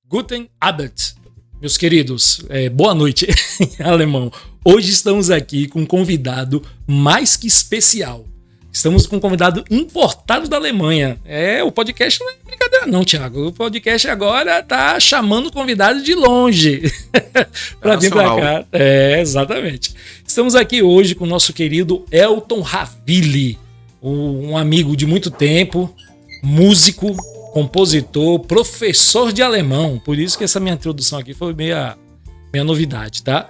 Guten Abend, meus queridos. Boa noite em alemão. Hoje estamos aqui com um convidado mais que especial. Estamos com um convidado importado da Alemanha. O podcast não é brincadeira não, Thiago. O podcast agora tá chamando convidado de longe para vir para cá. Exatamente. Estamos aqui hoje com o nosso querido Elton Raville, um amigo de muito tempo, músico, compositor, professor de alemão. Por isso que essa minha introdução aqui foi meia novidade, tá?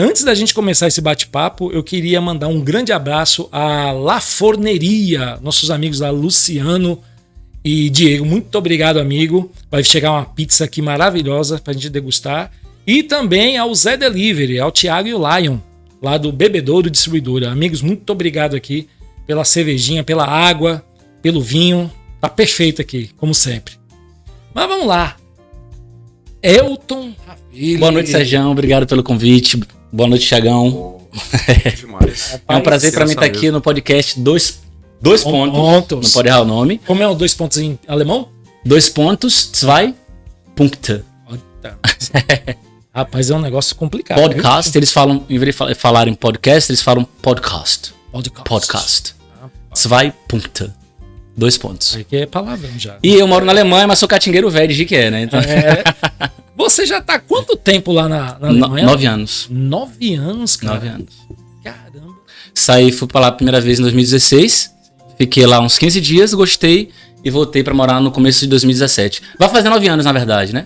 Antes da gente começar esse bate-papo, eu queria mandar um grande abraço à La Forneria, nossos amigos lá, Luciano e Diego. Muito obrigado, amigo. Vai chegar uma pizza aqui maravilhosa pra gente degustar. E também ao Zé Delivery, ao Thiago e o Lion, lá do Bebedouro Distribuidora. Amigos, muito obrigado aqui pela cervejinha, pela água, pelo vinho. Tá perfeito aqui, como sempre. Mas vamos lá. Elton Raville. Boa noite, Sérgio. Obrigado pelo convite. Boa noite, Thiagão. Demais. É um prazer para mim estar aqui no podcast Dois Pontos. Não pode errar o nome. Como é o 2 pontos em alemão? 2 pontos, 2 Punkte. Rapaz, é um negócio complicado. Podcast, eles falam, em vez de falarem podcast, eles falam podcast. Podcast. 2 Punkte. 2 pontos. Aí que é palavrão já. E eu moro na Alemanha, mas sou catingueiro velho de Jiqué, né? Então... Você já tá há quanto tempo lá na Alemanha? 9 anos. 9 anos, cara? 9 anos. Caramba. Fui pra lá a primeira vez em 2016. Fiquei lá uns 15 dias, gostei e voltei pra morar no começo de 2017. Vai fazer 9 anos, na verdade, né?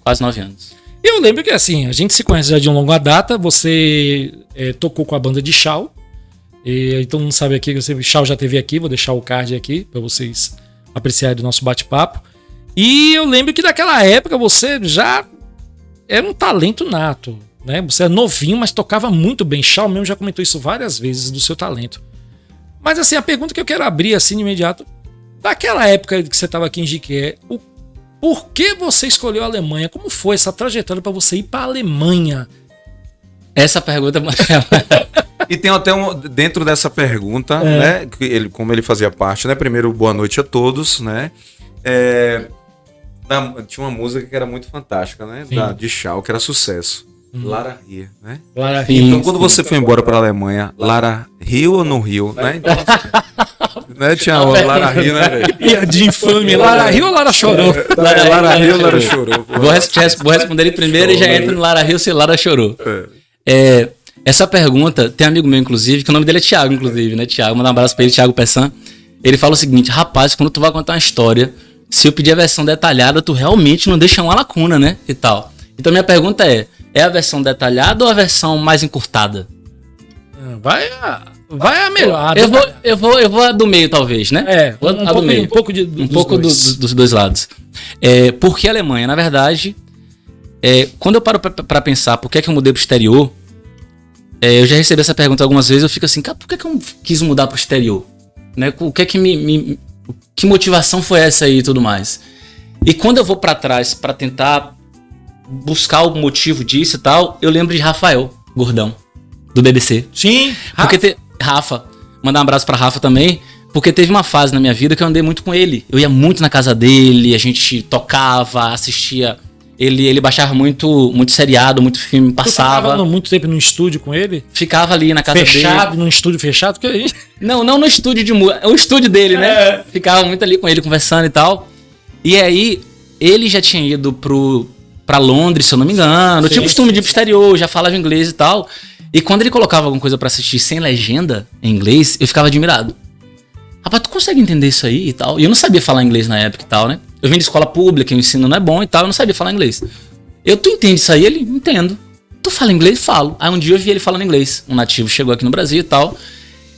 Quase 9 anos. Eu lembro que assim, a gente se conhece já de uma longa data. Você tocou com a banda de Chau. Então não sabe aqui, o Chau já teve aqui, vou deixar o card aqui para vocês apreciarem do nosso bate-papo. E eu lembro que naquela época você já era um talento nato, né? Você é novinho, mas tocava muito bem. Chau mesmo já comentou isso várias vezes do seu talento. Mas assim, a pergunta que eu quero abrir assim de imediato, daquela época que você estava aqui em Jiqué, por que você escolheu a Alemanha? Como foi essa trajetória para você ir para a Alemanha? Essa pergunta... E tem até dentro dessa pergunta, né, como ele fazia parte, né, primeiro, boa noite a todos, né, tinha uma música que era muito fantástica, né, de Chau, que era sucesso, Lara Ria, né, Lara Ria. Então quando você foi embora para a Alemanha, Lara riu ou não riu, né, então, né, tinha Lara Ria, né, velho? Piadinha infame, Lara riu ou Lara chorou? Lara riu ou Lara chorou? Vou responder ele primeiro e já entra no Lara riu se Lara chorou. Essa pergunta, tem um amigo meu, inclusive, que o nome dele é Thiago, inclusive, né? Thiago, manda um abraço pra ele, Thiago Pessan. Ele fala o seguinte: rapaz, quando tu vai contar uma história, se eu pedir a versão detalhada, tu realmente não deixa uma lacuna, né? E tal. Então minha pergunta é a versão detalhada ou a versão mais encurtada? Vai a melhor. Eu vou a do meio, talvez, né? Um pouco dos dois lados. Porque a Alemanha, na verdade, quando eu paro pra pensar por que é que eu mudei pro exterior, eu já recebi essa pergunta algumas vezes, eu fico assim, cara, por que eu quis mudar pro exterior? Né? O que é que que motivação foi essa aí e tudo mais? E quando eu vou pra trás pra tentar buscar o motivo disso e tal, eu lembro de Rafael Gordão, do BBC. Sim, Rafa, mandar um abraço pra Rafa também, porque teve uma fase na minha vida que eu andei muito com ele. Eu ia muito na casa dele, a gente tocava, assistia... Ele baixava muito seriado, muito filme, passava. Você ficava muito tempo no estúdio com ele? Ficava ali na casa dele. Fechado, num estúdio fechado? Que aí? Não no estúdio de música. O estúdio dele, né? Ficava muito ali com ele, conversando e tal. E aí, ele já tinha ido pra Londres, se eu não me engano. Eu tinha costume de ir pro exterior, já falava inglês e tal. E quando ele colocava alguma coisa pra assistir sem legenda em inglês, eu ficava admirado. Rapaz, tu consegue entender isso aí e tal? E eu não sabia falar inglês na época e tal, né? Eu vim de escola pública, o ensino não é bom e tal, eu não sabia falar inglês. Tu entende isso aí? Ele, entendo. Tu fala inglês? Falo. Aí um dia eu vi ele falando inglês. Um nativo chegou aqui no Brasil e tal.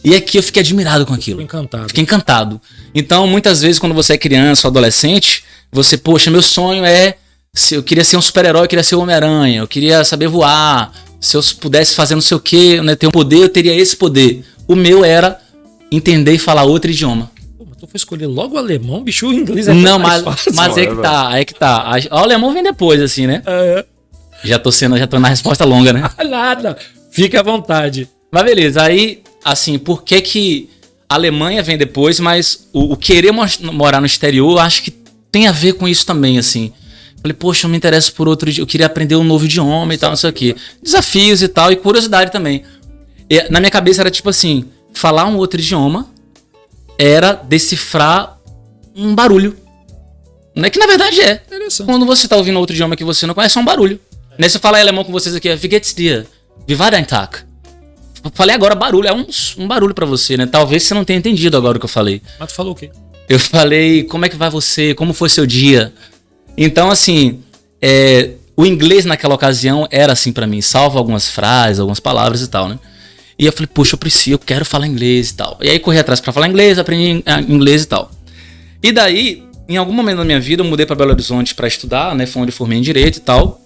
E aqui eu fiquei admirado com aquilo. Fiquei encantado. Então, muitas vezes, quando você é criança ou adolescente, você, poxa, meu sonho eu queria ser um super-herói, eu queria ser o Homem-Aranha, eu queria saber voar. Se eu pudesse fazer não sei o quê, né, ter um poder, eu teria esse poder. O meu era entender e falar outro idioma. Tu foi escolher logo o alemão, bicho, o inglês não, mas é que tá. O alemão vem depois, assim, né? Já tô na resposta longa, né? Nada, fica à vontade. Mas beleza, aí, assim, por que a Alemanha vem depois, mas o querer morar no exterior, eu acho que tem a ver com isso também, assim. Falei, poxa, eu me interesso por outro, eu queria aprender um novo idioma e tal, não sei o quê. Desafios e tal, e curiosidade também. E, na minha cabeça era tipo assim, falar um outro idioma era decifrar um barulho. Não é que na verdade é. Quando você tá ouvindo outro idioma que você não conhece, é um barulho. Né? Se eu falar em alemão com vocês aqui, Wie geht's dir? Wie war dein Tag? Eu falei agora barulho, é um barulho pra você, né? Talvez você não tenha entendido agora o que eu falei. Mas tu falou o quê? Eu falei, como é que vai você? Como foi seu dia? Então, assim, o inglês naquela ocasião era assim pra mim, salvo algumas frases, algumas palavras e tal, né? E eu falei, puxa, eu quero falar inglês e tal. E aí corri atrás pra falar inglês, aprendi inglês e tal. E daí, em algum momento da minha vida, eu mudei pra Belo Horizonte pra estudar, né? Foi onde eu formei em Direito e tal.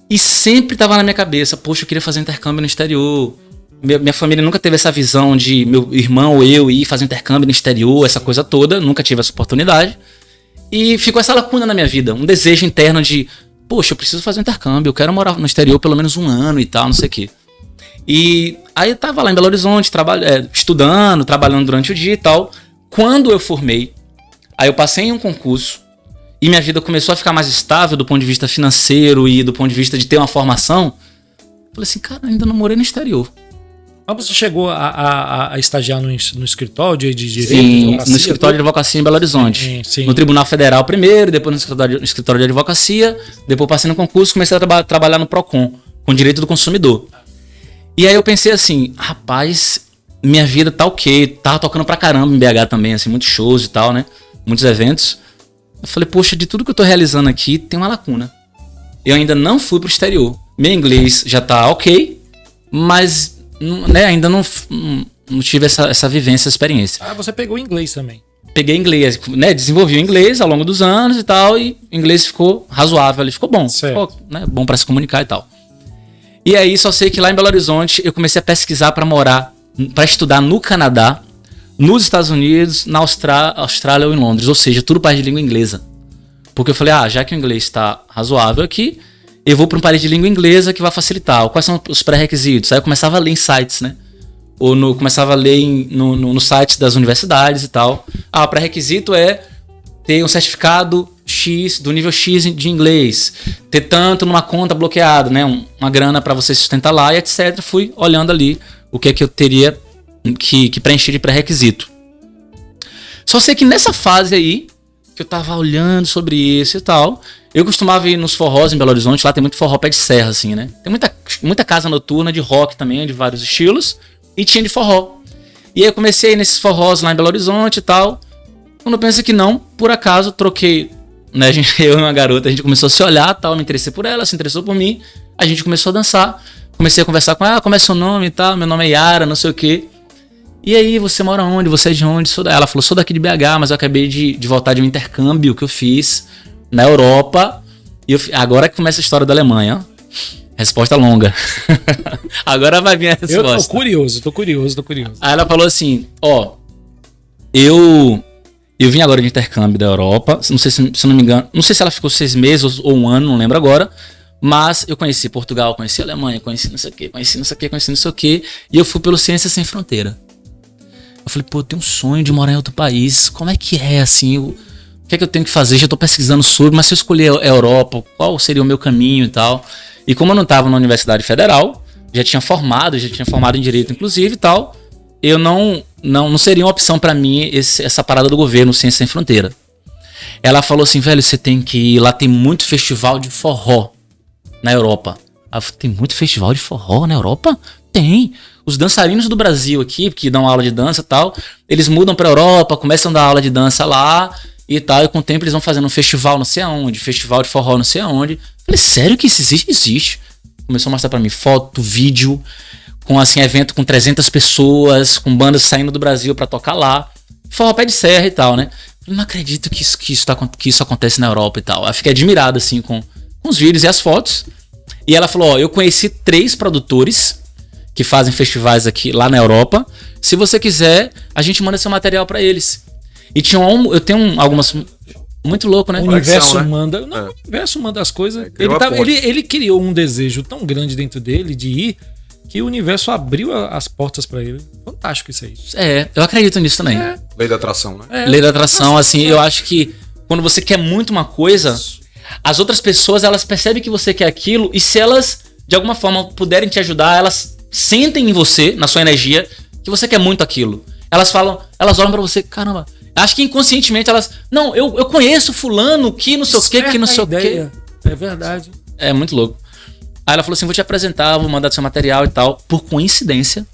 E sempre tava na minha cabeça, poxa, eu queria fazer intercâmbio no exterior. Minha família nunca teve essa visão de meu irmão ou eu ir fazer intercâmbio no exterior, essa coisa toda. Nunca tive essa oportunidade. E ficou essa lacuna na minha vida. Um desejo interno de, poxa, eu preciso fazer um intercâmbio. Eu quero morar no exterior pelo menos 1 ano e tal, não sei o quê. E aí eu tava lá em Belo Horizonte, estudando, trabalhando durante o dia e tal. Quando eu formei, aí eu passei em um concurso. E minha vida começou a ficar mais estável do ponto de vista financeiro e do ponto de vista de ter uma formação. Falei assim, cara, ainda não morei no exterior. Mas você chegou a estagiar no escritório de direito? Sim, no escritório de advocacia em Belo Horizonte. Sim. No Tribunal Federal primeiro, depois no escritório de advocacia, depois passei no concurso, comecei a trabalhar no PROCON, com direito do consumidor. E aí eu pensei assim, rapaz, minha vida tá ok, tava tocando pra caramba em BH também, assim, muitos shows e tal, né? Muitos eventos. Eu falei, poxa, de tudo que eu tô realizando aqui, tem uma lacuna. Eu ainda não fui pro exterior. Meu inglês já tá ok, mas né, ainda não tive essa vivência, essa experiência. Ah, você pegou inglês também. Peguei inglês, né, desenvolvi o inglês ao longo dos anos e tal, e o inglês ficou razoável, ele ficou bom. Ficou, né, bom pra se comunicar e tal. E aí só sei que lá em Belo Horizonte eu comecei a pesquisar pra morar, pra estudar no Canadá, nos Estados Unidos, na Austrália ou em Londres, ou seja, tudo país de língua inglesa. Porque eu falei, já que o inglês está razoável aqui, eu vou para um país de língua inglesa que vai facilitar. Quais são os pré-requisitos? Aí eu começava a ler em sites, né? Ou começava a ler no site das universidades e tal. O pré-requisito é ter um certificado X, do nível X de inglês, ter tanto numa conta bloqueada, né? Uma grana para você sustentar lá e etc. Fui olhando ali o que é que eu teria que preencher de pré-requisito. Só sei que nessa fase aí, que eu tava olhando sobre isso e tal, eu costumava ir nos forrós em Belo Horizonte, lá tem muito forró pé de serra, assim, né? Tem muita casa noturna de rock também, de vários estilos, e tinha de forró. E aí eu comecei a ir nesses forrós lá em Belo Horizonte e tal. Quando eu pensei que não, por acaso, troquei, né? Eu e uma garota, a gente começou a se olhar, tal, me interessei por ela, se interessou por mim, a gente começou a dançar. Comecei a conversar com ela, como é seu nome e tal, meu nome é Yara, não sei o quê. E aí, você mora onde? Você é de onde? Ela falou, sou daqui de BH, mas eu acabei de voltar de um intercâmbio que eu fiz na Europa. E agora que começa a história da Alemanha. Resposta longa. Agora vai vir a resposta. Eu tô curioso. Aí ela falou assim, eu vim agora de intercâmbio da Europa. Não sei se não me engano, não sei se ela ficou 6 meses ou 1 ano, não lembro agora. Mas eu conheci Portugal, conheci a Alemanha, conheci não sei o quê. E eu fui pelo Ciências Sem Fronteira. Eu falei, eu tenho um sonho de morar em outro país. Como é que é, assim? O que é que eu tenho que fazer? Já tô pesquisando sobre, mas se eu escolher a Europa, qual seria o meu caminho e tal? E como eu não tava na Universidade Federal, já tinha formado em Direito, inclusive, e tal, eu não seria uma opção pra mim essa parada do governo, Ciência Sem Fronteira. Ela falou assim, velho, você tem que ir, lá tem muito festival de forró na Europa. Eu falei, tem muito festival de forró na Europa? Tem. Os dançarinos do Brasil aqui, que dão aula de dança e tal, eles mudam pra Europa, começam a dar aula de dança lá e tal, e com o tempo eles vão fazendo um festival não sei aonde, festival de forró não sei aonde. Eu falei, sério que isso existe? Existe. Começou a mostrar pra mim foto, vídeo, com assim, evento com 300 pessoas, com bandas saindo do Brasil pra tocar lá. Forró pé de serra e tal, né? Eu não acredito que isso acontece na Europa e tal. Eu fiquei admirado, assim, com os vídeos e as fotos. E ela falou, eu conheci 3 produtores que fazem festivais aqui, lá na Europa. Se você quiser, a gente manda seu material pra eles. E eu tenho algumas... Muito louco, né? O universo manda... Não, o universo manda as coisas. Ele criou um desejo tão grande dentro dele de ir, que o universo abriu as portas pra ele. Fantástico isso aí. Eu acredito nisso também. Lei da atração, né? Lei da atração, assim, eu acho que quando você quer muito uma coisa... as outras pessoas, elas percebem que você quer aquilo, e se elas, de alguma forma, puderem te ajudar, elas sentem em você, na sua energia, que você quer muito aquilo. Elas falam, elas olham pra você, caramba, acho que inconscientemente elas, não, eu conheço fulano, que não sei o que não sei o que. É verdade. É muito louco. Aí ela falou assim, vou te apresentar, vou mandar seu material e tal. Por coincidência,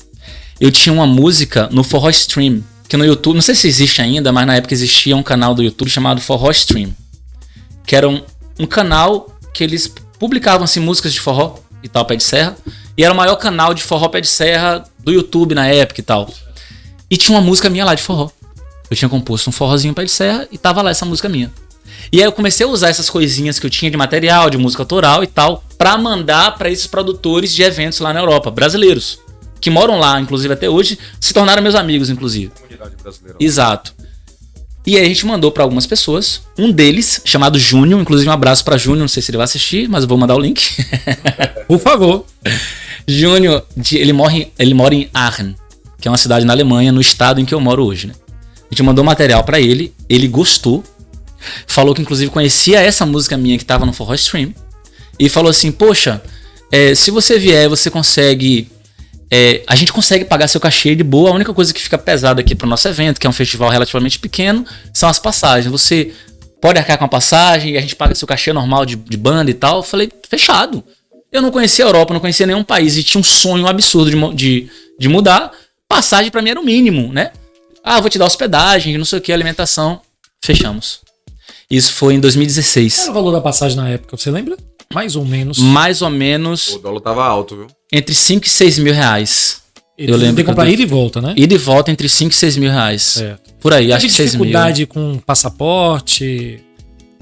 eu tinha uma música no Forró Stream, que no YouTube, não sei se existe ainda, mas na época existia um canal do YouTube chamado Forró Stream, que era um canal que eles publicavam assim, músicas de forró e tal, pé de serra, e era o maior canal de forró pé de serra do YouTube na época e tal. E tinha uma música minha lá de forró. Eu tinha composto um forrozinho pé de serra e tava lá essa música minha. E aí eu comecei a usar essas coisinhas que eu tinha de material, de música autoral e tal, pra mandar pra esses produtores de eventos lá na Europa, brasileiros, que moram lá, inclusive até hoje, se tornaram meus amigos, inclusive. Comunidade brasileira. Exato. E aí a gente mandou pra algumas pessoas, um deles, chamado Júnior, inclusive um abraço pra Júnior, não sei se ele vai assistir, mas eu vou mandar o link. Por favor. Júnior, ele mora em Aachen, que é uma cidade na Alemanha, no estado em que eu moro hoje, né? A gente mandou material pra ele, ele gostou, falou que inclusive conhecia essa música minha que tava no Forró Stream, e falou assim, poxa, se você vier, você consegue... a gente consegue pagar seu cachê de boa, a única coisa que fica pesada aqui pro nosso evento, que é um festival relativamente pequeno, são as passagens. Você pode arcar com a passagem e a gente paga seu cachê normal de banda e tal. Eu falei, fechado. Eu não conhecia a Europa, não conhecia nenhum país e tinha um sonho absurdo de mudar. Passagem pra mim era o mínimo, né? Ah, vou te dar hospedagem, não sei o que, alimentação. Fechamos. Isso foi em 2016. Qual era o valor da passagem na época, você lembra? Mais ou menos. Mais ou menos... O dólar tava alto, viu? Entre 5 e 6 mil reais. Eu lembro. Tem que comprar ida e volta, né? Ida e volta entre 5 e 6 mil reais. Certo. Por aí, acho que 6 mil. Dificuldade com passaporte,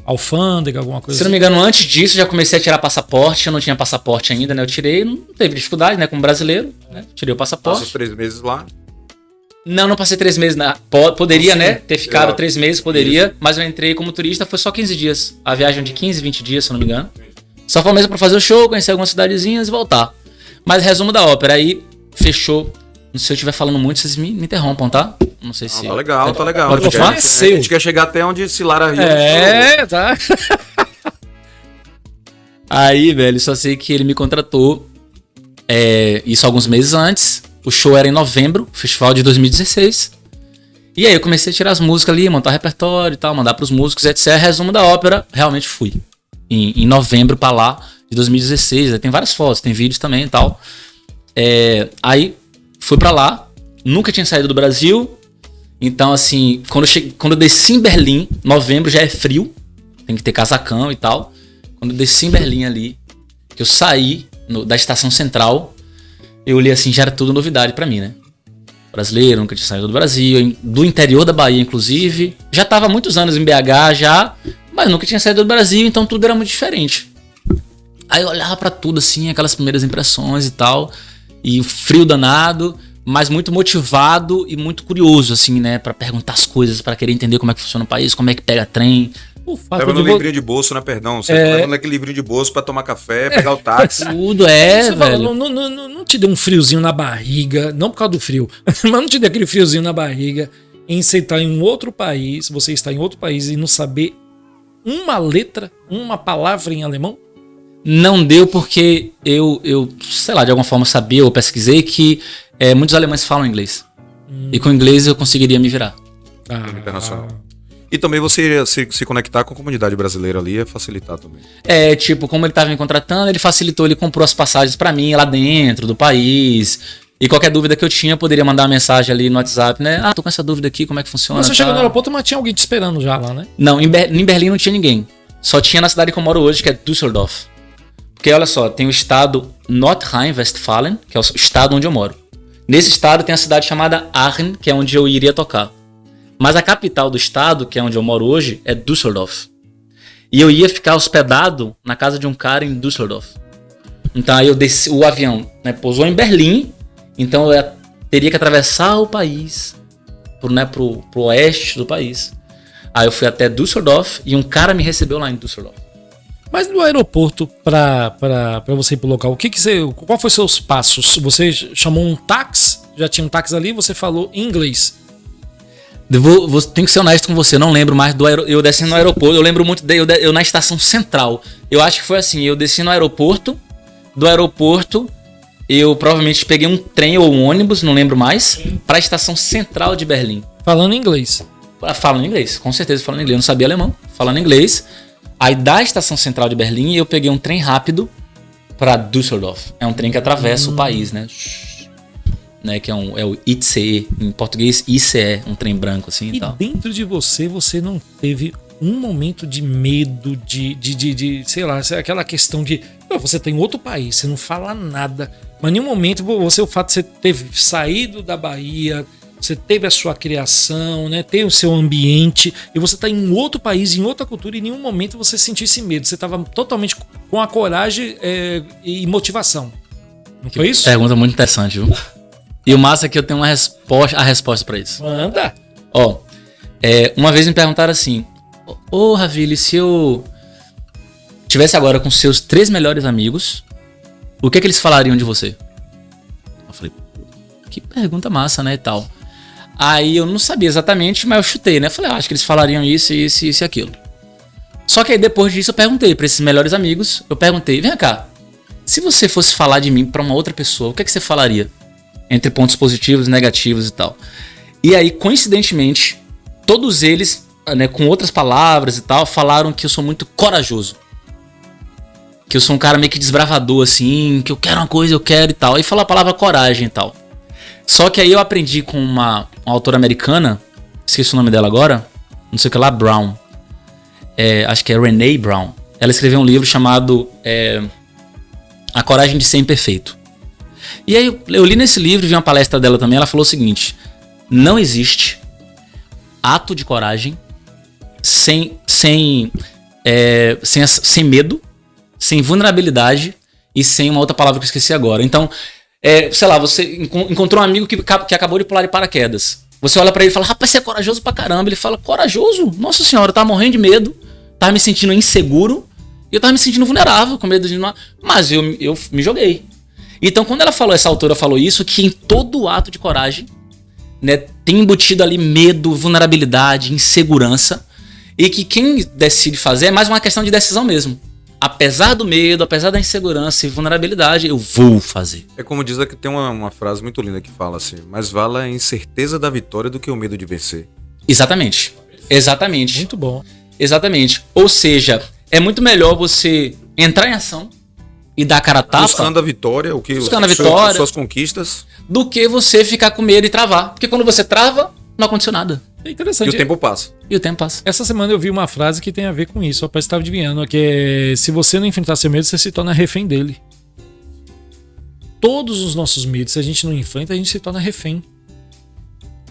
alfândega, alguma coisa Se não me engano, antes disso, já comecei a tirar passaporte. Eu não tinha passaporte ainda, né? Eu tirei, não teve dificuldade, né? Como brasileiro, né? Tirei o passaporte. Passa os 3 meses lá. Não passei 3 meses. Poderia, Sim. né? Ter ficado 3 meses, poderia. Isso. Mas eu entrei como turista, foi só 15 dias. A viagem de 15, 20 dias, se eu não me engano. Só foi mesmo pra fazer o show, conhecer algumas cidadezinhas e voltar. Mas resumo da ópera, aí fechou. Se eu estiver falando muito, vocês me interrompam, tá? Não sei se... Tá legal, tá legal. Pode continuar? A gente quer chegar até onde Cilara Rio. tá. Aí, velho, só sei que ele me contratou. Isso alguns meses antes. O show era em novembro, festival de 2016. E aí eu comecei a tirar as músicas ali, montar repertório e tal, mandar pros músicos, etc. Resumo da ópera, realmente fui. Em novembro pra lá, de 2016. Aí tem várias fotos, tem vídeos também e tal. Aí fui pra lá, nunca tinha saído do Brasil. Então, assim, quando eu desci em Berlim, novembro já é frio, tem que ter casacão e tal. Quando eu desci em Berlim ali, que eu saí da estação central, eu olhei assim, já era tudo novidade pra mim, né? Brasileiro, nunca tinha saído do Brasil, do interior da Bahia, inclusive. Já tava há muitos anos em BH já, mas nunca tinha saído do Brasil, então tudo era muito diferente. Aí eu olhava pra tudo assim, aquelas primeiras impressões e tal, e frio danado, mas muito motivado e muito curioso, assim, né? Pra perguntar as coisas, pra querer entender como é que funciona o país, como é que pega trem. Leva no livrinho de bolso, né? Perdão. Você leva naquele livrinho de bolso pra tomar café, pegar o táxi. Tudo Você velho. falou, não te deu um friozinho na barriga, não por causa do frio, mas não te deu aquele friozinho na barriga em você estar em um outro país, você está em outro país e não saber uma letra, uma palavra em alemão? Não deu porque eu, sei lá, de alguma forma sabia ou pesquisei que muitos alemães falam inglês. E com inglês eu conseguiria me virar. Internacional. E também você se conectar com a comunidade brasileira ali ia facilitar também. Tipo, como ele estava me contratando, ele facilitou, ele comprou as passagens pra mim lá dentro do país. E qualquer dúvida que eu tinha, eu poderia mandar uma mensagem ali no WhatsApp, né? Tô com essa dúvida aqui, como é que funciona? Mas você chegou no aeroporto, mas tinha alguém te esperando já lá, né? Não, em Berlim não tinha ninguém. Só tinha na cidade que eu moro hoje, que é Düsseldorf. Porque olha só, tem o estado Nordrhein-Westfalen, que é o estado onde eu moro. Nesse estado tem a cidade chamada Aachen, que é onde eu iria tocar. Mas a capital do estado, que é onde eu moro hoje, é Düsseldorf. E eu ia ficar hospedado na casa de um cara em Düsseldorf. Então aí eu desci, o avião, né, pousou em Berlim, então eu teria que atravessar o país pro oeste do país. Aí eu fui até Düsseldorf e um cara me recebeu lá em Düsseldorf. Mas no aeroporto, pra você ir pro local, qual foi seus passos? Você chamou um táxi, já tinha um táxi ali, você falou em inglês. Tenho que ser honesto com você, eu não lembro mais eu descendo no aeroporto. Eu lembro muito eu na estação central. Eu acho que foi assim, eu desci no aeroporto. Do aeroporto, eu provavelmente peguei um trem ou um ônibus, não lembro mais, pra estação central de Berlim. Falando inglês. Falando inglês, com certeza falando inglês. Eu não sabia alemão, falando inglês. Aí da estação central de Berlim, eu peguei um trem rápido pra Düsseldorf. É um trem que atravessa o país, né? Que é o ICE, em português ICE, um trem branco assim e tal. Dentro de você não teve um momento de medo, de sei lá, aquela questão de você tá em outro país, você não fala nada, mas em nenhum momento o fato de você ter saído da Bahia, você teve a sua criação, né, tem o seu ambiente, e você tá em outro país, em outra cultura, e em nenhum momento você sentiu esse medo, você tava totalmente com a coragem e motivação. Não foi isso? Pergunta muito interessante, viu? E o massa é que eu tenho a resposta pra isso. Manda! Ó, uma vez me perguntaram assim, Ravili, se eu tivesse agora com seus 3 melhores amigos, o que eles falariam de você? Eu falei, que pergunta massa, né, e tal. Aí eu não sabia exatamente, mas eu chutei, né? Falei, acho que eles falariam isso, isso e aquilo. Só que aí depois disso eu perguntei pra esses melhores amigos, vem cá, se você fosse falar de mim pra uma outra pessoa, o que você falaria? Entre pontos positivos, negativos e tal. E aí, coincidentemente, todos eles, né, com outras palavras e tal, falaram que eu sou muito corajoso. Que eu sou um cara meio que desbravador, assim, que eu quero uma coisa, eu quero e tal. Aí falou a palavra coragem e tal. Só que aí eu aprendi com uma autora americana, esqueci o nome dela agora, não sei o que lá, Brown. Acho que é Renee Brown. Ela escreveu um livro chamado A Coragem de Ser Imperfeito. E aí eu li nesse livro, vi uma palestra dela também, ela falou o seguinte: não existe ato de coragem sem medo, sem vulnerabilidade e sem uma outra palavra que eu esqueci agora. Então, sei lá, você encontrou um amigo que acabou de pular de paraquedas. Você olha pra ele e fala, rapaz, você é corajoso pra caramba. Ele fala, corajoso? Nossa senhora, eu tava morrendo de medo, tava me sentindo inseguro e eu tava me sentindo vulnerável, com medo de... Mas eu me joguei. Então, quando essa autora falou isso, que em todo ato de coragem, né, tem embutido ali medo, vulnerabilidade, insegurança, e que quem decide fazer é mais uma questão de decisão mesmo. Apesar do medo, apesar da insegurança e vulnerabilidade, eu vou fazer. É como diz aqui, tem uma frase muito linda que fala assim, mais vale a incerteza da vitória do que o medo de vencer. Exatamente. Exatamente. Muito bom. Exatamente. Ou seja, é muito melhor você entrar em ação e dar a cara a tapa. Buscando a vitória, suas conquistas. Do que você ficar com medo e travar. Porque quando você trava, não aconteceu nada. É interessante. E o tempo passa. Essa semana eu vi uma frase que tem a ver com isso, só para estar adivinhando, que é: se você não enfrentar seu medo, você se torna refém dele. Todos os nossos medos, se a gente não enfrenta, a gente se torna refém.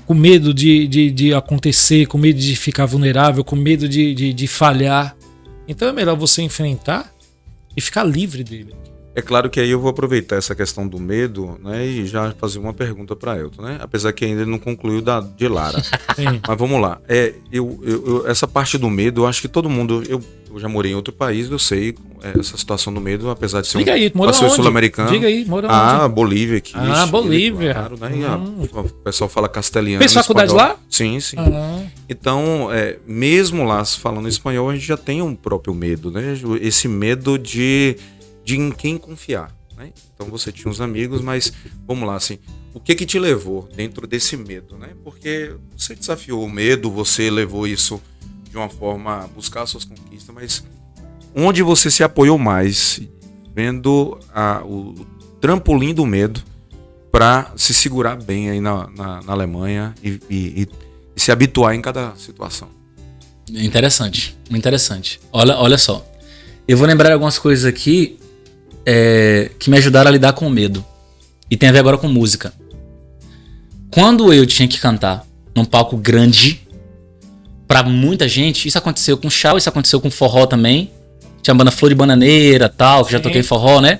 Com medo de acontecer, com medo de ficar vulnerável, com medo de falhar. Então é melhor você enfrentar e ficar livre dele. É claro que aí eu vou aproveitar essa questão do medo, né, e já fazer uma pergunta para Elton, né? Apesar que ainda ele não concluiu de Lara. Mas vamos lá. Essa parte do medo, eu acho que todo mundo... Eu já morei em outro país, eu sei essa situação do medo, apesar de ser passeio sul-americano. Diga aí, mora onde? Bolívia aqui. Bolívia. Claro, né? O pessoal fala castelhano. Fez faculdade lá? Sim. Então, mesmo lá falando espanhol, a gente já tem um próprio medo, né? Esse medo de em quem confiar, né? Então você tinha uns amigos, mas vamos lá, assim, o que te levou dentro desse medo, né? Porque você desafiou o medo, você levou isso de uma forma a buscar suas conquistas, mas onde você se apoiou mais, vendo o trampolim do medo para se segurar bem aí na Alemanha e se habituar em cada situação? Interessante, muito interessante. Olha só, eu vou lembrar algumas coisas aqui que me ajudaram a lidar com o medo. E tem a ver agora com música. Quando eu tinha que cantar num palco grande pra muita gente, isso aconteceu com chau, isso aconteceu com forró também. Tinha a banda Flor de Bananeira, tal, que já toquei forró, né?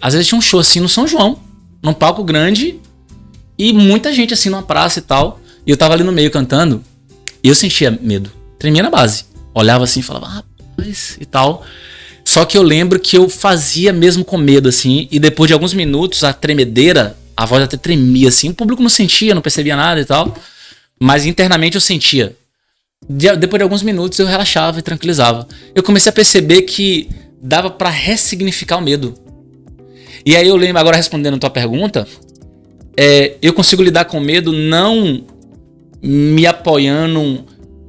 Às vezes tinha um show assim no São João, num palco grande, e muita gente assim numa praça e tal. E eu tava ali no meio cantando, e eu sentia medo. Tremia na base. Olhava assim e falava, rapaz, e tal. Só que eu lembro que eu fazia mesmo com medo, assim, e depois de alguns minutos, a tremedeira, a voz até tremia, assim, o público não sentia, não percebia nada e tal, Mas internamente eu sentia. Depois de alguns minutos eu relaxava e tranquilizava. Eu comecei a perceber que dava pra ressignificar o medo. E aí eu lembro, agora respondendo a tua pergunta, eu consigo lidar com o medo não me apoiando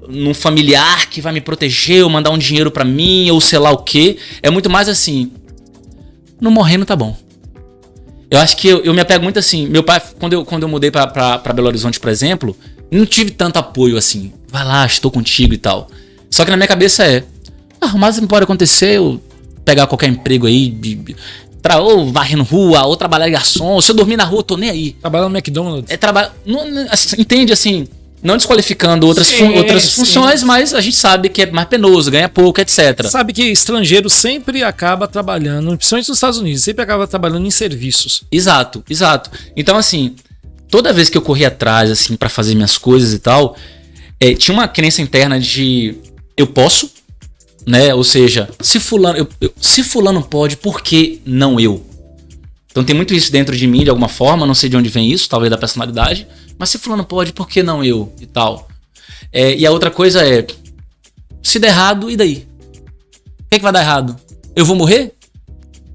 num familiar que vai me proteger ou mandar um dinheiro pra mim ou sei lá o quê. É muito mais assim, não morrendo tá bom. Eu acho que eu me apego muito assim. Meu pai, quando eu mudei pra Belo Horizonte, por exemplo, não tive tanto apoio assim. Vai lá, estou contigo e tal. Só que na minha cabeça o máximo que pode acontecer eu pegar qualquer emprego aí, ou varrer na rua, ou trabalhar de garçom. Se eu dormir na rua, eu tô nem aí. Trabalhar no McDonald's. Entende, assim, não desqualificando outras funções, mas a gente sabe que é mais penoso, ganha pouco, etc. Sabe que estrangeiro sempre acaba trabalhando, principalmente nos Estados Unidos, sempre acaba trabalhando em serviços. Exato. Então, assim, toda vez que eu corria atrás, assim, pra fazer minhas coisas e tal, tinha uma crença interna de eu posso, né? Ou seja, se fulano pode, por que não eu? Então tem muito isso dentro de mim, de alguma forma, não sei de onde vem isso, talvez da personalidade, mas se fulano pode, por que não eu? E tal. E a outra coisa se der errado, e daí? O que vai dar errado? Eu vou morrer?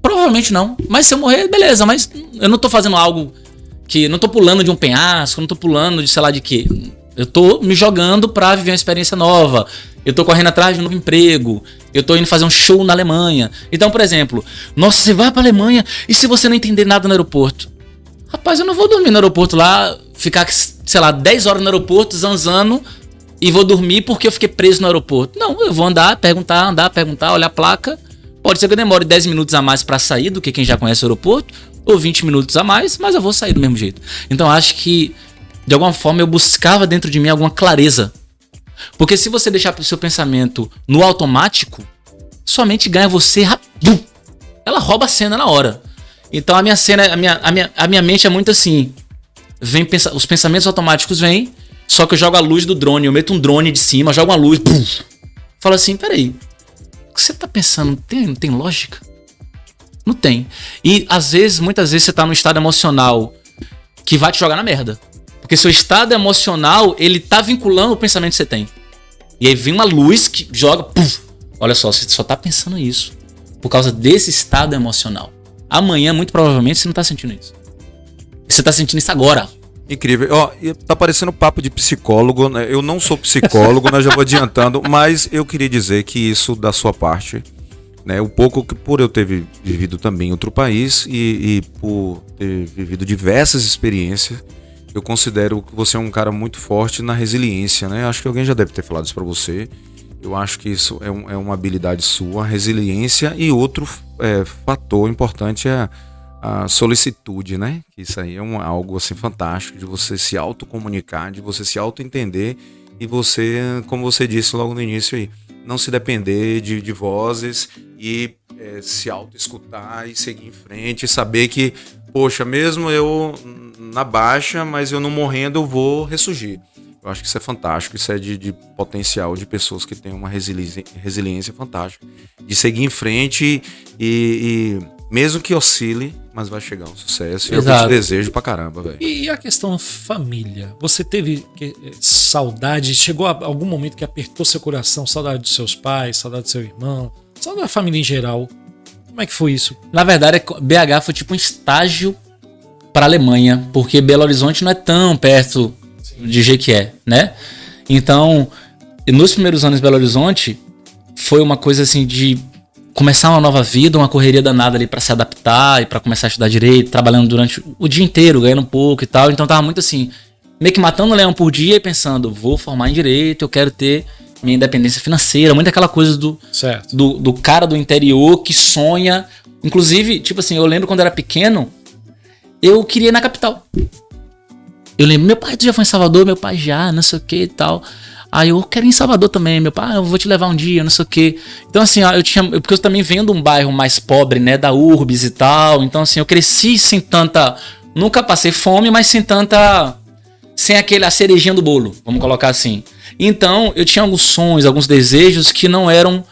Provavelmente não. Mas se eu morrer, beleza, mas eu não tô fazendo algo que... Não tô pulando de um penhasco, não tô pulando de sei lá de quê. Eu tô me jogando pra viver uma experiência nova. Eu tô correndo atrás de um novo emprego. Eu tô indo fazer um show na Alemanha. Então, por exemplo, nossa, você vai pra Alemanha e se você não entender nada no aeroporto? Rapaz, eu não vou dormir no aeroporto lá, ficar, sei lá, 10 horas no aeroporto, zanzando, e vou dormir porque eu fiquei preso no aeroporto. Não, eu vou andar, perguntar, olhar a placa. Pode ser que eu demore 10 minutos a mais pra sair do que quem já conhece o aeroporto, ou 20 minutos a mais, mas eu vou sair do mesmo jeito. Então, eu acho que, de alguma forma, eu buscava dentro de mim alguma clareza. Porque se você deixar o seu pensamento no automático, sua mente ganha você rápido. Ela rouba a cena na hora. Então a minha cena, a minha mente é muito assim. Os pensamentos automáticos vêm, só que eu jogo a luz do drone, eu meto um drone de cima, jogo uma luz, pum, falo assim, peraí, o que você tá pensando? Tem lógica? Não tem. E muitas vezes você tá num estado emocional que vai te jogar na merda. Porque seu estado emocional, ele tá vinculando o pensamento que você tem. E aí vem uma luz que joga... Puff, olha só, você só tá pensando isso por causa desse estado emocional. Amanhã, muito provavelmente, você não tá sentindo isso. Você tá sentindo isso agora. Incrível. Tá parecendo papo de psicólogo, né? Eu não sou psicólogo, né? Já vou adiantando. Mas eu queria dizer que isso da sua parte, né? Um pouco que por eu ter vivido também em outro país e por ter vivido diversas experiências, eu considero que você é um cara muito forte na resiliência, né? Acho que alguém já deve ter falado isso pra você. Eu acho que isso é uma habilidade sua, a resiliência. E outro fator importante é a solicitude, né? Isso aí é algo assim fantástico, de você se autocomunicar, de você se autoentender e você, como você disse logo no início aí, não se depender de vozes e se autoescutar e seguir em frente e saber que, poxa, mesmo eu na baixa, mas eu não morrendo, eu vou ressurgir. Eu acho que isso é fantástico, isso é de potencial de pessoas que têm uma resiliência fantástica, de seguir em frente e mesmo que oscile, mas vai chegar um sucesso. Exato. E eu te desejo pra caramba, velho. E a questão família? Você teve saudade? Chegou a algum momento que apertou seu coração? Saudade dos seus pais, saudade do seu irmão, saudade da família em geral? Como é que foi isso? Na verdade, BH foi tipo um estágio pra Alemanha, porque Belo Horizonte não é tão perto de Jequié, né? Então, nos primeiros anos de Belo Horizonte, foi uma coisa assim de começar uma nova vida, uma correria danada ali pra se adaptar e pra começar a estudar direito, trabalhando durante o dia inteiro, ganhando um pouco e tal. Então tava muito assim, meio que matando um leão por dia e pensando, vou formar em direito, eu quero ter minha independência financeira, muito aquela coisa do cara do interior que sonha. Inclusive, tipo assim, eu lembro quando eu era pequeno, eu queria ir na capital. Eu lembro, meu pai, tu já foi em Salvador? Meu pai já, não sei o que e tal. Aí eu quero ir em Salvador também, meu pai, eu vou te levar um dia, não sei o que. Então assim, porque eu também venho de um bairro mais pobre, né, da Urbs e tal. Então assim, eu cresci sem tanta, nunca passei fome, mas sem a cerejinha do bolo, vamos colocar assim. Então eu tinha alguns sonhos, alguns desejos que não eram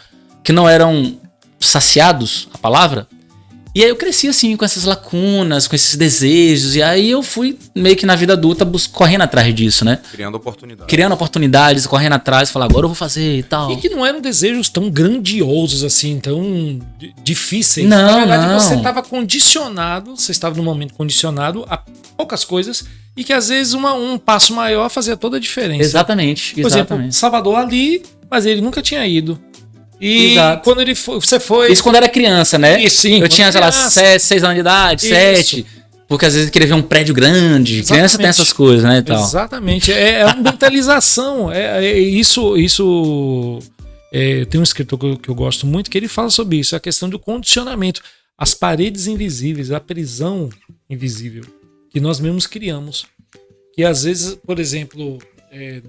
saciados, a palavra. E aí eu cresci assim, com essas lacunas, com esses desejos. E aí eu fui meio que na vida adulta correndo atrás disso, né? Criando oportunidades, correndo atrás, falar, agora eu vou fazer e tal. E que não eram desejos tão grandiosos assim, tão difíceis. Não, na verdade, não. você estava condicionado, você estava num momento condicionado a poucas coisas e que às vezes um passo maior fazia toda a diferença. Exatamente. Por exemplo, Salvador ali, mas ele nunca tinha ido. E Exato. quando ele foi, você foi... Isso quando era criança, né? Isso, sim. Eu tinha, sei lá, 6 anos de idade, 7. Porque às vezes eu queria ver um prédio grande. Exatamente. Criança tem essas coisas, né? E tal. Exatamente. É uma mentalização. Tem um escritor que eu gosto muito que ele fala sobre isso. A questão do condicionamento. As paredes invisíveis, a prisão invisível que nós mesmos criamos. Que às vezes, por exemplo,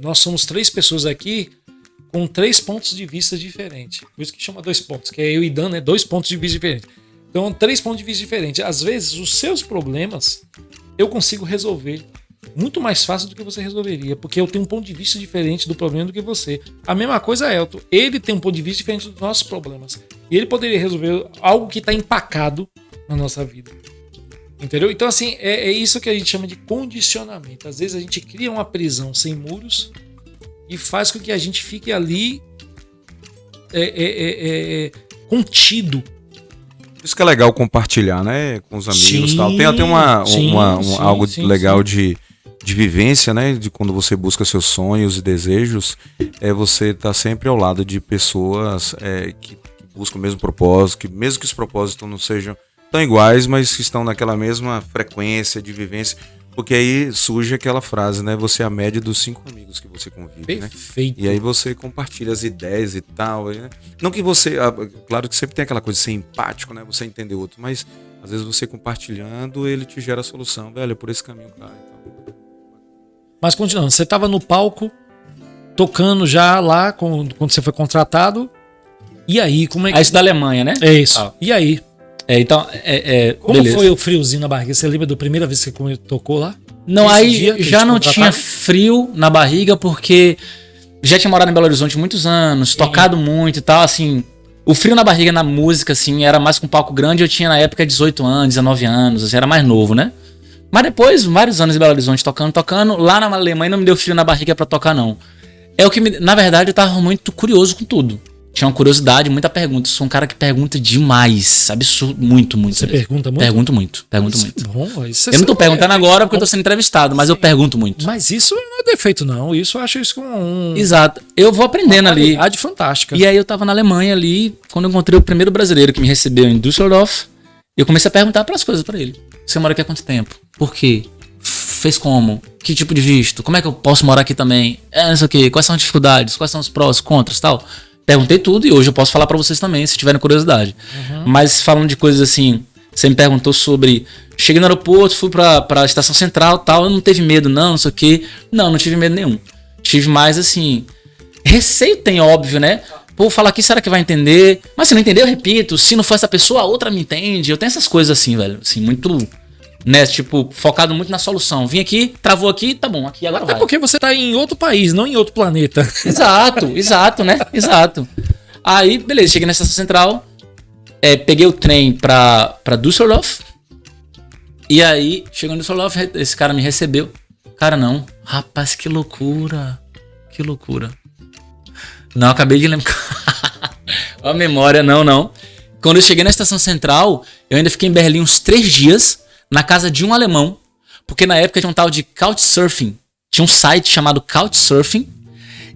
nós somos 3 pessoas aqui com 3 pontos de vista diferentes. Por isso que chama 2 pontos, que é eu e Dan, né? 2 pontos de vista diferentes. Então, 3 pontos de vista diferentes. Às vezes, os seus problemas eu consigo resolver muito mais fácil do que você resolveria, porque eu tenho um ponto de vista diferente do problema do que você. A mesma coisa é Elton. Ele tem um ponto de vista diferente dos nossos problemas. E ele poderia resolver algo que está empacado na nossa vida. Entendeu? Então, assim, é isso que a gente chama de condicionamento. Às vezes a gente cria uma prisão sem muros e faz com que a gente fique ali contido. Isso que é legal compartilhar, né? Com os amigos e tal. Tem até algo legal de vivência, né? De quando você busca seus sonhos e desejos, você tá sempre ao lado de pessoas que buscam o mesmo propósito, que mesmo que os propósitos não sejam tão iguais, mas que estão naquela mesma frequência de vivência. Porque aí surge aquela frase, né? Você é a média dos 5 amigos que você convive, Perfeito. né? E aí você compartilha as ideias e tal, né? Não que você... Claro que sempre tem aquela coisa de ser empático, né? Você entender o outro, mas às vezes você compartilhando, ele te gera a solução. Velho, é por esse caminho, cara. Então... Mas continuando, você estava no palco, tocando já lá, quando você foi contratado. E aí, como é que... Isso da Alemanha, né? É isso. E aí? Então, como beleza. foi o friozinho na barriga? Você lembra da primeira vez que você tocou lá? Não, aí já não tinha frio na barriga, porque já tinha morado em Belo Horizonte muitos anos, tocado muito e tal, assim. O frio na barriga na música, assim, era mais com palco grande. Eu tinha na época 18 anos, 19 anos, assim, era mais novo, né? Mas depois, vários anos em Belo Horizonte tocando, lá na Alemanha não me deu frio na barriga pra tocar, não. Na verdade, eu tava muito curioso com tudo. Tinha uma curiosidade, muita pergunta. Sou um cara que pergunta demais. Absurdo, muito. Você pergunta muito? Pergunto muito. Bom, eu não tô perguntando agora porque eu tô sendo entrevistado, mas eu pergunto muito. Mas isso não é defeito, não. Eu acho isso Exato. Eu vou aprendendo ali. Uma fantástica. E aí eu tava na Alemanha ali, quando eu encontrei o primeiro brasileiro que me recebeu em Düsseldorf, eu comecei a perguntar pelas coisas pra ele. Você mora aqui há quanto tempo? Por quê? Fez como? Que tipo de visto? Como é que eu posso morar aqui também? Não sei o quê. Quais são as dificuldades? Quais são os prós, os contras e tal? Perguntei tudo e hoje eu posso falar pra vocês também, se tiverem curiosidade. Mas falando de coisas assim, você me perguntou sobre... Cheguei no aeroporto, fui pra estação central e tal, eu não teve medo não sei o quê. Não tive medo nenhum. Tive mais assim... Receio tem, óbvio, né? Pô, falar aqui, será que vai entender? Mas se não entender, eu repito. Se não for essa pessoa, a outra me entende. Eu tenho essas coisas assim, velho. Assim, muito... Né, tipo, focado muito na solução. Vim aqui, travou aqui, tá bom, aqui agora vai. Até porque você tá em outro país, não em outro planeta. Exato, né? Exato. Aí, beleza, cheguei na estação central, peguei o trem pra Düsseldorf, e aí, chegando em Düsseldorf, esse cara me recebeu. Cara, não. Rapaz, que loucura. Que loucura. Não, acabei de lembrar. A memória, não. Quando eu cheguei na estação central, eu ainda fiquei em Berlim uns 3 dias, na casa de um alemão, porque na época tinha um tal de Couchsurfing. Tinha um site chamado Couchsurfing,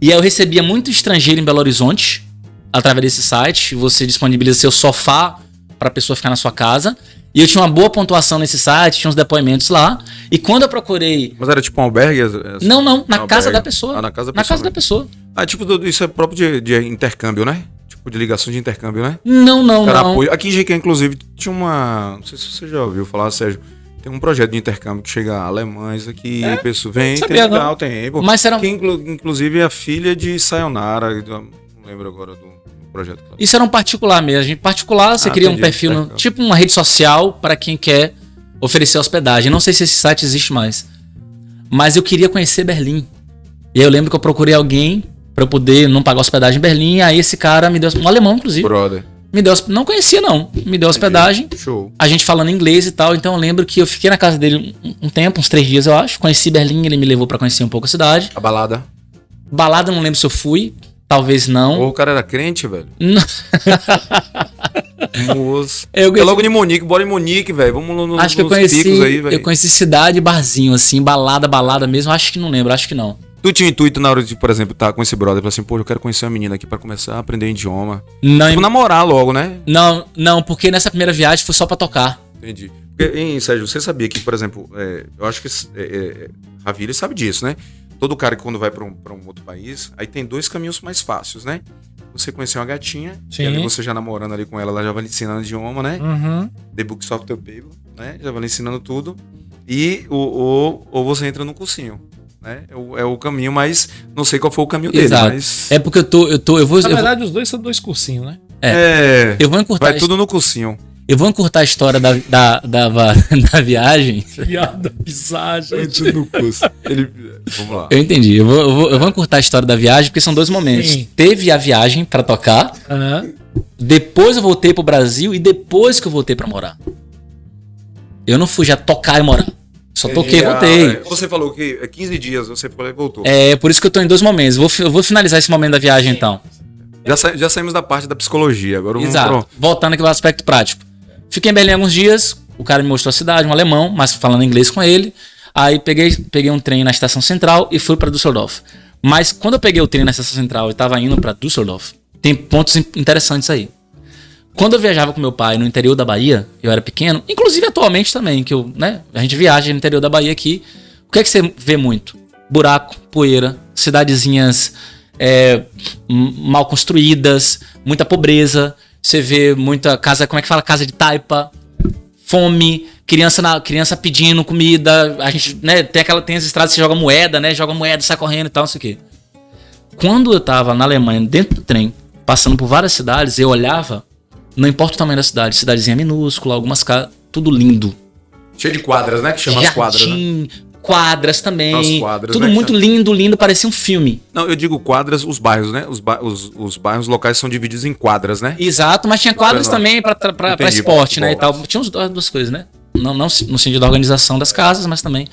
e aí eu recebia muito estrangeiro em Belo Horizonte, através desse site. Você disponibiliza seu sofá para a pessoa ficar na sua casa, e eu tinha uma boa pontuação nesse site, tinha uns depoimentos lá, e quando eu procurei... Mas era tipo um albergue? Não, na casa da pessoa. Na casa da pessoa. Ah, tipo, isso é próprio de intercâmbio, né? De ligação de intercâmbio, né? Não. Apoio. Aqui em Jequié, inclusive, tinha uma... Não sei se você já ouviu falar, Sérgio. Tem um projeto de intercâmbio que chega alemães aqui, pessoa vem, tem legal, tem. Mas será... Que inclusive é a filha de Sayonara, não lembro agora do projeto. Isso era um particular mesmo. Em particular, você cria um perfil, tipo uma rede social para quem quer oferecer hospedagem. Não sei se esse site existe mais. Mas eu queria conhecer Berlim. E aí eu lembro que eu procurei alguém para eu poder não pagar hospedagem em Berlim. Aí esse cara me deu... Um alemão, inclusive. Brother. Não conhecia, não. Me deu hospedagem. Show. A gente falando inglês e tal. Então eu lembro que eu fiquei na casa dele um tempo, uns 3 dias, eu acho. Conheci Berlim, ele me levou pra conhecer um pouco a cidade. A balada. Balada, não lembro se eu fui. Talvez não. Ou o cara era crente, velho. Moço. Eu É logo em Munique, bora em Munique, velho. Vamos nos acho que eu picos conheci, aí, velho. eu conheci cidade e barzinho, assim, balada mesmo. Acho que não lembro, acho que não. Tu tinha intuito na hora de, por exemplo, estar com esse brother, falar assim, pô, eu quero conhecer uma menina aqui pra começar a aprender idioma. Não, Tipo, namorar logo, né? não, porque nessa primeira viagem foi só pra tocar. Entendi. Porque, hein, Sérgio, você sabia que, por exemplo, eu acho que Ravile sabe disso, né? Todo cara que quando vai pra um outro país, aí tem 2 caminhos mais fáceis, né? Você conhecer uma gatinha, Sim. e ali você já namorando ali com ela, ela já vai lhe ensinando idioma, né? Uhum. The Books of the Baby, né? Já vai lhe ensinando tudo. E ou você entra no cursinho, né? É o caminho, mas não sei qual foi o caminho dele, Exato. mas... É porque Na verdade, os dois são 2 cursinhos, né? eu vou encurtar. Vai tudo no cursinho. Eu vou encurtar a história da viagem. Piada bizarra, gente. No curso. Vamos lá. Eu entendi. Eu vou encurtar a história da viagem, porque são 2 momentos. Sim. Teve a viagem pra tocar, depois eu voltei pro Brasil e depois que eu voltei pra morar. Eu não fui já tocar e morar. Só toquei e voltei. Você falou que 15 dias você foi e voltou. É por isso que eu tô em 2 momentos. Eu vou finalizar esse momento da viagem, então. Já saímos da parte da psicologia. Agora vamos Exato. Voltando aqui ao aspecto prático. Fiquei em Berlim alguns dias. O cara me mostrou a cidade, um alemão, mas falando inglês com ele. Aí peguei um trem na estação central e fui pra Düsseldorf. Mas quando eu peguei o trem na estação central e tava indo pra Düsseldorf, tem pontos interessantes aí. Quando eu viajava com meu pai no interior da Bahia, eu era pequeno, inclusive atualmente também, que a gente viaja no interior da Bahia aqui. O que é que você vê muito? Buraco, poeira, cidadezinhas mal construídas, muita pobreza. Você vê muita casa, como é que fala? Casa de taipa, fome, criança pedindo comida. A gente, né, tem as estradas que você joga moeda, né? Joga moeda, sai correndo e tal, não sei o quê. Quando eu tava na Alemanha, dentro do trem, passando por várias cidades, eu olhava, não importa o tamanho da cidade, cidadezinha minúscula, algumas casas, tudo lindo. Cheio de quadras, né? Que chama as quadras, né? Quadras também. As quadras, tudo né? muito lindo, parecia um filme. Não, eu digo quadras, os bairros, né? Os bairros locais são divididos em quadras, né? Exato, mas tinha quadras também pra esporte, né? E tal. Tinha as 2 coisas, né? Não no sentido da organização das casas, mas também.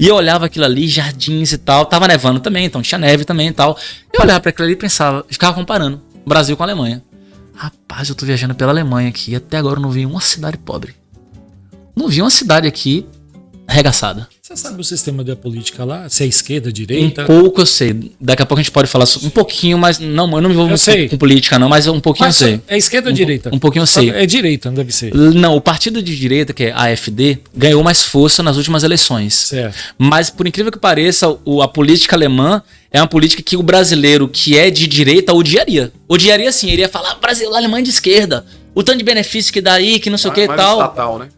E eu olhava aquilo ali, jardins e tal. Tava nevando também, então tinha neve também e tal. Eu olhava pra aquilo ali e pensava, ficava comparando Brasil com a Alemanha. Rapaz, eu tô viajando pela Alemanha aqui e até agora eu não vi uma cidade pobre. Não vi uma cidade aqui arregaçada. Você sabe o sistema da política lá? Se é esquerda, direita? Um pouco eu sei. Daqui a pouco a gente pode falar um pouquinho, mas não, eu não me envolvo muito com política não, mas um pouquinho eu sei. É esquerda ou direita? Um pouquinho eu sei. É direita, não deve ser. Não, o partido de direita, que é a AfD, ganhou mais força nas últimas eleições. Certo. Mas, por incrível que pareça, a política alemã é uma política que o brasileiro que é de direita odiaria. Odiaria sim, iria falar, Brasil, a Alemanha é de esquerda. O tanto de benefício que dá aí, que não sei o que e tal. Estatal, né?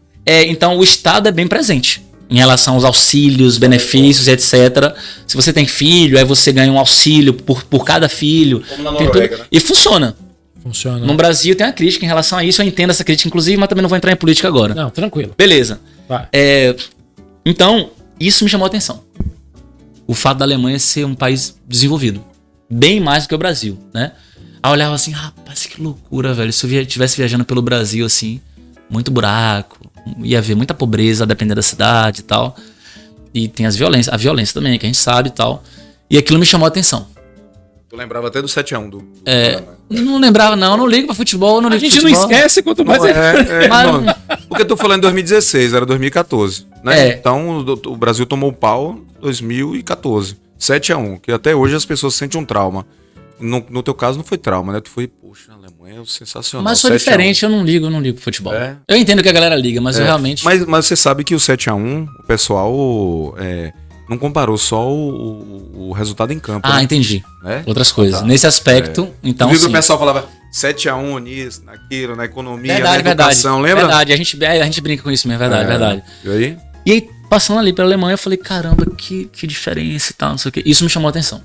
Então o Estado é bem presente em relação aos auxílios, benefícios, etc. Se você tem filho, aí você ganha um auxílio por cada filho. Como na Noruega, né? E funciona. Funciona. No Brasil tem uma crítica em relação a isso, eu entendo essa crítica, inclusive, mas também não vou entrar em política agora. Não, tranquilo. Beleza. Vai. Então, isso me chamou a atenção. O fato da Alemanha ser um país desenvolvido. Bem mais do que o Brasil, né? Aí eu olhava assim, rapaz, que loucura, velho. Se eu estivesse viajando pelo Brasil, assim, muito buraco, ia ver muita pobreza, a depender da cidade e tal. E tem a violência também, que a gente sabe e tal. E aquilo me chamou a atenção. Tu lembrava até do 7x1 do Não lembrava, não ligo pra futebol, não ligo A gente pra não futebol. esquece quanto mais Mas- Porque eu tô falando em 2016, era 2014, né? É. Então o Brasil tomou pau em 2014. 7x1, que até hoje as pessoas sentem um trauma. No teu caso não foi trauma, né? Tu foi, poxa, a Alemanha é sensacional. Mas sou 7x1. diferente, eu não ligo pro futebol. É. Eu entendo que a galera liga, mas eu realmente... Mas você sabe que o 7x1, o pessoal não comparou só o resultado em campo. Ah, né? entendi. Né? Outras coisas. Tá. Nesse aspecto, então Tu viu que sim. o pessoal falava 7x1 nisso, naquilo, na economia, Verdade, na educação, lembra? Verdade, a gente brinca com isso mesmo, verdade. E aí? E aí, passando ali pela Alemanha, eu falei, caramba, que diferença e tal, não sei o quê. Isso me chamou a atenção.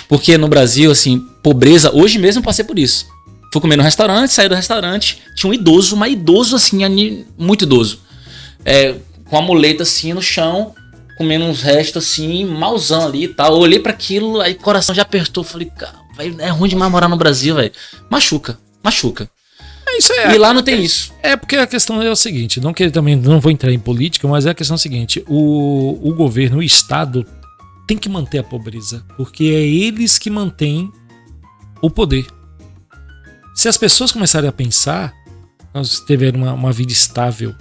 Porque no Brasil, assim, pobreza, hoje mesmo eu passei por isso. Fui comer no restaurante, saí do restaurante, tinha um idoso, mas idoso assim, muito idoso. Com a muleta assim no chão, comendo uns restos assim, malzão ali e tal. Eu olhei pra aquilo, aí o coração já apertou. Falei, cara, véio, é ruim demais morar no Brasil, velho. Machuca. isso E lá não tem isso. Porque a questão é o seguinte, não que ele também não vou entrar em política, mas é a questão seguinte, o governo, o Estado tem que manter a pobreza, porque é eles que mantêm o poder. Se as pessoas começarem a pensar, nós tivermos uma vida estável,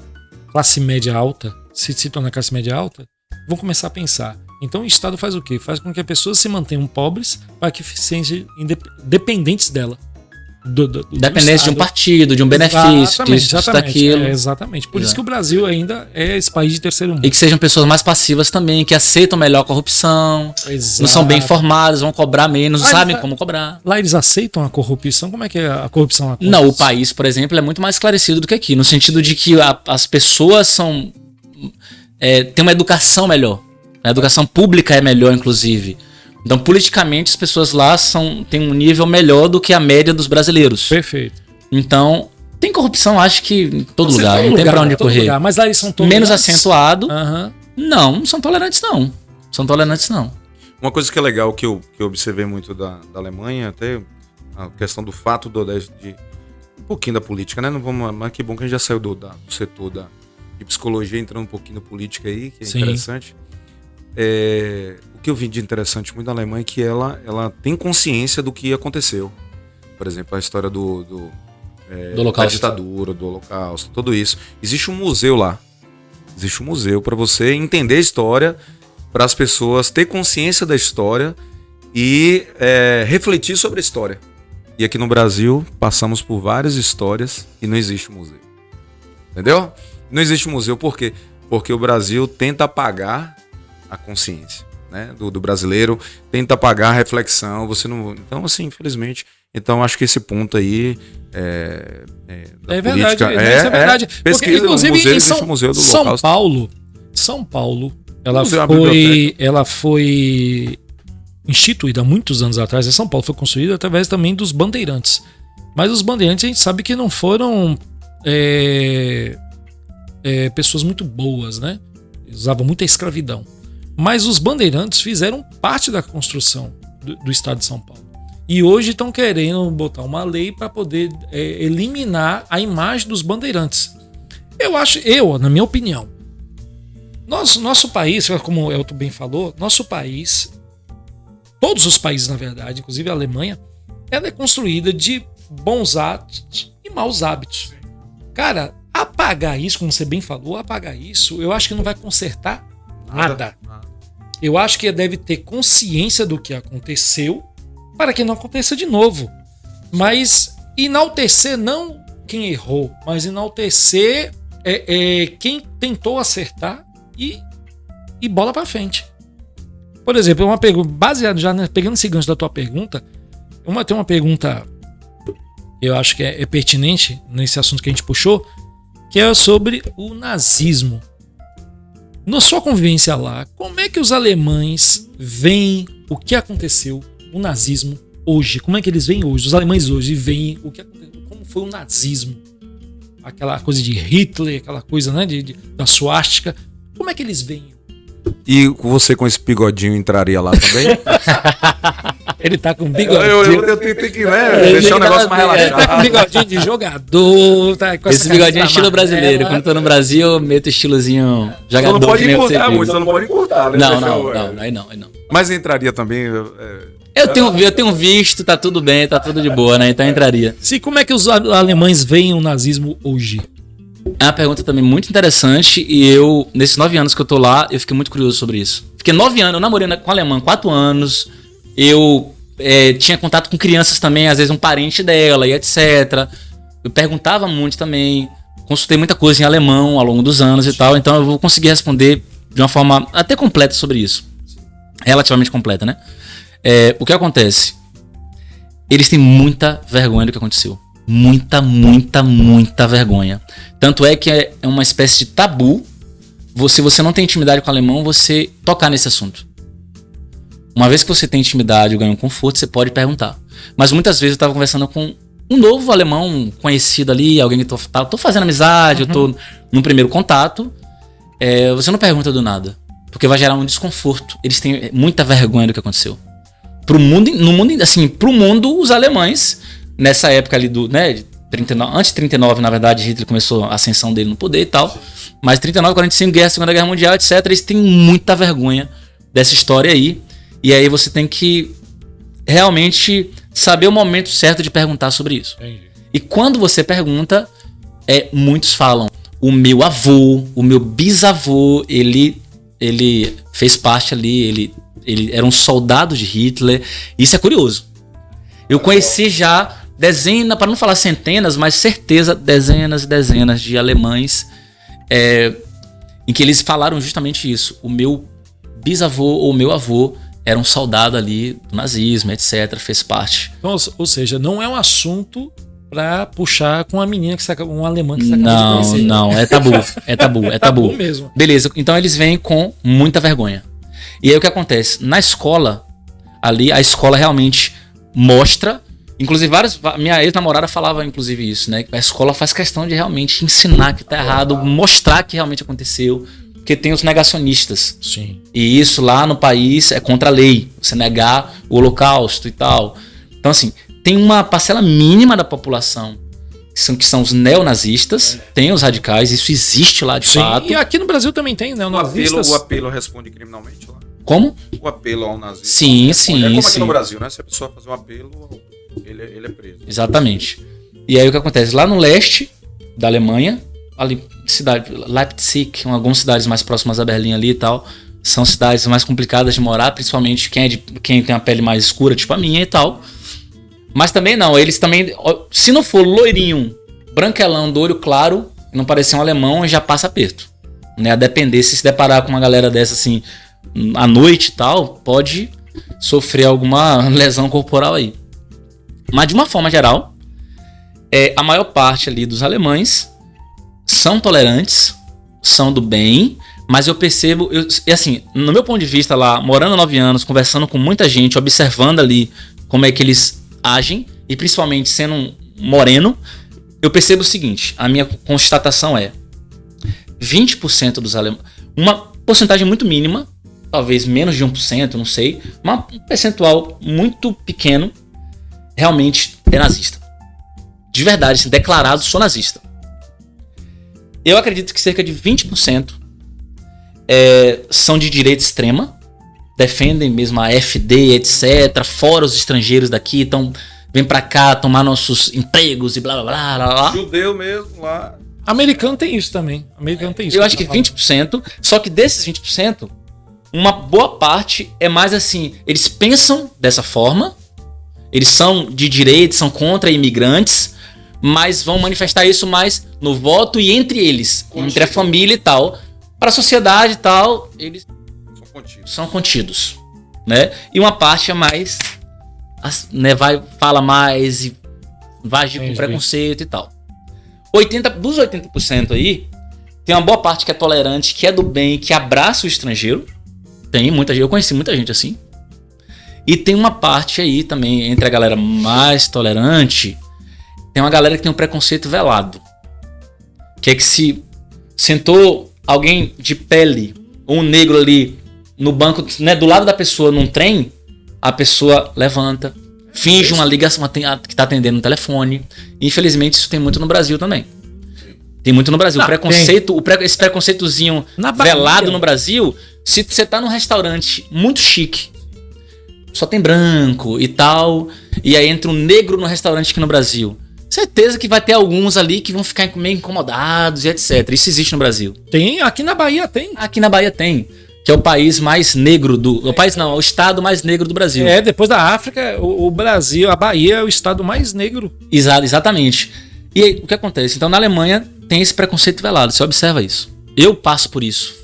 classe média alta, se tornar classe média alta, vão começar a pensar. Então o Estado faz o quê? Faz com que as pessoas se mantenham pobres para que sejam dependentes dela. Dependência de um partido, de um benefício, disso, daquilo. Exatamente. Por isso que o Brasil ainda é esse país de terceiro mundo. E que sejam pessoas mais passivas também, que aceitam melhor a corrupção, não são bem informadas, vão cobrar menos, não sabem como cobrar. Lá eles aceitam a corrupção? Como é que a corrupção acontece? Não, o país, por exemplo, é muito mais esclarecido do que aqui, no sentido de que as pessoas têm uma educação melhor. A educação pública é melhor, inclusive. Então, politicamente, as pessoas lá têm um nível melhor do que a média dos brasileiros. Perfeito. Então, tem corrupção, acho que em todo lugar. Não tem pra onde correr. Lugar, mas lá eles são tolerantes. Menos acentuado. Não são tolerantes, não. São tolerantes, não. Uma coisa que é legal, que eu observei muito da Alemanha, até a questão do fato de um pouquinho da política, né? Não vamos, mas que bom que a gente já saiu do setor de psicologia, entrando um pouquinho na política aí, que é interessante. O que eu vi de interessante muito na Alemanha é que ela tem consciência do que aconteceu. Por exemplo, a história da ditadura, do Holocausto, tudo isso. Existe um museu lá. Existe um museu para você entender a história, para as pessoas ter consciência da história e refletir sobre a história. E aqui no Brasil, passamos por várias histórias e não existe museu. Entendeu? Não existe museu por quê? Porque o Brasil tenta apagar a consciência, né, do brasileiro, tenta apagar a reflexão, então assim, infelizmente, acho que esse ponto aí é verdade, isso é verdade. Pesquisa, porque, inclusive, no museu, em existe o museu do Holocausto. São Paulo, ela foi instituída há muitos anos atrás. São Paulo foi construída através também dos bandeirantes, mas os bandeirantes a gente sabe que não foram pessoas muito boas, né? Usavam muita escravidão. Mas os bandeirantes fizeram parte da construção do estado de São Paulo. E hoje estão querendo botar uma lei para poder eliminar a imagem dos bandeirantes. Na minha opinião, nosso país, como o Elton bem falou, nosso país, todos os países na verdade, inclusive a Alemanha, ela é construída de bons hábitos e maus hábitos. Cara, apagar isso, como você bem falou, eu acho que não vai consertar nada. Eu acho que deve ter consciência do que aconteceu para que não aconteça de novo. Mas enaltecer não quem errou, mas enaltecer quem tentou acertar e bola para frente. Por exemplo, uma pergunta, baseado já pegando esse gancho da tua pergunta, tem uma pergunta que eu acho que é pertinente nesse assunto que a gente puxou, que é sobre o nazismo. Na sua convivência lá, como é que os alemães veem o que aconteceu, o nazismo hoje? Como é que eles veem hoje? Os alemães hoje veem o que aconteceu, como foi o nazismo? Aquela coisa de Hitler, aquela coisa, né, da suástica. Como é que eles veem? E você com esse bigodinho entraria lá também? Ele tá com bigodinho. Eu tenho que deixar o negócio mais relaxado. Ele tá com bigodinho de jogador. Tá com esse bigodinho é estilo brasileiro. Quando eu tô no Brasil, eu meto estilozinho jogador. Você não pode encurtar muito, você não pode encurtar, né? Aí não. Mas entraria também... Eu tenho visto, tá tudo bem, tá tudo de boa, né? Então entraria. Sim, como é que os alemães veem o nazismo hoje? É uma pergunta também muito interessante e nesses 9 anos que eu tô lá, eu fiquei muito curioso sobre isso. Fiquei 9 anos, eu namorei com a alemã 4 anos, eu tinha contato com crianças também, às vezes um parente dela e etc. Eu perguntava muito também, consultei muita coisa em alemão ao longo dos anos e tal, então eu vou conseguir responder de uma forma até completa sobre isso. Relativamente completa, né? O que acontece? Eles têm muita vergonha do que aconteceu. Muita vergonha. Tanto é que é uma espécie de tabu. Se você não tem intimidade com o alemão, você tocar nesse assunto. Uma vez que você tem intimidade ou ganha um conforto, você pode perguntar. Mas muitas vezes eu estava conversando com um novo alemão conhecido ali, alguém que tô fazendo amizade, eu tô no primeiro contato. Você não pergunta do nada, porque vai gerar um desconforto. Eles têm muita vergonha do que aconteceu. Pro mundo, os alemães, nessa época ali 39, antes de 39, na verdade, Hitler começou a ascensão dele no poder e tal. Mas 39, 45, guerra, Segunda Guerra Mundial, etc. Eles têm muita vergonha dessa história aí. E aí você tem que realmente saber o momento certo de perguntar sobre isso. Entendi. E quando você pergunta, muitos falam, o meu avô, o meu bisavô, ele fez parte ali, ele era um soldado de Hitler. Isso é curioso. Eu conheci já dezenas, para não falar centenas, mas certeza, dezenas e dezenas de alemães em que eles falaram justamente isso. O meu bisavô ou meu avô era um soldado ali do nazismo, etc. Fez parte. Então, ou seja, não é um assunto pra puxar com uma menina um alemão que você acabou de conhecer. Não, é tabu. É tabu, é tabu. Mesmo. Beleza, então eles vêm com muita vergonha. E aí o que acontece? Na escola, ali, a escola realmente mostra. Inclusive, minha ex-namorada falava, inclusive, isso, né? A escola faz questão de realmente ensinar que tá errado, mostrar que realmente aconteceu. Porque tem os negacionistas. Sim. E isso lá no país é contra a lei. Você negar o Holocausto e tal. Então, assim, tem uma parcela mínima da população que são os neonazistas, tem os radicais, isso existe lá de fato. E aqui no Brasil também tem neonazistas. O apelo responde criminalmente lá? Como? O apelo ao nazismo. Sim. É como aqui no Brasil, né? Se a pessoa fazer um apelo, ele é preso. Exatamente. E aí o que acontece? Lá no leste da Alemanha, ali, cidade Leipzig, algumas cidades mais próximas a Berlim ali e tal, são cidades mais complicadas de morar, principalmente quem tem a pele mais escura, tipo a minha e tal. Mas também não, eles também, se não for loirinho, branquelão, do olho claro, não parecer um alemão, já passa aperto. Né? A depender, se deparar com uma galera dessa assim, à noite e tal, pode sofrer alguma lesão corporal aí. Mas de uma forma geral, a maior parte ali dos alemães são tolerantes, são do bem, mas eu percebo, e assim, no meu ponto de vista lá, morando há 9 anos, conversando com muita gente, observando ali como é que eles agem, e principalmente sendo um moreno, eu percebo o seguinte, a minha constatação é 20% dos alemães, uma porcentagem muito mínima, talvez menos de 1%, não sei, mas um percentual muito pequeno realmente é nazista. De verdade, assim, declarado, sou nazista. Eu acredito que cerca de 20% são de direita extrema, defendem mesmo a AfD, etc. Fora os estrangeiros daqui, então vem pra cá tomar nossos empregos e blá blá blá blá. Judeu mesmo lá. Americano tem isso também. Eu acho que 20%, só que desses 20%, uma boa parte é mais assim, eles pensam dessa forma, eles são de direita, são contra imigrantes, mas vão manifestar isso mais no voto e entre eles, entre a família e tal. Para a sociedade e tal, eles são contidos, né? E uma parte é mais, né, fala mais e vai agir com preconceito e tal. Dos 80% aí, tem uma boa parte que é tolerante, que é do bem, que abraça o estrangeiro. Tem muita gente, eu conheci muita gente assim. E tem uma parte aí também, entre a galera mais tolerante, tem uma galera que tem um preconceito velado. Que é que se sentou alguém de pele, ou um negro ali no banco, né, do lado da pessoa num trem, a pessoa levanta, finge uma ligação que está atendendo no telefone. Infelizmente isso tem muito no Brasil também. Tem muito no Brasil. Esse preconceitozinho velado no Brasil, se você tá num restaurante muito chique, só tem branco e tal, e aí entra um negro no restaurante aqui no Brasil, certeza que vai ter alguns ali que vão ficar meio incomodados e etc. Isso existe no Brasil. Tem, aqui na Bahia tem. Aqui na Bahia tem. Que é o país mais negro do... O país não, é o estado mais negro do Brasil. Depois da África, o Brasil, a Bahia é o estado mais negro. Exatamente. E aí, o que acontece? Então, na Alemanha, tem esse preconceito velado. Você observa isso. Eu passo por isso.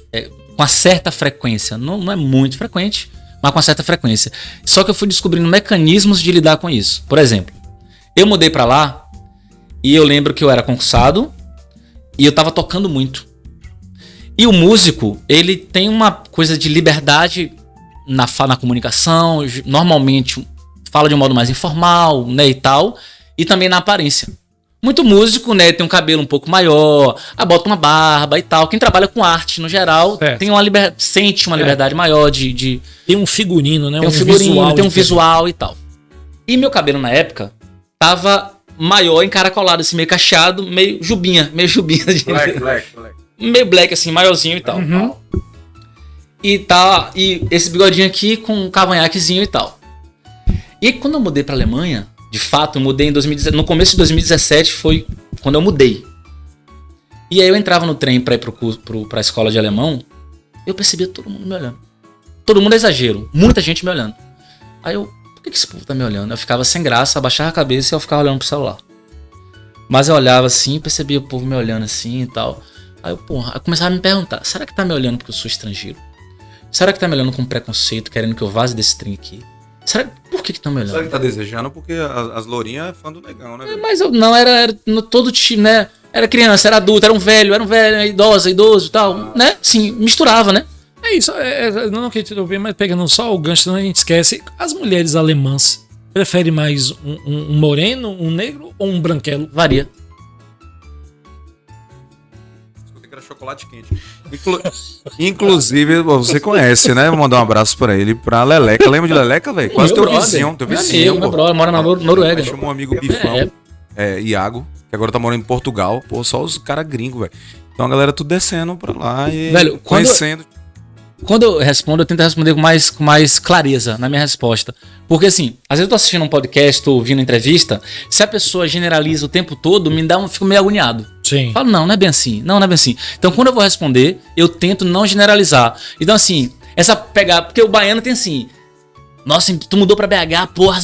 Com uma certa frequência. Não é muito frequente, mas com uma certa frequência. Só que eu fui descobrindo mecanismos de lidar com isso. Por exemplo, eu mudei pra lá e eu lembro que eu era concursado e eu tava tocando muito. E o músico, ele tem uma coisa de liberdade na comunicação, normalmente fala de um modo mais informal, né, e tal, e também na aparência. Muito músico, né, tem um cabelo um pouco maior, bota uma barba e tal. Quem trabalha com arte, no geral, tem sente uma liberdade maior de... Tem um figurino, né? Tem um visual e tal. E meu cabelo, na época, tava maior, encaracolado, assim, meio cacheado, meio jubinha. Black. Meio black, assim, maiorzinho e tal. Uhum. E esse bigodinho aqui com um cavanhaquezinho e tal. E quando eu mudei pra Alemanha, de fato, eu mudei em 2017. No começo de 2017 foi quando eu mudei. E aí eu entrava no trem pra ir pra escola de alemão, eu percebia todo mundo me olhando. Todo mundo é exagero, muita gente me olhando. Aí eu, por que esse povo tá me olhando? Eu ficava sem graça, abaixava a cabeça e eu ficava olhando pro celular. Mas eu olhava assim, percebia o povo me olhando assim e tal. Aí eu começava a me perguntar, será que tá me olhando porque eu sou estrangeiro? Será que tá me olhando com preconceito, querendo que eu vaze desse trem aqui? Por que tá me olhando? Será que tá desejando? Porque as lourinhas é fã do negão, né? Mas eu não, era todo time, né? Era criança, era adulto, era um velho, idoso e tal, né? Sim, misturava, né? É isso, não que eu ver, mas pegando só o gancho, senão a gente esquece. As mulheres alemãs preferem mais um moreno, um negro ou um branquelo? Varia. Que era chocolate quente. Inclusive, você conhece, né? Vou mandar um abraço pra ele, pra Leleca. Lembra de Leleca, velho? Quase teu vizinho. Teu vizinho. Meu brother, mora na Noruega. Chamou um amigo Bifão, Iago, que agora tá morando em Portugal. Pô, só os caras gringos, velho. Então a galera tudo descendo pra lá e velho, conhecendo. Quando eu respondo, eu tento responder com mais clareza na minha resposta. Porque assim, às vezes eu tô assistindo um podcast, tô ouvindo entrevista, se a pessoa generaliza o tempo todo, fico meio agoniado. Sim. Falo, não é bem assim. Não é bem assim. Então, quando eu vou responder, eu tento não generalizar. Então, assim, porque o baiano tem assim, nossa, tu mudou pra BH, porra,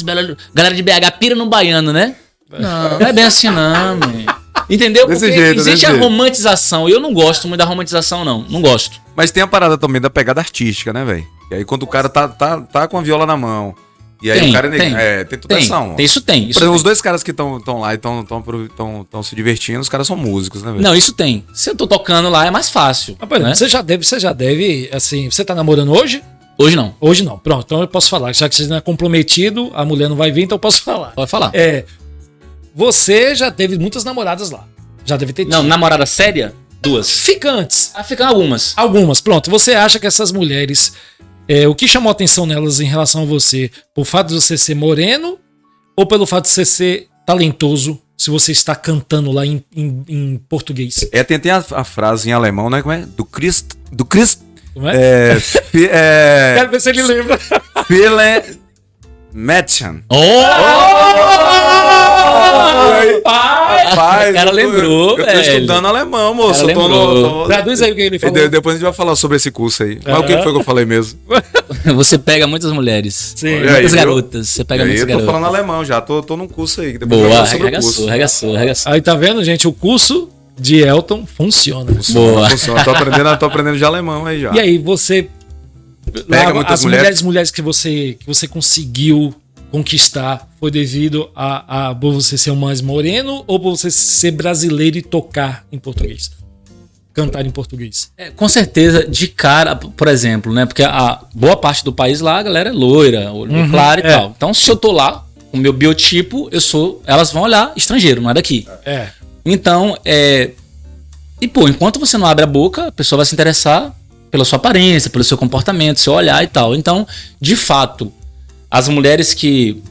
galera de BH pira no baiano, né? Não é bem assim não, man. Entendeu? Porque existe a romantização. Eu não gosto muito da romantização, não. Não gosto. Mas tem a parada também da pegada artística, né, velho? E aí quando o cara tá com a viola na mão, e aí o cara tem toda essa onda. Isso tem. Os dois caras que estão lá e estão se divertindo, os caras são músicos, né, velho? Não, isso tem. Se eu tô tocando lá, é mais fácil. Rapaz, né? Você já deve, assim, você tá namorando hoje? Hoje não. Hoje não. Pronto, então eu posso falar. Já que você não é comprometido, a mulher não vai vir, então eu posso falar. Pode falar. Você já teve muitas namoradas lá. Já deve ter tido. Não, namorada séria? 2. Ficantes. Ficam algumas. Algumas, pronto. Você acha que essas mulheres, o que chamou a atenção nelas em relação a você, por fato de você ser moreno ou pelo fato de você ser talentoso, se você está cantando lá em português? Tem a frase em alemão, né? Como é? Do Christ. Como é? Quero ver se ele lembra. Viele Mädchen. Rapaz, o cara lembrou, eu tô estudando alemão, moço. Traduz aí o que ele falou. Depois a gente vai falar sobre esse curso aí. Mas o que foi que eu falei mesmo? Você pega muitas mulheres. Sim. Muitas garotas. Você pega muitas garotas. Eu tô falando alemão já. Tô num curso aí. Boa, arregaçou. Aí tá vendo, gente? O curso de Elton funciona. Boa. Funciona. Tô aprendendo de alemão aí já. E aí, você... Pega muitas mulheres que você conseguiu conquistar foi devido a por você ser mais moreno ou por você ser brasileiro e tocar em português? Cantar em português? Com certeza, de cara, por exemplo, né? Porque a boa parte do país lá, a galera é loira, olho claro e tal. Então, se eu tô lá, com o meu biotipo, elas vão olhar estrangeiro, não é daqui. Então, enquanto você não abre a boca, a pessoa vai se interessar pela sua aparência, pelo seu comportamento, seu olhar e tal. Então, de fato, as mulheres que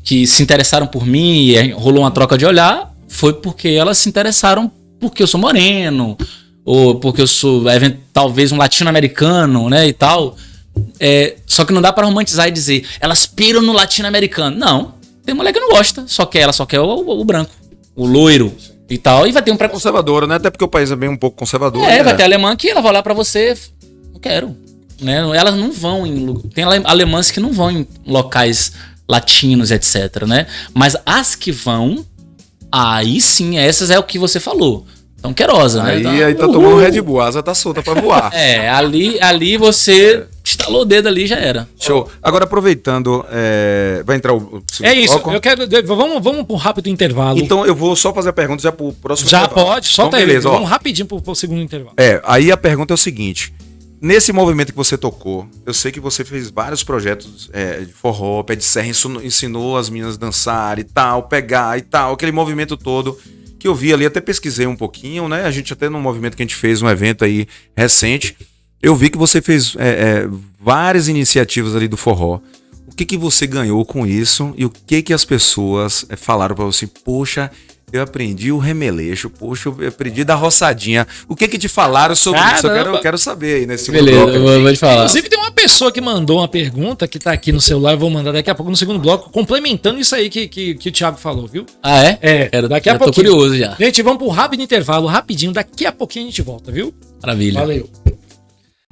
se interessaram por mim e rolou uma troca de olhar, foi porque elas se interessaram porque eu sou moreno, ou porque eu sou talvez um latino-americano, né, e tal. Só que não dá pra romantizar e dizer, elas piram no latino-americano. Não, tem mulher que não gosta, ela só quer o branco, o loiro. E tal, e vai ter um preconceito. Conservadora, né? Até porque o país é bem um pouco conservador. Né? Vai ter alemã que ela vai olhar pra você, não quero. Né? Elas não vão tem alemãs que não vão em locais latinos, etc, né? Mas as que vão, aí sim, essas é o que você falou. Tão queirosa, né? Aí tá tomando Red Bull, a asa tá solta pra voar. Ali você estalou o dedo ali, já era. Show. Agora aproveitando, vai entrar o isso, bloco? Eu quero, vamos para um rápido intervalo. Então eu vou só fazer a pergunta já pro próximo já intervalo. Pode, solta então, beleza, aí, vamos rapidinho pro segundo intervalo. Aí a pergunta é o seguinte, nesse movimento que você tocou, eu sei que você fez vários projetos de forró, pé de serra, ensinou as meninas a dançar e tal, pegar e tal, aquele movimento todo que eu vi ali, até pesquisei um pouquinho, né? A gente até no movimento que a gente fez, um evento aí recente, eu vi que você fez várias iniciativas ali do forró. O o que você ganhou com isso e o que as pessoas falaram pra você? Poxa, eu aprendi o remeleixo, poxa, eu aprendi da roçadinha. O que te falaram sobre isso? Eu quero saber aí nesse Beleza, bloco. eu vou te falar. Inclusive tem uma pessoa que mandou uma pergunta que tá aqui no celular, eu vou mandar daqui a pouco no segundo bloco, complementando isso aí que o Thiago falou, viu? Ah, é? Daqui a já pouquinho. Tô curioso já. Gente, vamos pro rápido intervalo, rapidinho, daqui a pouquinho a gente volta, viu? Maravilha. Valeu.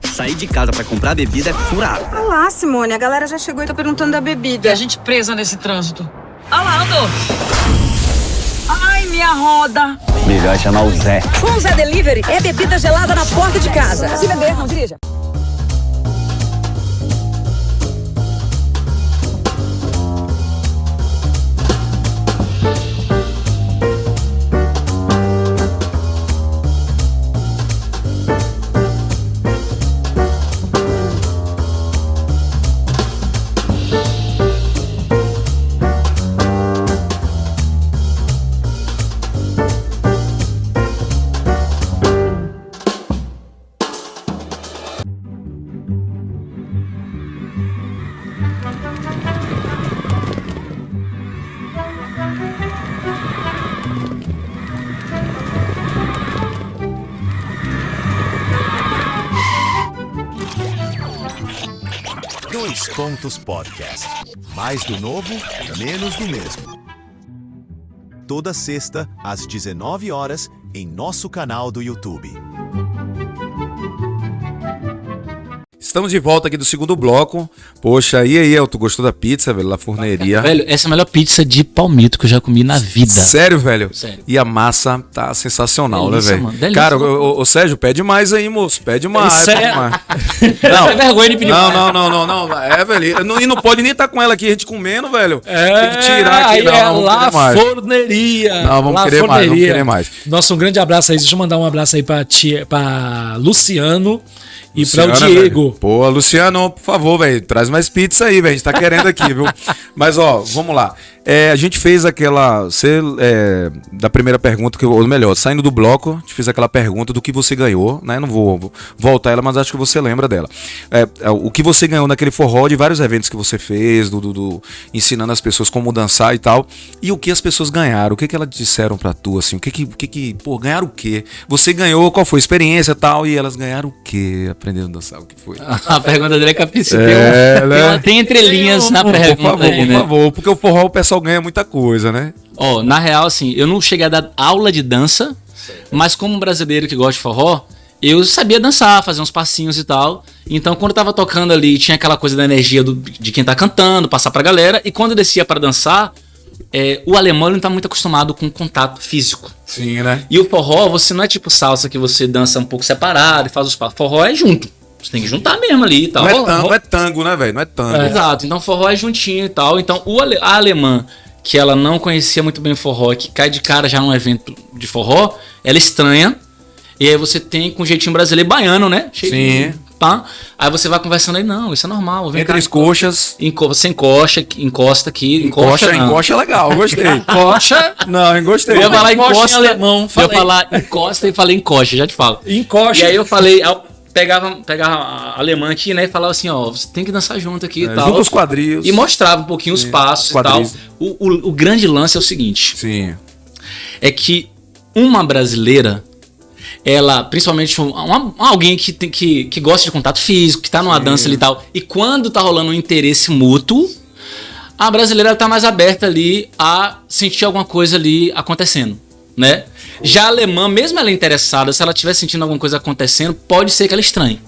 Sair de casa pra comprar bebida é furado. Olha lá, Simone, a galera já chegou e tá perguntando da bebida. E a gente presa nesse trânsito. Olha lá, andou. Ai, minha roda. Melhor chamar o Zé. Com o Zé Delivery, é bebida gelada na porta de casa. Se beber, não dirija. Dois Pontos Podcast. Mais do novo, menos do mesmo. Toda sexta, às 19 horas, em nosso canal do YouTube. Estamos de volta aqui do segundo bloco. Poxa, e aí, tu gostou da pizza, velho? La Forneria. Velho, essa é a melhor pizza de palmito que eu já comi na vida. Sério, velho? Sério. E a massa tá sensacional, Delícia, né, velho? mano, delícia. Cara, ô Sérgio, pede mais aí, moço. Pede mais. Isso pede é- mais. Não é vergonha de pedir. Não. É, velho. E não pode nem estar com ela aqui, a gente comendo, velho. Tem que tirar aqui. Aí Não, é vamos La querer mais. Forneria. Não, vamos La querer mais, vamos Forneria. querer mais. Nossa, um grande abraço aí. Deixa eu mandar um abraço aí pra Luciano e para o Luciana, Diego. velho. Pô, Luciano, por favor, velho, traz mais pizza aí, velho. A gente tá querendo aqui, viu? Mas, ó, vamos lá. A gente fez aquela. Da primeira pergunta, ou melhor, saindo do bloco, a gente fez aquela pergunta do que você ganhou, né? Não vou voltar ela, mas acho que você lembra dela. O que você ganhou naquele forró de vários eventos que você fez, ensinando as pessoas como dançar e tal. E o que as pessoas ganharam? O que elas disseram pra tu, assim? Pô, ganharam o quê? Você ganhou, qual foi a experiência e tal? E elas ganharam o quê? Aprendendo a dançar, o que foi? A pergunta dele é capricha. né? Tem entrelinhas na pergunta aí, né? Por favor, porque o forró o pessoal ganha muita coisa, né? Ó, na real, assim, eu não cheguei a dar aula de dança, mas como brasileiro que gosta de forró, eu sabia dançar, fazer uns passinhos e tal. Então, quando eu tava tocando ali, tinha aquela coisa da energia de quem tá cantando, passar pra galera. E quando eu descia pra dançar, o alemão ele não tá muito acostumado com contato físico. Sim, né? E o forró, você não é tipo salsa que você dança um pouco separado e faz os passos. Forró é junto. Você tem que juntar mesmo ali e tal. Não é tango, né, velho? Não é tango. Exato, então forró é juntinho e tal. Então a alemã, que ela não conhecia muito bem o forró, que cai de cara já num evento de forró, ela estranha. E aí você tem com um jeitinho brasileiro baiano, né? Sim. Tá? Aí você vai conversando aí, não, isso é normal. Vem Entre cá, as coxas. você encosta aqui. Encosta é legal, gostei. Encoxa. Não, eu gostei. Eu ia falar Encosta encosta. em alemão, Eu ia falei. falar encosta e falei encoxa, já te falo. Encoxa. E aí eu falei, pegava a alemã aqui, né, e falava assim, ó, você tem que dançar junto aqui e tal. Junta os quadris. E mostrava um pouquinho os passos e tal. quadris. O grande lance é o seguinte, Sim. é que uma brasileira, ela, principalmente alguém que gosta de contato físico, que tá numa dança ali e tal, e quando tá rolando um interesse mútuo, a brasileira tá mais aberta ali a sentir alguma coisa ali acontecendo, né? Já a alemã, mesmo ela interessada, se ela estiver sentindo alguma coisa acontecendo, pode ser que ela estranhe.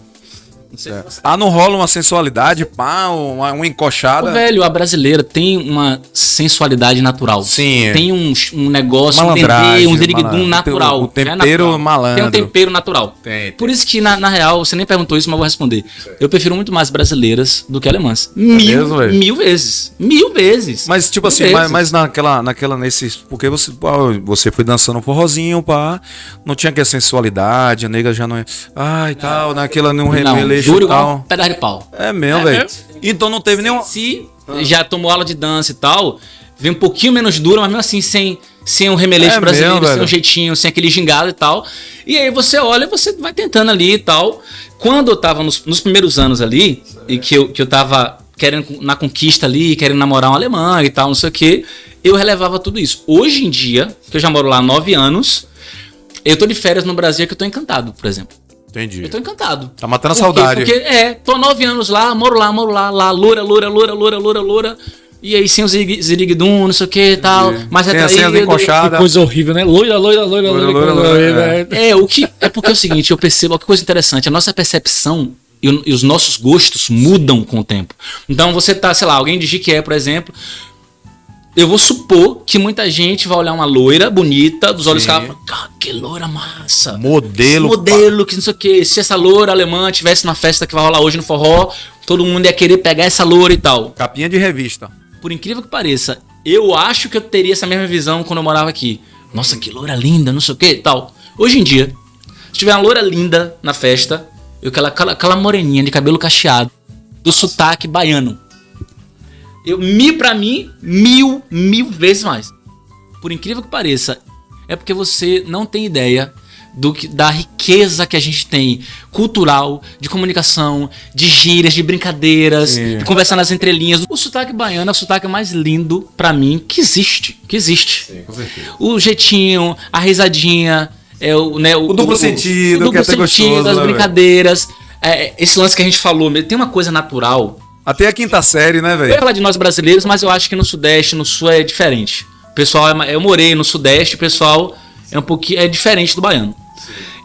Não rola uma sensualidade, pá, uma encoxada. Ô, velho, a brasileira tem uma sensualidade natural. Sim. Tem um negócio, Malandragem, um ziriguidum natural. o tempero natural. malandro. Tem um tempero natural. Tem. Por isso que, na real, você nem perguntou isso, mas eu vou responder. Eu prefiro muito mais brasileiras do que alemãs. Mil vezes. Mil vezes. Mas, tipo assim, mas porque você foi dançando um forrozinho, pá, não tinha aquela sensualidade, a nega já não é. Ai, tal, naquela não remeleixo Juro e igual um tal. pedaço de pau. É mesmo, velho. Então não teve nenhum. Se já tomou aula de dança e tal, vem um pouquinho menos dura, mas mesmo assim sem um remeleixo brasileiro, mesmo, sem um velho. jeitinho, sem aquele gingado e tal. E aí você olha, você vai tentando ali e tal. Quando eu tava nos primeiros anos ali, e que eu tava querendo na conquista ali, querendo namorar uma alemã e tal, não sei o quê. Eu relevava tudo isso. Hoje em dia, que eu já moro lá há 9 anos, eu tô de férias no Brasil que eu tô encantado, por exemplo. Entendi. Eu tô encantado. Tá matando a Por quê? saudade. Porque, tô 9 anos lá, moro lá, loura. E aí, sem o Ziriguidum, não sei o que e tal. Mas Sem a senha atraído. encoxada. Que coisa horrível, né? Loira. É porque é o seguinte, eu percebo, que coisa interessante, a nossa percepção e os nossos gostos mudam com o tempo. Então você tá, sei lá, alguém de Jiquié, por exemplo, eu vou supor que muita gente vai olhar uma loira bonita, dos olhos caros, e falar, cara, que loira massa. Modelo, que não sei o que. Se essa loira alemã tivesse na festa que vai rolar hoje no forró, todo mundo ia querer pegar essa loira e tal. Capinha de revista. Por incrível que pareça, eu acho que eu teria essa mesma visão quando eu morava aqui. Nossa, que loira linda, não sei o que e tal. Hoje em dia, se tiver uma loira linda na festa, eu quero aquela moreninha de cabelo cacheado, do sotaque baiano. Pra mim, mil vezes mais. Por incrível que pareça, é porque você não tem ideia da riqueza que a gente tem, cultural, de comunicação, de gírias, de brincadeiras, de conversar nas entrelinhas. O sotaque baiano é o sotaque mais lindo pra mim que existe. Sim, com certeza. O jeitinho, a risadinha, o duplo sentido, que é até gostoso, as né, brincadeiras, esse lance que a gente falou, tem uma coisa natural. Até a quinta série, né, Eu velho? ia falar de nós brasileiros, mas eu acho que no Sudeste, no Sul é diferente. O pessoal, eu morei no Sudeste, o pessoal é diferente do baiano.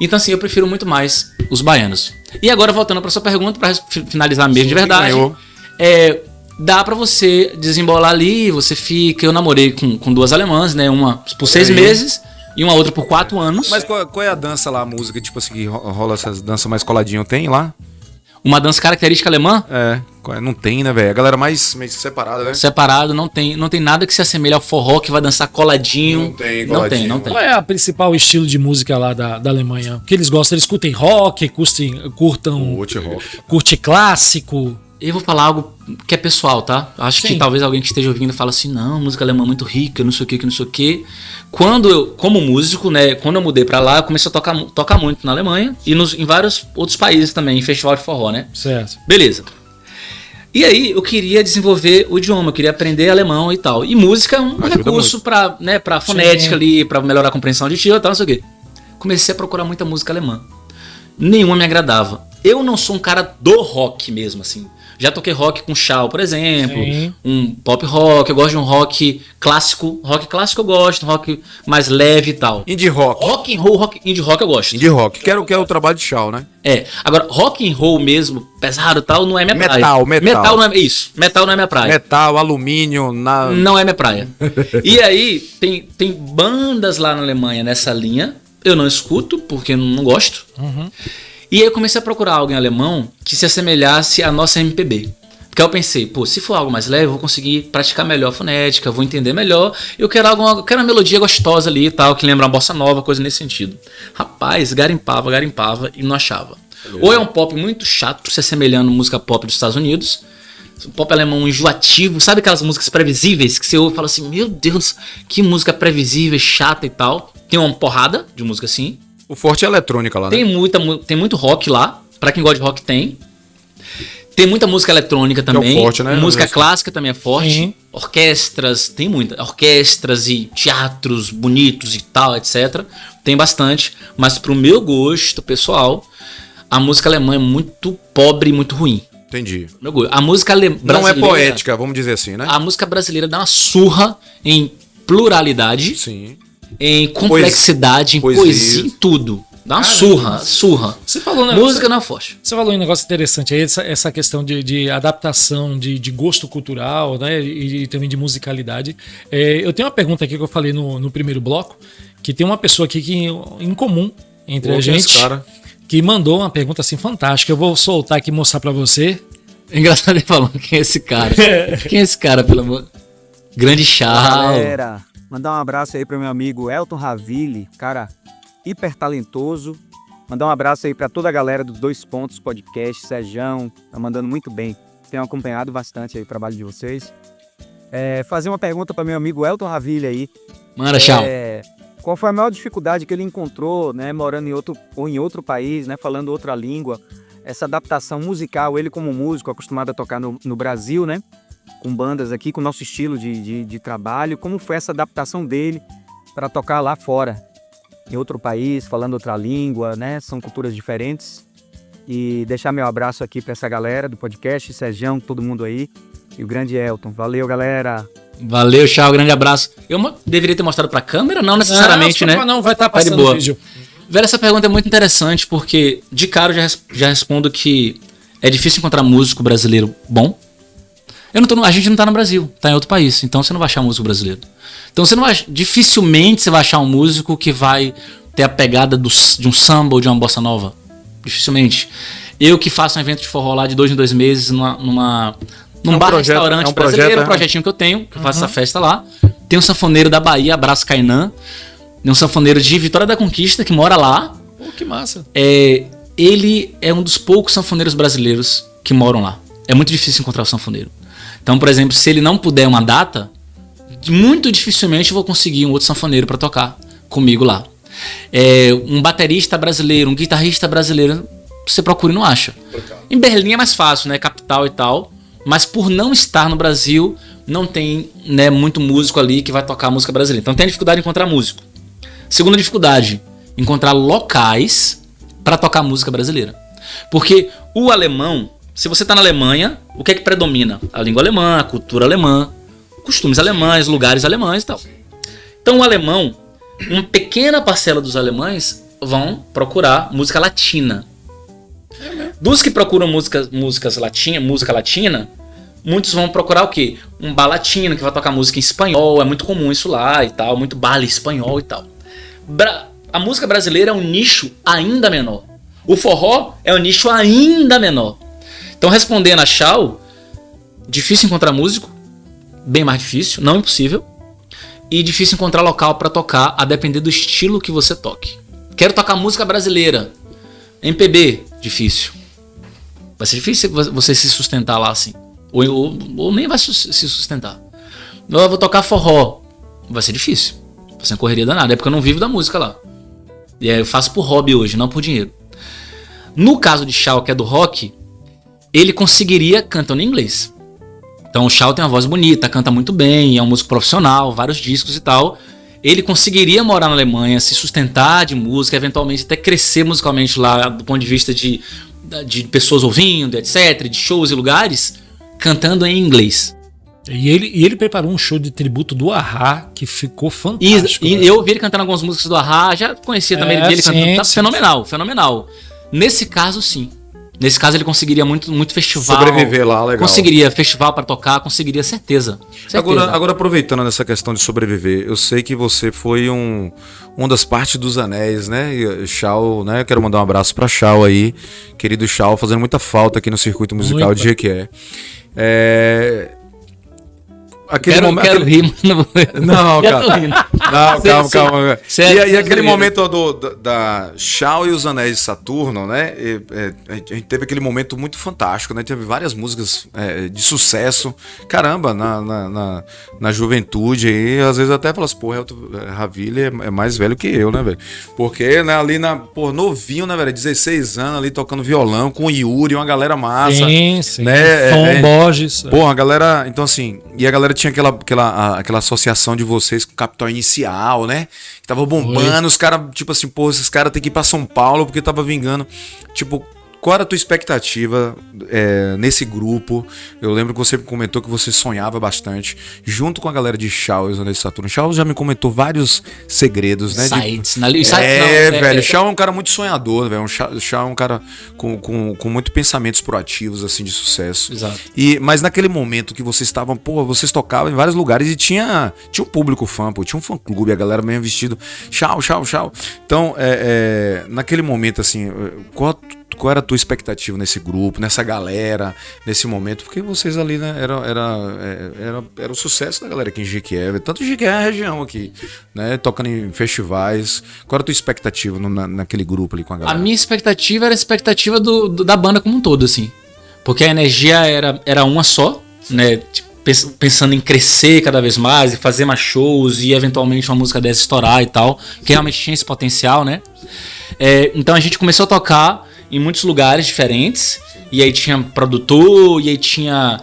Então, assim, eu prefiro muito mais os baianos. E agora, voltando para sua pergunta, para finalizar mesmo de verdade, dá para você desembolar ali, você fica... Eu namorei com 2 alemãs, né? Uma por 6 meses e uma outra por 4 anos. Mas qual é a dança lá, a música? Tipo assim, que rola essas danças mais coladinho? Tem lá? Uma dança característica alemã? Não tem, né, velho? A galera mais meio separada, né? Separado, não tem nada que se assemelhe ao forró que vai dançar coladinho. Não tem coladinho. Não tem. Qual é a principal estilo de música lá da Alemanha? O que eles gostam? Eles curtem rock, curte clássico? Eu vou falar algo que é pessoal, tá? Acho que talvez alguém que esteja ouvindo fale assim, não, música alemã é muito rica, não sei o que. Quando eu, como músico, né, quando eu mudei pra lá, eu comecei a tocar muito na Alemanha e em vários outros países também, em festival de forró, né? Certo. Beleza. E aí eu queria desenvolver o idioma, eu queria aprender alemão e tal. E música é um recurso pra fonética ali, pra melhorar a compreensão auditiva e tal, não sei o quê. Comecei a procurar muita música alemã. Nenhuma me agradava. Eu não sou um cara do rock mesmo, assim. Já toquei rock com Shaw, por exemplo. Sim. Um pop rock. Eu gosto de um rock clássico. Rock clássico eu gosto. Rock mais leve e tal. Indie rock. Rock and roll, indie rock eu gosto. Indie rock. Que é o trabalho de Shaw, né? Agora, rock and roll mesmo, pesado e tal, não é minha praia. Metal não é isso. Metal não é minha praia. Metal, alumínio, não é minha praia. E aí, tem bandas lá na Alemanha nessa linha. Eu não escuto, porque não gosto. Uhum. E aí eu comecei a procurar algo em alemão que se assemelhasse à nossa MPB. Porque aí eu pensei, se for algo mais leve, eu vou conseguir praticar melhor a fonética, vou entender melhor. Eu quero uma melodia gostosa ali e tal, que lembra uma bossa nova, coisa nesse sentido. Rapaz, garimpava e não achava. Ou é um pop muito chato, se assemelhando à música pop dos Estados Unidos. Um pop alemão enjoativo, sabe aquelas músicas previsíveis que você ouve e fala assim, meu Deus, que música previsível, chata e tal. Tem uma porrada de música assim. O forte é eletrônica lá, né? Tem muito rock lá. Pra quem gosta de rock, tem. Tem muita música eletrônica também. É forte, né? Música clássica também é forte. Uhum. Orquestras, tem muita. Orquestras e teatros bonitos e tal, etc. Tem bastante. Mas pro meu gosto pessoal, a música alemã é muito pobre e muito ruim. Entendi. Meu gosto. A música brasileira... Não é poética, vamos dizer assim, né? A música brasileira dá uma surra em pluralidade. Sim. Em complexidade, em poesia, em tudo. Dá uma surra. Você falou, né? Música não é forte. Você falou um negócio interessante aí, essa questão de adaptação, de gosto cultural, né? E também de musicalidade. Eu tenho uma pergunta aqui que eu falei no primeiro bloco, que tem uma pessoa aqui em comum entre a gente, que mandou uma pergunta assim fantástica. Eu vou soltar aqui e mostrar pra você. É engraçado ele falando, quem é esse cara? Quem é esse cara, pelo amor? Grande Chau. Galera, mandar um abraço aí pro meu amigo Elton Raville, cara hiper talentoso. Mandar um abraço aí pra toda a galera dos Dois Pontos Podcast, Serjão, tá mandando muito bem. Tenho acompanhado bastante aí o trabalho de vocês. Fazer uma pergunta para meu amigo Elton Raville aí. Manda, Chau. Qual foi a maior dificuldade que ele encontrou, né, morando em outro país, né, falando outra língua? essa adaptação musical, ele como músico, acostumado a tocar no Brasil, né? Com bandas aqui, com o nosso estilo de trabalho, como foi essa adaptação dele para tocar lá fora, em outro país, falando outra língua, né? São culturas diferentes. E deixar meu abraço aqui para essa galera do podcast, Serjão, todo mundo aí, e o grande Elton. Valeu, galera! Valeu, tchau, grande abraço. Eu deveria ter mostrado pra câmera? Não necessariamente, né? Não, vai estar passando o vídeo. Velho, essa pergunta é muito interessante, porque de cara eu já respondo que é difícil encontrar músico brasileiro bom. A gente não tá no Brasil, tá em outro país, então você não vai achar músico brasileiro. Então dificilmente você vai achar um músico que vai ter a pegada de um samba ou de uma bossa nova. Dificilmente. Eu que faço um evento de forró lá de 2 em 2 meses num bar-restaurante brasileiro, um projetinho que eu tenho, que eu faço essa festa lá. Tem um sanfoneiro da Bahia, Abraço Kainan. Tem um sanfoneiro de Vitória da Conquista, que mora lá. Pô, que massa. Ele é um dos poucos sanfoneiros brasileiros que moram lá. É muito difícil encontrar o sanfoneiro. Então, por exemplo, se ele não puder uma data, muito dificilmente eu vou conseguir um outro sanfoneiro para tocar comigo lá. Um baterista brasileiro, um guitarrista brasileiro, você procura e não acha. Em Berlim é mais fácil, né? Capital e tal. Mas por não estar no Brasil, não tem, né, muito músico ali que vai tocar música brasileira. Então tem a dificuldade de encontrar músico. Segunda dificuldade, encontrar locais para tocar música brasileira. Porque o alemão, se você está na Alemanha, o que é que predomina? A língua alemã, a cultura alemã, costumes alemães, lugares alemães e tal. Então o alemão, uma pequena parcela dos alemães vão procurar música latina. Dos que procuram música latina, muitos vão procurar o quê? Um bar latino que vai tocar música em espanhol, é muito comum isso lá e tal, muito baile espanhol e tal. A música brasileira é um nicho ainda menor. O forró é um nicho ainda menor. Então, respondendo a Chau, difícil encontrar músico, bem mais difícil, não impossível, e difícil encontrar local para tocar, a depender do estilo que você toque. Quero tocar música brasileira, MPB, difícil. Vai ser difícil você se sustentar lá assim. Ou nem vai se sustentar. Eu vou tocar forró. Vai ser difícil. Vai ser uma correria danada. É porque eu não vivo da música lá. E aí eu faço por hobby hoje, não por dinheiro. No caso de Chau, que é do rock, ele conseguiria cantando em inglês. Então o Chau tem uma voz bonita, canta muito bem, é um músico profissional, vários discos e tal. Ele conseguiria morar na Alemanha, se sustentar de música, eventualmente até crescer musicalmente lá, do ponto de vista de pessoas ouvindo, etc., de shows e lugares, cantando em inglês. E ele preparou um show de tributo do A-ha que ficou fantástico. E eu ouvi ele cantando algumas músicas do A-ha, já conhecia também ele cantando. Tá fenomenal. Nesse caso, sim. Nesse caso, ele conseguiria muito festival. Sobreviver lá, legal. Conseguiria festival pra tocar, conseguiria, certeza. Agora, aproveitando nessa questão de sobreviver, eu sei que você foi uma das partes dos Anéis, né? E Chau, né? Quero mandar um abraço pra Chau aí, querido Chau, fazendo muita falta aqui no circuito musical de Jequié. Quero rir, mas não vou. Não, calma. Sério, e aquele momento da Chau e os Anéis de Saturno, né? A gente teve aquele momento muito fantástico, né? Teve várias músicas de sucesso. Caramba, na juventude aí, às vezes até fala assim, pô, Elton Ravilli é mais velho que eu, né, velho? Porque, né, ali novinho, né, velho? 16 anos ali tocando violão com o Yuri, uma galera massa. Sim. Né? Tom Borges. Pô, a galera. Então, assim, e a galera tinha aquela associação de vocês com o Capital Inicial, né? Que tava bombando, os caras, tipo assim, pô, esses caras tem que ir pra São Paulo porque tava vingando. Tipo, qual era a tua expectativa nesse grupo? Eu lembro que você me comentou que você sonhava bastante, junto com a galera de Chau e os Anéis de Saturno. Chau já me comentou vários segredos, né? Velho, Chau é um cara muito sonhador, velho. Chau é um cara com muito pensamentos proativos, assim, de sucesso. Exato. Mas naquele momento que vocês estavam, pô, vocês tocavam em vários lugares e tinha um público fã, pô, tinha um fã-clube, a galera mesmo vestido Chau. Então, naquele momento, assim, qual era a tua expectativa nesse grupo, nessa galera, nesse momento? Porque vocês ali, né, era o sucesso da galera aqui em Jequié, tanto Jequié é a região aqui, né, tocando em festivais. Qual era a tua expectativa naquele grupo ali com a galera? A minha expectativa era a expectativa da banda como um todo, assim. Porque a energia era uma só, né, tipo, pensando em crescer cada vez mais e fazer mais shows e eventualmente uma música dessa estourar e tal, que realmente tinha esse potencial, né? Então a gente começou a tocar em muitos lugares diferentes. E aí tinha produtor, e aí tinha...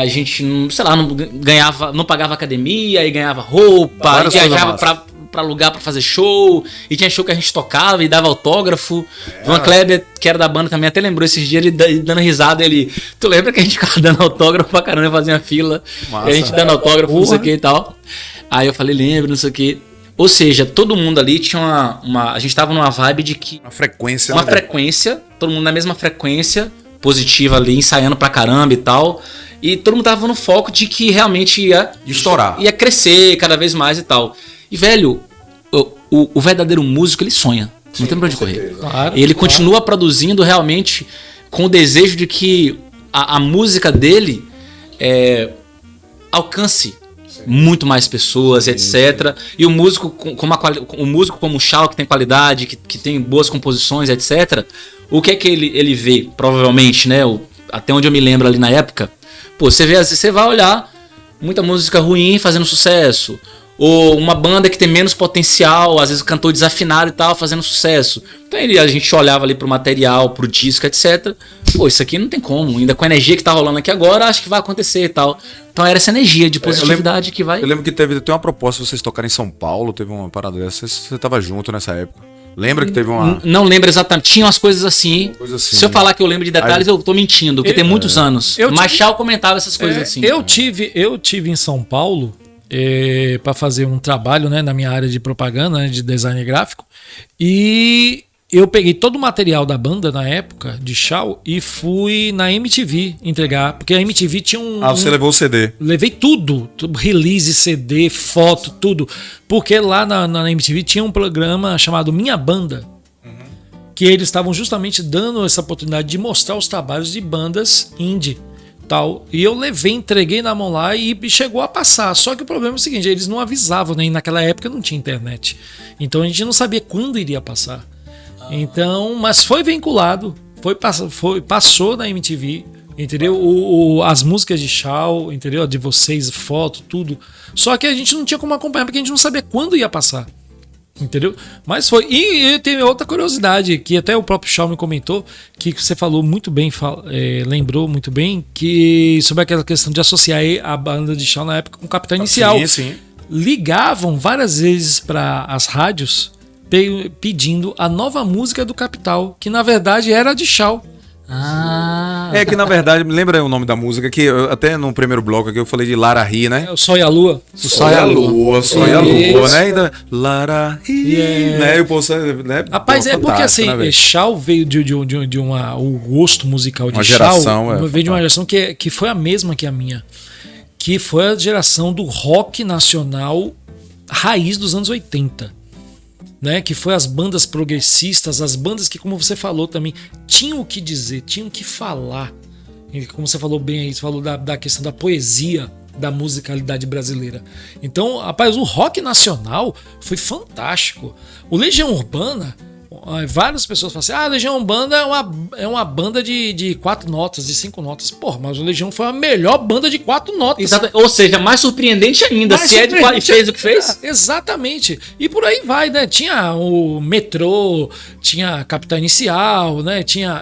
a gente, sei lá, não pagava academia, aí ganhava roupa, e viajava pra lugar pra fazer show, e tinha show que a gente tocava e dava autógrafo. Van Kleber, que era da banda também, até lembrou esses dias, ele dando risada, tu lembra que a gente ficava dando autógrafo pra caramba, fazia fila, e a gente dando autógrafo, não sei o que e tal. Aí eu falei, lembro, não sei o que. Ou seja, todo mundo ali tinha a gente tava numa vibe de que... Uma frequência. Uma frequência, todo mundo na mesma frequência, positiva ali, ensaiando pra caramba e tal. E todo mundo tava no foco de que realmente ia estourar, ia crescer cada vez mais e tal. E, velho, o verdadeiro músico, ele sonha. Não tem pra onde correr. Claro, ele continua produzindo realmente com o desejo de que a música dele alcance muito mais pessoas, etc. E o músico como o Shaw, que tem qualidade, que tem boas composições, etc. O que é que ele vê, provavelmente, né? Até onde eu me lembro ali na época. Pô, você vai olhar muita música ruim fazendo sucesso. Ou uma banda que tem menos potencial, às vezes cantor desafinado e tal, fazendo sucesso. Então a gente olhava ali pro material, pro disco, etc. Pô, isso aqui não tem como. Ainda com a energia que tá rolando aqui agora, acho que vai acontecer e tal. Então era essa energia de positividade que vai... Eu lembro que tem uma proposta de vocês tocarem em São Paulo, teve uma parada dessa. Você tava junto nessa época. Lembra que teve uma... Não lembro exatamente. Tinha umas coisas assim. Se eu falar que eu lembro de detalhes, eu tô mentindo, porque tem muitos anos. Mas Shaw comentava essas coisas assim. Eu tive em São Paulo para fazer um trabalho, né, na minha área de propaganda, né, de design gráfico. E eu peguei todo o material da banda na época, de Shaw, e fui na MTV entregar. Porque a MTV tinha você levou o CD? Levei tudo. Release, CD, foto, tudo. Porque lá na MTV tinha um programa chamado Minha Banda. Que eles estavam justamente dando essa oportunidade de mostrar os trabalhos de bandas indie. Tal. E eu entreguei na mão lá e chegou a passar. Só que o problema é o seguinte, eles não avisavam, né? E naquela época não tinha internet. Então a gente não sabia quando iria passar. Então, mas foi vinculado, passou na MTV, entendeu? As músicas de Shaw, entendeu? De vocês, foto, tudo. Só que a gente não tinha como acompanhar, porque a gente não sabia quando ia passar. Entendeu? Mas foi. E tem outra curiosidade, que até o próprio Shaw me comentou, que você falou muito bem, lembrou muito bem, que sobre aquela questão de associar a banda de Shaw na época com o Capital Inicial. Sim, sim. Ligavam várias vezes para as rádios pedindo a nova música do Capital, que na verdade era de Shaw. É que na verdade, me lembra o nome da música, que até no primeiro bloco aqui eu falei de Lara Ri, né? É o Sol e a Lua. O Sol e a Lua, Sol e a Lua, né? Ainda Lara Ri, né? E o povo, né? Rapaz, porque assim, né, Shaw veio de uma... O gosto musical de uma Shaw geração, veio de uma geração que foi a mesma que a minha. Que foi a geração do rock nacional raiz dos anos 80. Né, que foi as bandas progressistas, as bandas que, como você falou também, tinham o que dizer, tinham o que falar. E como você falou bem aí, você falou da questão da poesia da musicalidade brasileira. Então, rapaz, o rock nacional foi fantástico. O Legião Urbana, várias pessoas falam assim, Legião Urbana é uma banda de 4 notas, de 5 notas. Porra, mas o Legião foi a melhor banda de 4 notas. Exato. Ou seja, mais surpreendente ainda. Fez o que fez? Exatamente. E por aí vai, né? Tinha o Metrô, tinha Capital Inicial, né? Tinha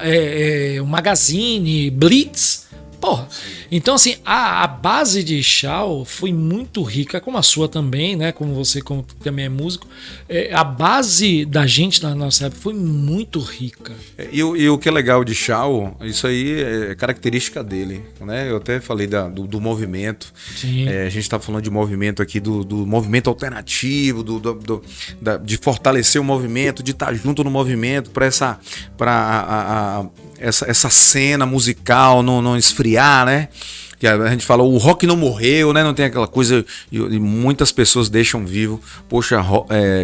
o Magazine, Blitz. Porra. Então, assim, a base de Shaw foi muito rica, como a sua também, né? Como você como também é músico. A base da gente na nossa época foi muito rica. E o que é legal de Shaw, isso aí é característica dele, né? Eu até falei do movimento. A gente tá falando de movimento aqui, do movimento alternativo, de fortalecer o movimento, de estar junto no movimento para essa cena musical não esfriar, né? Que a gente fala, o rock não morreu, né? Não tem aquela coisa, e muitas pessoas deixam vivo. Poxa,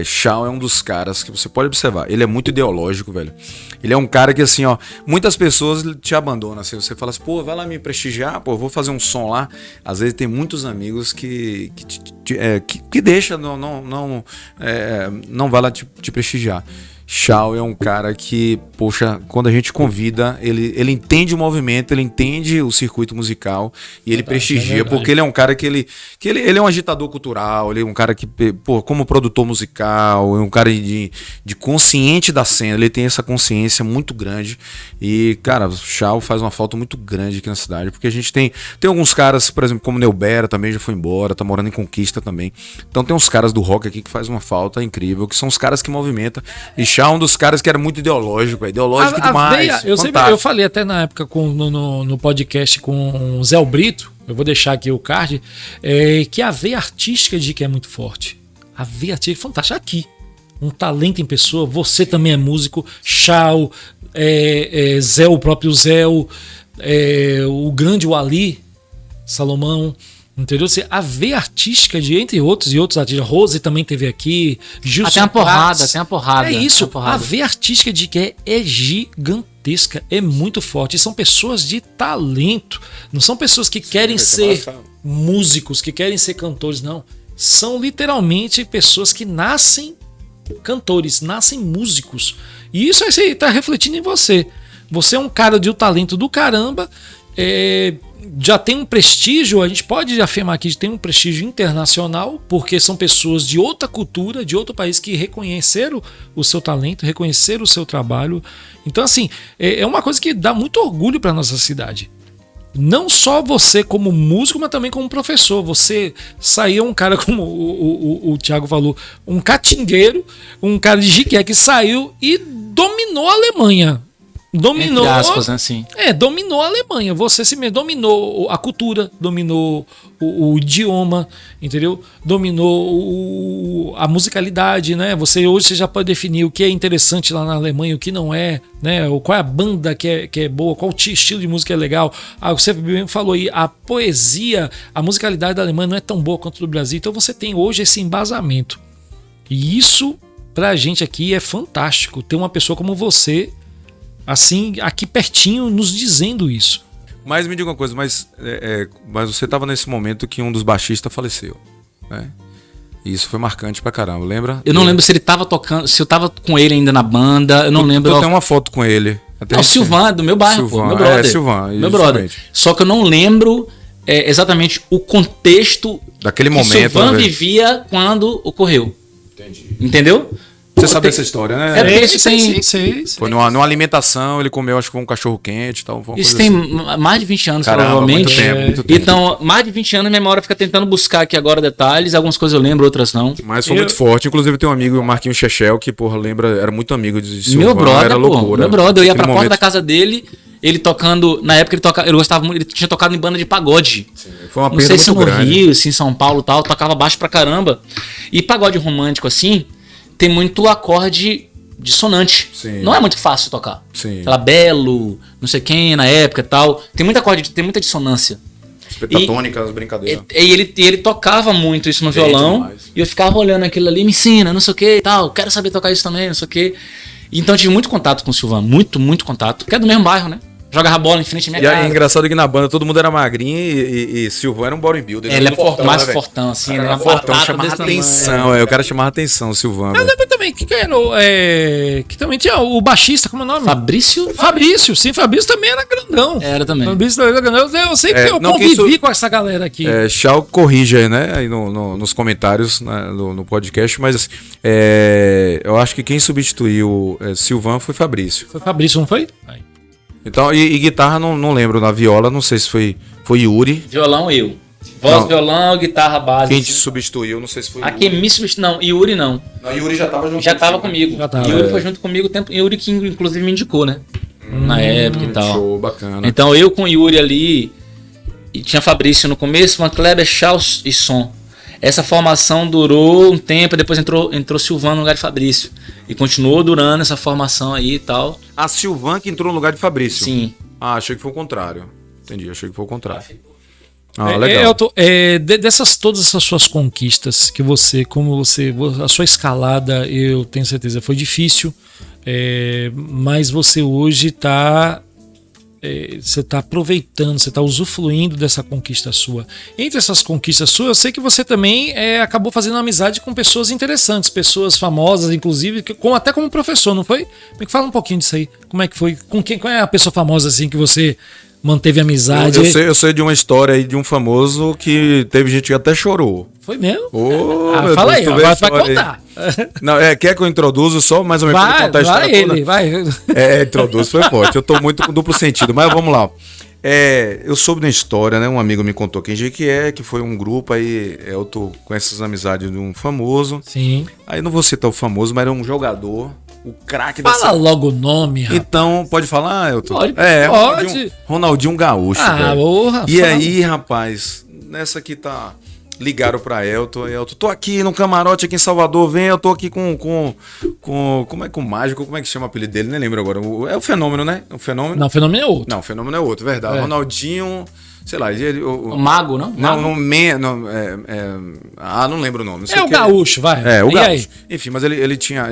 Shaw é um dos caras que você pode observar, ele é muito ideológico, velho. Ele é um cara que, assim, ó, muitas pessoas te abandonam, assim, você fala assim, pô, vai lá me prestigiar, pô, vou fazer um som lá. Às vezes tem muitos amigos que deixa, não vai lá te prestigiar. Chau é um cara que, poxa, quando a gente convida, ele entende o movimento, ele entende o circuito musical e ele prestigia, porque ele é um cara que ele é um agitador cultural, ele é um cara que, pô, como produtor musical, é um cara de consciente da cena, ele tem essa consciência muito grande e, cara, o Chau faz uma falta muito grande aqui na cidade, porque a gente tem alguns caras, por exemplo, como Neubera também já foi embora, tá morando em Conquista também, então tem uns caras do rock aqui que faz uma falta incrível, que são os caras que movimentam. E Chau é um dos caras que era muito ideológico demais. Eu falei até na época no podcast com o Zé Brito, eu vou deixar aqui o card, que a veia artística de que é muito forte. A veia artística é fantástica. Aqui, um talento em pessoa, você também é músico, Chau, Zé, o próprio Zé, o grande Wally Salomão. Entendeu? A veia artística de entre outros e outros artistas. Rose também teve aqui. Gilson tem uma porrada. É isso. A veia artística de que é gigantesca. É muito forte. E são pessoas de talento. Não são pessoas que querem ser músicos, que querem ser cantores, não. São literalmente pessoas que nascem cantores, nascem músicos. E isso aí tá refletindo em você. Você é um cara de um talento do caramba. Já tem um prestígio, a gente pode afirmar que tem um prestígio internacional, porque são pessoas de outra cultura, de outro país que reconheceram o seu talento, reconheceram o seu trabalho. Então, assim, é uma coisa que dá muito orgulho para nossa cidade. Não só você como músico, mas também como professor. Você saiu um cara, como o Thiago falou, um catingueiro, um cara de Jiqué que saiu e dominou a Alemanha. Dominou, entre aspas, né? Sim. Dominou a Alemanha. Você se dominou a cultura, dominou o idioma, entendeu? Dominou a musicalidade, né? Hoje você já pode definir o que é interessante lá na Alemanha, o que não é, né? Qual é a banda que é boa, qual estilo de música é legal. Você bem falou aí, a poesia, a musicalidade da Alemanha não é tão boa quanto do Brasil. Então você tem hoje esse embasamento. E isso, pra gente aqui, é fantástico. Ter uma pessoa como você, assim, aqui pertinho, nos dizendo isso. Mas me diga uma coisa, mas você estava nesse momento que um dos baixistas faleceu, né? E isso foi marcante pra caramba, lembra? Eu não lembro se ele tava tocando, se eu tava com ele ainda na banda, eu não lembro. Eu tenho uma foto com ele. Não, o Silvan, do meu bairro, Silvan, meu brother. Silvan, meu brother. Só que eu não lembro exatamente o contexto daquele momento que Silvan vivia quando ocorreu. Entendi. Entendeu? Você sabe essa história, né? Porque isso tem... Foi numa alimentação, ele comeu, acho que um cachorro quente e tal. Isso tem assim. Mais de 20 anos, caramba, provavelmente. Muito tempo. Então, mais de 20 anos, minha memória fica tentando buscar aqui agora detalhes. Algumas coisas eu lembro, outras não. Mas foi muito forte. Inclusive, tem um amigo, o Marquinhos Chechel, que, porra, lembra, era muito amigo de Silvan. Meu brother, era loucura. Meu brother, eu ia pra porta da casa dele, ele tocando. Na época ele gostava muito, ele tinha tocado em banda de pagode. Sim, foi uma perda muito grande. Não sei se no Rio, se em São Paulo e tal, tocava baixo pra caramba. E pagode romântico, assim, tem muito acorde dissonante. Sim. Não é muito fácil tocar. Sim. Sei lá, Belo, não sei quem, na época e tal. Tem muito acorde, tem muita dissonância. Pentatônicas, brincadeiras. E ele tocava muito isso no violão. Demais. E eu ficava olhando aquilo ali, me ensina, não sei o que e tal. Quero saber tocar isso também, não sei o que. Então eu tive muito contato com o Silvan. Muito, muito contato. Que é do mesmo bairro, né? Jogava bola em frente à minha casa. E é engraçado que na banda todo mundo era magrinho e Silvan era um bodybuilder. Ele é mais fortão, assim. Era fortão, chamava atenção. O cara chamava atenção, o Silvan. Eu lembro também que também tinha o baixista, como é o nome? Fabrício, sim, Fabrício também era grandão. Era também. Fabrício também era grandão. Eu sei que eu convivi com essa galera aqui. Chau corrige aí, né? Aí nos comentários, né, no podcast, mas eu acho que quem substituiu Silvan foi Fabrício. Foi Fabrício, não foi? Aí. Então, e guitarra, não lembro, na viola, não sei se foi Yuri. Violão, eu. Voz, violão, guitarra base. Quem te substituiu, não sei se foi Yuri. Quem me substituiu, não, Yuri não. Não, Yuri já tava junto. Já tava comigo. Yuri foi junto comigo o tempo. Yuri que inclusive me indicou, né? Na época e tal. Show, bacana. Então eu com Yuri ali, e tinha Fabrício no começo, Van Kleber, Charles e Som. Essa formação durou um tempo, depois entrou Silvan no lugar de Fabrício. E continuou durando essa formação aí e tal. A Silvan que entrou no lugar de Fabrício? Sim. Ah, achei que foi o contrário. Entendi, achei que foi o contrário. Legal. Dessas todas essas suas conquistas que a sua escalada, eu tenho certeza, foi difícil. Mas você hoje está você está aproveitando, você está usufruindo dessa conquista sua. Entre essas conquistas suas, eu sei que você também acabou fazendo amizade com pessoas interessantes, pessoas famosas, inclusive, até como professor, não foi? Me fala um pouquinho disso aí. Como é que foi? Qual é a pessoa famosa assim que você manteve amizade? Eu sei de uma história aí de um famoso que teve gente que até chorou. Foi mesmo? Fala aí, agora vai contar. Não, quer que eu introduzo só mais ou menos pra contar a história toda? Vai. Introduz, foi forte. Eu tô muito com duplo sentido, mas vamos lá. Eu soube da história, né? Um amigo me contou quem que foi um grupo aí, eu tô com essas amizades de um famoso. Sim. Aí não vou citar o famoso, mas era um jogador, o craque Fala logo o nome, rapaz. Então, pode falar, Elton? Pode. Ronaldinho Gaúcho, velho. Porra. E aí, rapaz, nessa aqui tá... Ligaram pra Elton, tô aqui no camarote aqui em Salvador, vem, eu tô aqui com como é que o mágico, como é que chama o apelido dele, nem lembro agora, é o Fenômeno, né? O Fenômeno? Não, o Fenômeno é outro. Não, o Fenômeno é outro, verdade. Ronaldinho, sei lá, o Mago, não? Não lembro o nome. Não sei o Gaúcho, vai. O e Gaúcho. Aí? Enfim, mas ele tinha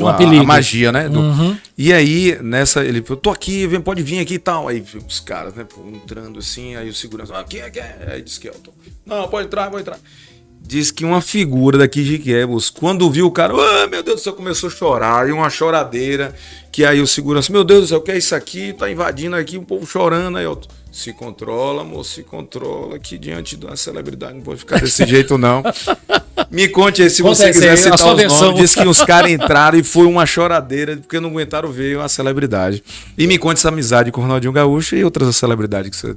um apelido. A magia, né? Uhum. E aí, nessa, ele falou, tô aqui, pode vir aqui e tal. Aí os caras, né, entrando assim, aí o segurança, quem é? Aí disse que Elton. Não, pode entrar. Diz que uma figura daqui de Quebos, quando viu o cara, meu Deus do céu, começou a chorar, e uma choradeira, que aí o segurança, meu Deus do céu, o que é isso aqui? Tá invadindo aqui, um povo chorando, aí eu, se controla, moço, se controla, aqui diante de uma celebridade, não pode ficar desse jeito não. Me conte aí, se você quiser citar os nomes, diz que os caras entraram e foi uma choradeira, porque não aguentaram ver uma celebridade. E me conte essa amizade com o Ronaldinho Gaúcho e outras celebridades que você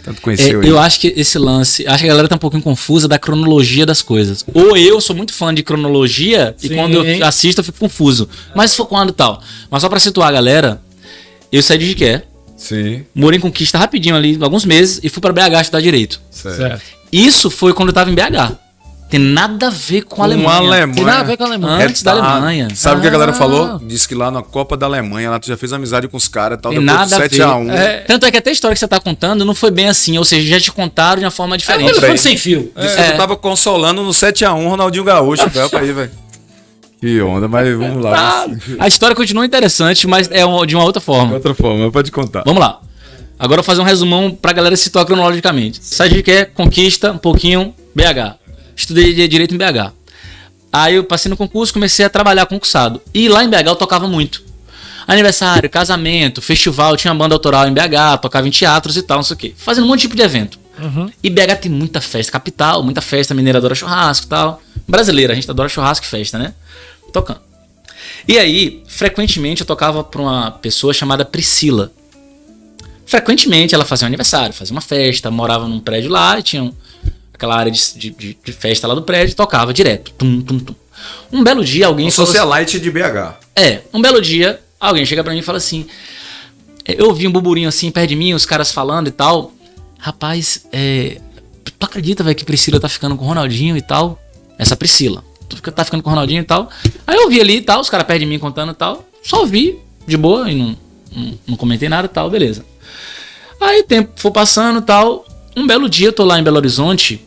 tanto conheceu aí. Eu acho que esse lance, acho que a galera tá um pouquinho confusa da cronologia das coisas. Ou eu sou muito fã de cronologia e quando eu assisto eu fico confuso. Mas foi quando tal. Mas só pra situar a galera, eu saí de Jiqué. Sim. Morei em Conquista rapidinho ali, alguns meses, e fui pra BH estudar Direito. Certo. Isso foi quando eu tava em BH. Tem nada a ver com a Alemanha. Tem nada a ver com a Alemanha. Antes da Alemanha. Sabe o que a galera falou? Disse que lá na Copa da Alemanha, lá tu já fez amizade com os caras e tal, tem depois nada do 7-1. Tanto é que até a história que você tá contando não foi bem assim, ou seja, já te contaram de uma forma diferente. Foi sem fio. Disse que tu tava consolando no 7-1 Ronaldinho Gaúcho. Aí, velho. Que onda, mas vamos lá. A história continua interessante, mas é de uma outra forma. Outra forma, pode contar. Vamos lá. Agora eu vou fazer um resumão pra galera situar cronologicamente. Sai de Jiqué, Conquista, um pouquinho, BH. Estudei Direito em BH. Aí eu passei no concurso, comecei a trabalhar concursado. E lá em BH eu tocava muito. Aniversário, casamento, festival, tinha banda autoral em BH, tocava em teatros e tal, não sei o quê. Fazendo um monte de tipo de evento. E BH tem muita festa, capital, muita festa, mineira adora churrasco e tal. Brasileira, a gente adora churrasco e festa, né? Tocando. E aí, frequentemente eu tocava pra uma pessoa chamada Priscila. Frequentemente ela fazia um aniversário, fazia uma festa, morava num prédio lá e tinha aquela área de festa lá do prédio, tocava direto. Um belo dia alguém... Um socialite de BH. Um belo dia alguém chega pra mim e fala assim, eu ouvi um burburinho assim perto de mim, os caras falando e tal. Rapaz, tu acredita, velho, que Priscila tá ficando com o Ronaldinho e tal? Essa Priscila. Tu tá ficando com o Ronaldinho e tal. Aí eu vi ali e tal, os caras perto de mim contando e tal. Só ouvi, de boa, e não comentei nada e tal, beleza. Aí o tempo foi passando e tal. Um belo dia eu tô lá em Belo Horizonte,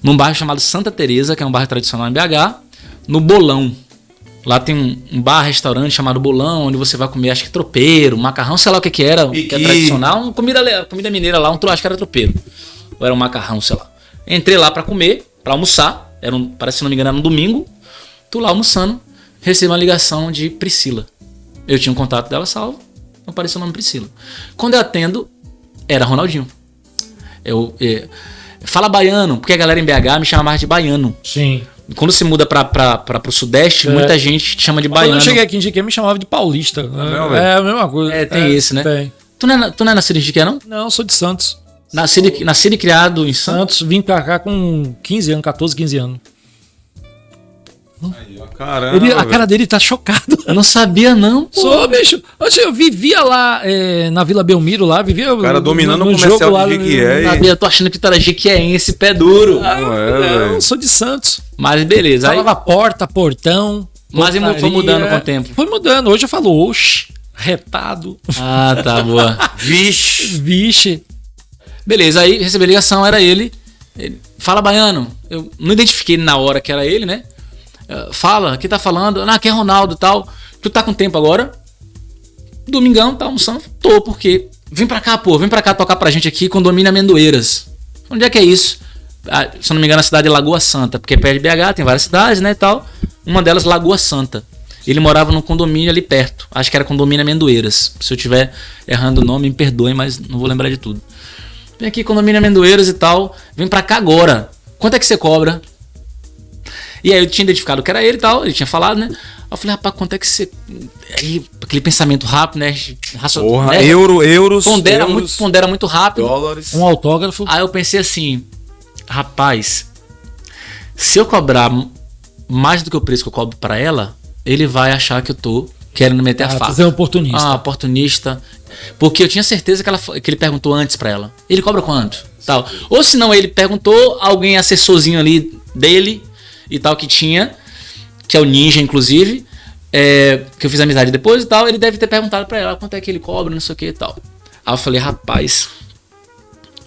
num bairro chamado Santa Teresa, que é um bairro tradicional em BH, no Bolão. Lá tem um bar-restaurante chamado Bolão, onde você vai comer, acho que tropeiro, macarrão, sei lá o que era, que é tradicional. Comida mineira lá, acho que era tropeiro. Ou era um macarrão, sei lá. Entrei lá pra comer, pra almoçar. Parece, se não me engano, era um domingo. Tô lá almoçando, recebo uma ligação de Priscila. Eu tinha um contato dela salvo, apareceu o nome Priscila. Quando eu atendo, era Ronaldinho. Fala baiano, porque a galera em BH me chama mais de baiano. Sim. Quando se muda pro Sudeste, muita gente te chama de baiano. Quando eu cheguei aqui em Jiqué, me chamava de paulista. A mesma coisa. Tem esse, né? Tem. Tu não é nascido em Jiqué, não? Não, eu sou de Santos. Nascido e criado em Santos? Vim pra cá com 15 anos, 14, 15 anos. Aí, ó, caramba, a cara dele tá chocado. Eu não sabia, não. Sou, bicho. Eu vivia lá na Vila Belmiro, lá. Vivia o cara dominando o comercial lá, de Jiquié. Eu tô achando que tu era jiquiéense, pé duro. Não, sou de Santos. Mas beleza. Falava porta, portão. Mas foi mudando com o tempo. Foi mudando. Hoje eu falo, oxe, retado. Ah, tá, boa. Vixe. Beleza, aí recebi a ligação, era ele. Fala, baiano. Eu não identifiquei na hora que era ele, né? Fala, quem tá falando? Ah, aqui é Ronaldo e tal. Tu tá com tempo agora? Domingão, tá almoçando? Tô, porque vem pra cá, pô, vem pra cá tocar pra gente aqui, Condomínio Amendoeiras. Onde é que é isso? Ah, se eu não me engano, a cidade é Lagoa Santa, porque perto de BH tem várias cidades, né, e tal. Uma delas, Lagoa Santa. Ele morava num condomínio ali perto. Acho que era Condomínio Amendoeiras. Se eu estiver errando o nome, me perdoem, mas não vou lembrar de tudo. Vem aqui, Condomínio Amendoeiras e tal. Vem pra cá agora. Quanto é que você cobra? E aí eu tinha identificado que era ele e tal. Ele tinha falado, né? Eu falei, rapaz, quanto é que você... Aí, aquele pensamento rápido, né? Porra, né? euros, Pondera muito rápido. dólares. Um autógrafo. Aí eu pensei assim, rapaz, se eu cobrar mais do que o preço que eu cobro pra ela, ele vai achar que eu tô querendo meter a faca. Você é oportunista. Ah, oportunista. Porque eu tinha certeza que ele perguntou antes pra ela. Ele cobra quanto? Tal. Ou se não, ele perguntou, alguém assessorzinho ali dele e tal que tinha, que é o Ninja, inclusive, que eu fiz amizade depois e tal, ele deve ter perguntado pra ela quanto é que ele cobra, não sei o que e tal. Aí eu falei, rapaz,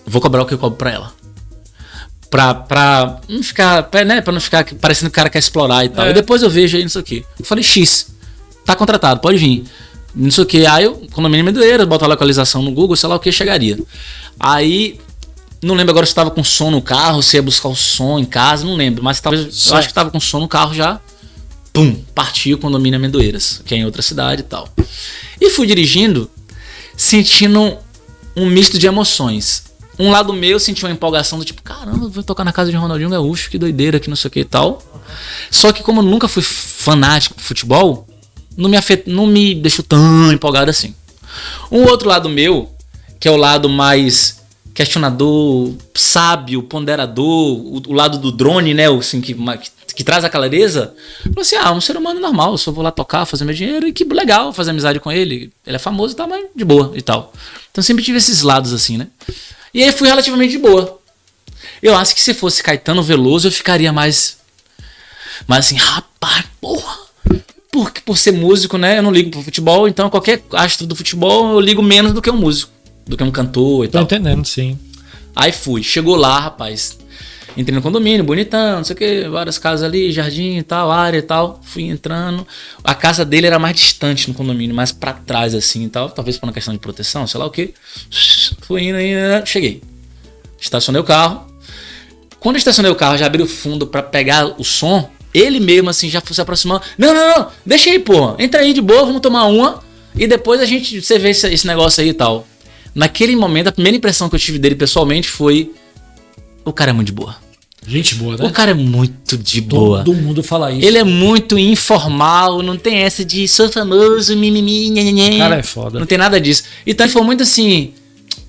vou cobrar o que eu cobro pra ela. Pra não ficar, né, pra não ficar parecendo que o cara quer explorar e tal. E depois eu vejo aí, não sei o que. Eu falei, X, tá contratado, pode vir. Não sei o que. Aí eu, Condomínio Amendoeiras, boto a localização no Google, sei lá o que, chegaria. Aí, não lembro agora se tava com som no carro, se ia buscar o som em casa, não lembro. Mas talvez, eu acho que tava com som no carro já. Pum, partiu o Condomínio Amendoeiras, que é em outra cidade e tal. E fui dirigindo, sentindo um misto de emoções. Um lado meu senti uma empolgação do tipo, caramba, vou tocar na casa de Ronaldinho Gaúcho, que doideira, que não sei o que e tal. Só que como eu nunca fui fanático por futebol, não me deixou tão empolgado assim. Um outro lado meu, que é o lado mais questionador, sábio, ponderador, o lado do drone, né, assim, que traz a clareza, falou assim, um ser humano normal, eu só vou lá tocar, fazer meu dinheiro, e que legal fazer amizade com ele. Ele é famoso e tal, mas de boa e tal. Então sempre tive esses lados assim, né. E aí fui relativamente de boa. Eu acho que se fosse Caetano Veloso eu ficaria mais assim, rapaz, porra. Porque por ser músico, né, eu não ligo pro futebol, então qualquer astro do futebol eu ligo menos do que um músico, do que um cantor e tal. Tô entendendo, sim. Aí fui, chegou lá, rapaz. Entrei no condomínio, bonitão, não sei o que, várias casas ali, jardim e tal, área e tal. Fui entrando. A casa dele era mais distante no condomínio, mais pra trás assim e tal. Talvez por uma questão de proteção, sei lá o que. Fui indo, cheguei. Estacionei o carro. Quando eu estacionei o carro, já abri o fundo pra pegar o som. Ele mesmo assim já foi se aproximando. Não, deixa aí, pô. Entra aí de boa, vamos tomar uma. E depois você vê esse negócio aí e tal. Naquele momento, a primeira impressão que eu tive dele pessoalmente foi... O cara é muito de boa. Gente boa, né? O cara é muito de boa. Todo mundo fala isso. Ele é muito informal, não tem essa de sou famoso, mimimi, nhenhenhen. O cara é foda. Não tem nada disso. Então ele foi muito assim...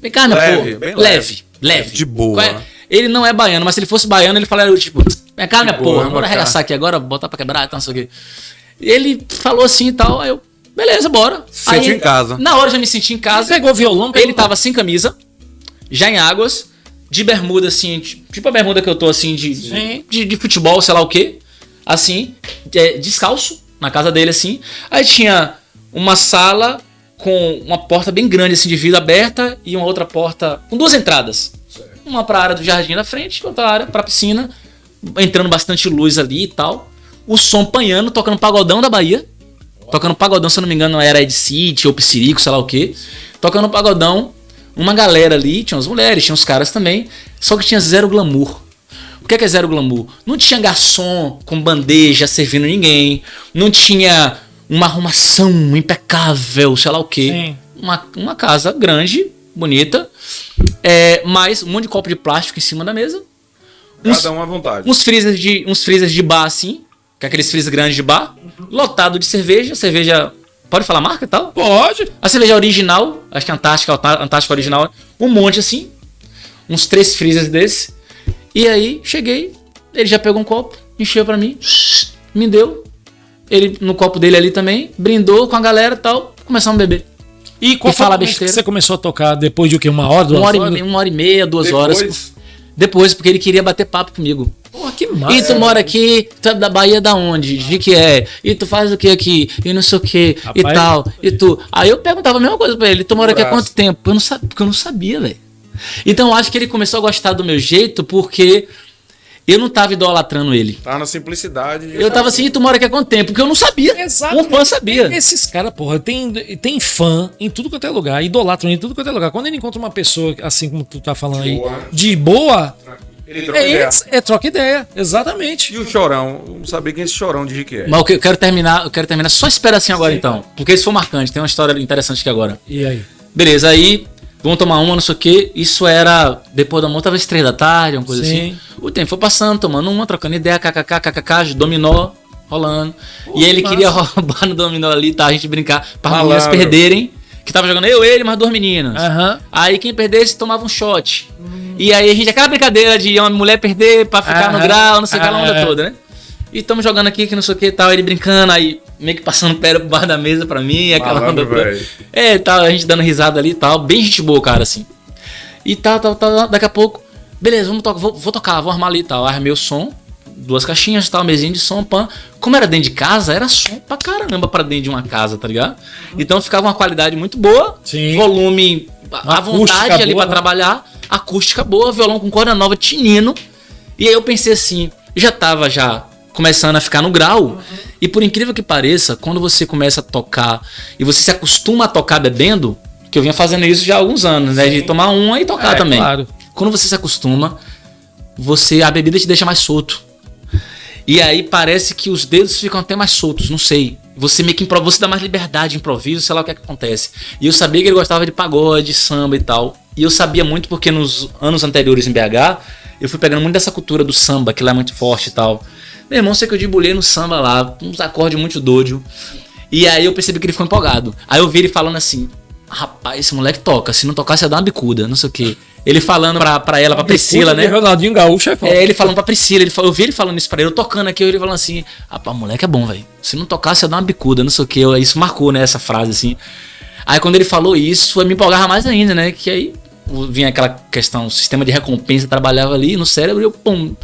Vem cá, meu pô. Leve. De boa. Ele não é baiano, mas se ele fosse baiano, ele falaria tipo... Vem cá, minha porra, bora arregaçar aqui agora, botar pra quebrar e tal, não sei o quê. Ele falou assim e tal, aí eu... Beleza, bora. Sentiu em casa. Na hora eu já me senti em casa. Pegou o violão. Ele tava sem camisa, já em águas, de bermuda assim, tipo a bermuda que eu tô assim, de futebol, sei lá o quê. Assim, descalço, na casa dele assim. Aí tinha uma sala com uma porta bem grande assim, de vidro aberta e uma outra porta com duas entradas. Uma pra área do jardim na frente, outra área pra piscina, entrando bastante luz ali e tal. O som panhando, tocando pagodão da Bahia. Tocando pagodão, se eu não me engano, era Ed City ou Psirico, sei lá o que. Tocando pagodão, uma galera ali, tinha umas mulheres, tinha uns caras também. Só que tinha zero glamour. O que é zero glamour? Não tinha garçom com bandeja servindo ninguém. Não tinha uma arrumação impecável, sei lá o que. Uma casa grande, bonita. Mas um monte de copo de plástico em cima da mesa. Cada um à vontade. Uns freezers de bar assim. Que é aqueles freezers grandes de bar, lotado de cerveja, pode falar marca e tal? Pode. A cerveja original, acho que Antártica original, um monte assim, uns 3 freezers desse. E aí, cheguei, ele já pegou um copo, encheu pra mim, me deu, ele no copo dele ali também, brindou com a galera e tal, começamos a beber. E qual foi o momento que você começou a tocar depois de o quê? 1 hora, 2 horas? 1h30, 2 horas. Depois, porque ele queria bater papo comigo. Porra, que massa. E tu mora aqui, tu é da Bahia da onde? De que é? E tu faz o que aqui? E não sei o que, e tal. E tu... Aí eu perguntava a mesma coisa pra ele. Tu mora aqui há quanto tempo? Porque eu não sabia, velho. Então eu acho que ele começou a gostar do meu jeito porque Eu não tava idolatrando ele. Tá na simplicidade. Eu tava assim, tu mora aqui há quanto tempo? Porque eu não sabia. Exato. Um fã sabia. Esses caras, porra, tem fã em tudo quanto é lugar, idolatram em tudo quanto é lugar. Quando ele encontra uma pessoa, assim como tu tá falando aí, de boa, Ele troca ideia. troca ideia. Exatamente. E o Chorão? Eu não sabia quem esse Chorão de Rick é. Mas eu quero terminar, só espera assim agora então. Porque isso foi marcante, tem uma história interessante aqui agora. E aí? Beleza, aí vamos tomar uma, não sei o que. Isso era depois do almoço, talvez 3 da tarde, uma coisa assim. O tempo foi passando, tomando uma, trocando ideia, kkk, dominó rolando. E ele queria roubar no dominó ali, tá? A gente brincar, para as meninas perderem. Que tava jogando ele, mais 2 meninas. Aí quem perdesse tomava um shot. E aí a gente, aquela brincadeira de uma mulher perder pra ficar no grau, não sei o que, a onda toda, né? E estamos jogando aqui, que não sei o que e tal, ele brincando, aí meio que passando pé por baixo da mesa pra mim, aquela onda toda. Tal, a gente dando risada ali e tal, bem gente boa, cara, assim. E tal, daqui a pouco, beleza, vou tocar, vou armar ali e tal. Armei o som, 2 caixinhas e tal, mesinha de som, pan. Como era dentro de casa, era som pra caramba pra dentro de uma casa, tá ligado? Então ficava uma qualidade muito boa, volume à vontade ali pra trabalhar, acústica boa, violão com corda nova, tinino. E aí eu pensei assim, já tava começando a ficar no grau. E por incrível que pareça, quando você começa a tocar e você se acostuma a tocar bebendo, que eu vinha fazendo isso já há alguns anos, né? De tomar uma e tocar também. Claro. Quando você se acostuma, a bebida te deixa mais solto. E aí parece que os dedos ficam até mais soltos, não sei. Você meio que você dá mais liberdade, improviso, sei lá o que acontece. E eu sabia que ele gostava de pagode, samba e tal. E eu sabia muito porque nos anos anteriores em BH, eu fui pegando muito dessa cultura do samba, que lá é muito forte e tal. Meu irmão, sei que eu debulhei no samba lá, uns acordes muito doidos. E aí eu percebi que ele ficou empolgado. Aí eu vi ele falando assim, rapaz, esse moleque toca, se não tocar você dá uma bicuda, não sei o quê. Ele falando pra ela, pra Priscila, né? Ronaldinho Gaúcho é foda. Ele falando pra Priscila, eu vi ele falando isso pra ele, eu tocando aqui, ele falando assim, rapaz, o moleque é bom, velho. Se não tocar você dá uma bicuda, não sei o quê. Isso marcou, né, essa frase assim. Aí quando ele falou isso, me empolgava mais ainda, né? Que aí vinha aquela questão, o sistema de recompensa trabalhava ali no cérebro e eu, pum,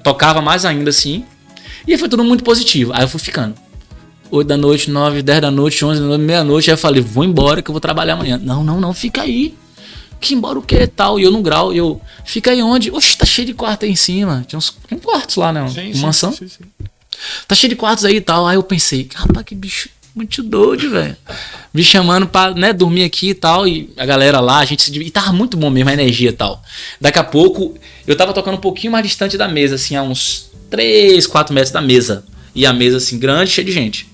tocava mais ainda assim. E aí foi tudo muito positivo. Aí eu fui ficando. 8 da noite, 9, 10 da noite, 11 da noite, meia-noite. Aí eu falei, vou embora que eu vou trabalhar amanhã. Não, fica aí. Que embora o que tal? E eu no grau, fica aí onde? Oxe, tá cheio de quarto aí em cima. Tinha uns quartos lá, né? Uma mansão. Sim. Tá cheio de quartos aí e tal. Aí eu pensei, rapaz, que bicho muito doido, velho. Me chamando pra, né, dormir aqui e tal. E a galera lá, e tava muito bom mesmo a energia e tal. Daqui a pouco, eu tava tocando um pouquinho mais distante da mesa, assim, a uns 3, 4 metros da mesa. E a mesa, assim, grande, cheia de gente.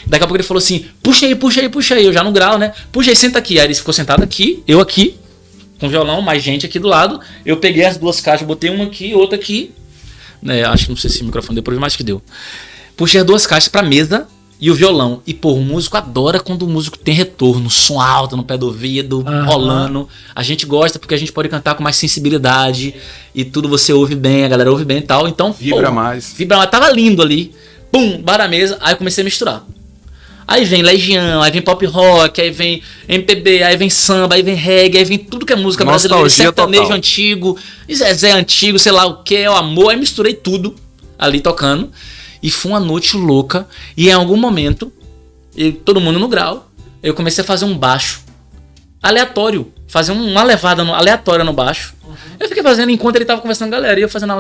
Daqui a pouco ele falou assim, puxa aí. Eu já no grau, né? Puxa aí, senta aqui. Aí ele ficou sentado aqui, eu aqui, com violão, mais gente aqui do lado. Eu peguei as 2 caixas, botei uma aqui, outra aqui. Né, acho que não sei se o microfone depois, mas que deu. Puxei as 2 caixas pra mesa e o violão. E, pô, o músico adora quando o músico tem retorno, som alto no pé do ouvido, rolando. A gente gosta porque a gente pode cantar com mais sensibilidade e tudo você ouve bem, a galera ouve bem e tal. Então, Vibra mais. Tava lindo ali. Pum, bar na mesa. Aí eu comecei a misturar. Aí vem Legião, aí vem pop rock, aí vem MPB, aí vem samba, aí vem reggae, aí vem tudo que é música brasileira, sertanejo total. Antigo, Zezé antigo, sei lá o que, é o amor. Aí misturei tudo ali tocando. E foi uma noite louca. E em algum momento, todo mundo no grau, eu comecei a fazer um baixo aleatório. Fazer uma levada aleatória no baixo. Eu fiquei fazendo enquanto ele tava conversando com a galera. E eu fazendo.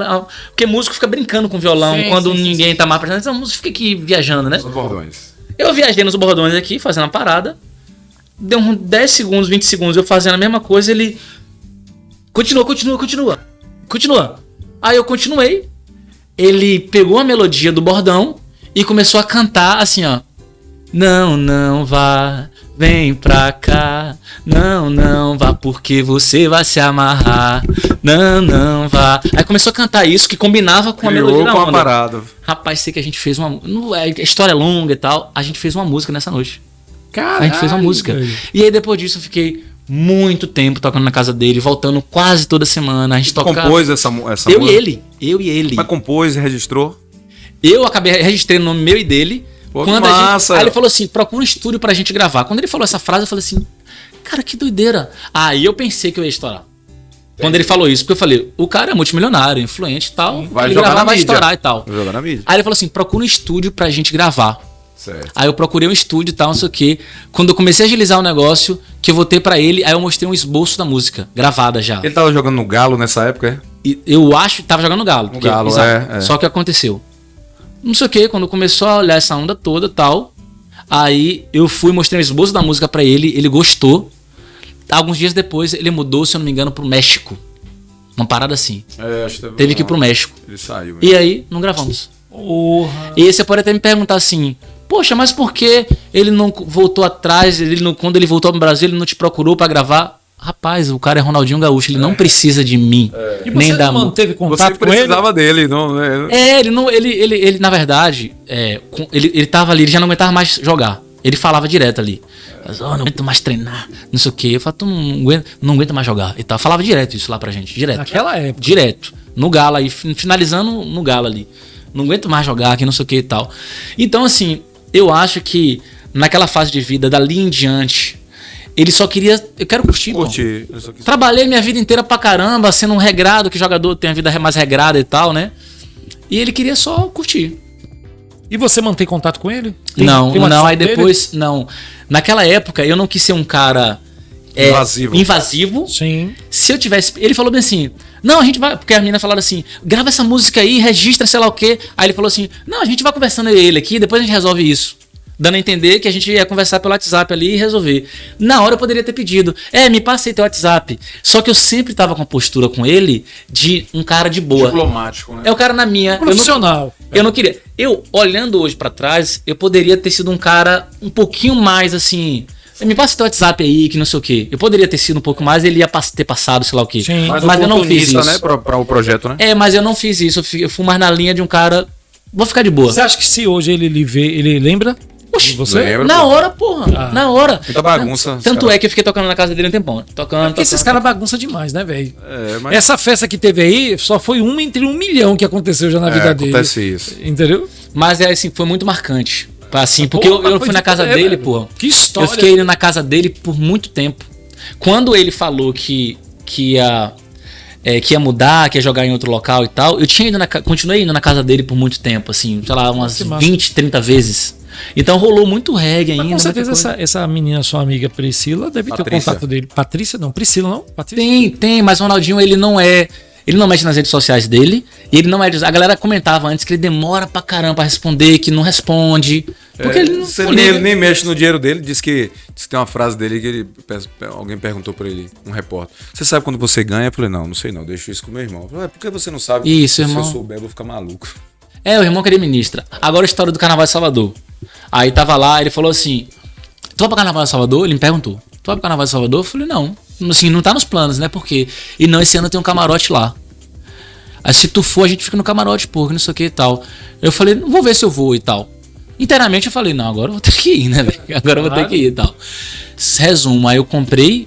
Porque músico fica brincando com violão quando ninguém tá mais prestando. Então, músico fica aqui viajando, né? Os bordões. Eu viajei nos bordões aqui, fazendo a parada. Deu uns 10 segundos, 20 segundos, eu fazendo a mesma coisa. Ele. Continua. Aí eu continuei. Ele pegou a melodia do bordão e começou a cantar assim, ó. Não vá, vem pra cá. Não vá, porque você vai se amarrar. Não vá. Aí começou a cantar isso, que combinava com a melodia da onda. Com a parada. Rapaz, sei que a gente fez uma... A história é longa e tal. A gente fez uma música nessa noite. Caralho, a gente fez uma música. Velho. E aí depois disso eu fiquei muito tempo tocando na casa dele, voltando quase toda semana. A gente tocava. Compôs essa música? Eu e ele. Mas compôs e registrou? Eu acabei registrando o nome meu e dele. Pô, quando que massa. Aí ele falou assim, procura um estúdio pra gente gravar. Quando ele falou essa frase, eu falei assim, cara, que doideira. Aí eu pensei que eu ia estourar. Quando ele falou isso, porque eu falei, o cara é multimilionário, influente e tal. Vai ele jogar gravar, na vai mídia. estourar e tal. Vai jogar na mídia. Aí ele falou assim, procura um estúdio pra gente gravar. Certo. Aí eu procurei um estúdio e tal, não sei o que. Quando eu comecei a agilizar o negócio, que eu voltei pra ele, aí eu mostrei um esboço da música, gravada já. Ele tava jogando no Galo nessa época, é? Eu acho que tava jogando no Galo. No Galo, exato. Só que aconteceu. Não sei o que, quando começou a olhar essa onda toda e tal, aí eu fui, mostrei o esboço da música pra ele gostou. Alguns dias depois ele mudou, se eu não me engano, pro México. Uma parada assim. Acho que teve que ir pro México. Ele saiu. E aí, não gravamos. E você pode até me perguntar assim, poxa, mas por que ele não voltou atrás, quando ele voltou pro Brasil, ele não te procurou pra gravar? Rapaz, o cara é Ronaldinho Gaúcho, ele não precisa de mim. E nem você da não teve contato Você com ele? precisava dele, não? Ele na verdade, ele tava ali, ele já não aguentava mais jogar. Ele falava direto ali. Não aguento mais treinar, não sei o que. Eu falava, tu não aguenta mais jogar. E tal. Falava direto isso lá pra gente, direto. Naquela época. Direto. No Galo aí, finalizando no Galo ali. Não aguento mais jogar aqui, não sei o que e tal. Então, assim, eu acho que naquela fase de vida, dali em diante, ele só queria... Eu quero curtir. Trabalhei minha vida inteira pra caramba, sendo um regrado, que jogador tem a vida mais regrada e tal, né? E ele queria só curtir. E você mantém contato com ele? Não, aí depois... Dele? Não. Naquela época, eu não quis ser um cara... invasivo. Sim. Se eu tivesse... Ele falou bem assim... Não, a gente vai... Porque as meninas falaram assim... Grava essa música aí, registra sei lá o quê. Aí ele falou assim... Não, a gente vai conversando ele aqui, depois a gente resolve isso. Dando a entender que a gente ia conversar pelo WhatsApp ali e resolver. Na hora eu poderia ter pedido... me passa aí teu WhatsApp. Só que eu sempre tava com a postura com ele de um cara de boa. Diplomático, né? É o cara na minha... Profissional. Eu não queria... olhando hoje pra trás, eu poderia ter sido um cara um pouquinho mais assim... Me passa teu WhatsApp aí, que não sei o quê. Eu poderia ter sido um pouco mais, ele ia ter passado, sei lá o quê. Sim. Mas eu não fiz isso. Né, pra o projeto, né? Mas eu não fiz isso. Eu fui mais na linha de um cara... Vou ficar de boa. Você acha que se hoje ele lhe vê, ele lembra? Oxi, você? Lembra, na hora, porra. Na hora. Muita bagunça. Tanto é que eu fiquei tocando na casa dele um tempão. Porque esses caras bagunçam demais, né, velho? Mas... Essa festa que teve aí só foi uma entre 1 milhão que aconteceu já na vida dele. Acontece isso. Entendeu? Mas assim, foi muito marcante. Assim, porque eu fui na casa dele, porra. Que história. Eu fiquei indo na casa dele por muito tempo. Quando ele falou que ia mudar, que ia jogar em outro local e tal, eu continuei indo na casa dele por muito tempo, assim, sei lá, umas 20, 30 vezes. Então rolou muito reggae ainda. Mas com certeza essa menina, sua amiga Priscila, deve ter o contato dele. Patrícia? Não, Priscila não? Patrícia? Tem, mas o Ronaldinho, ele não mexe nas redes sociais dele. E ele não é. A galera comentava antes que ele demora pra caramba pra responder, que não responde. Porque ele não. Ele nem mexe no dinheiro dele. Diz que tem uma frase dele que alguém perguntou pra ele, um repórter. Você sabe quando você ganha? Eu falei, não sei não, deixa isso com o meu irmão. Eu falei, por que você não sabe? Isso, irmão. Se eu souber, eu vou ficar maluco. O irmão que ele ministra. Agora a história do Carnaval de Salvador. Aí tava lá, ele falou assim: tu vai pro Carnaval de Salvador? Ele me perguntou: tu vai pro Carnaval de Salvador? Eu falei, não. Assim, não tá nos planos, né? Por quê? E não, esse ano tem um camarote lá. Aí se tu for, a gente fica no camarote, porra, não sei o que e tal. Eu falei, vou ver se eu vou e tal. Inteiramente eu falei, não, agora eu vou ter que ir, né, velho? Agora eu vou ter que ir e tal. Resumo, aí eu comprei,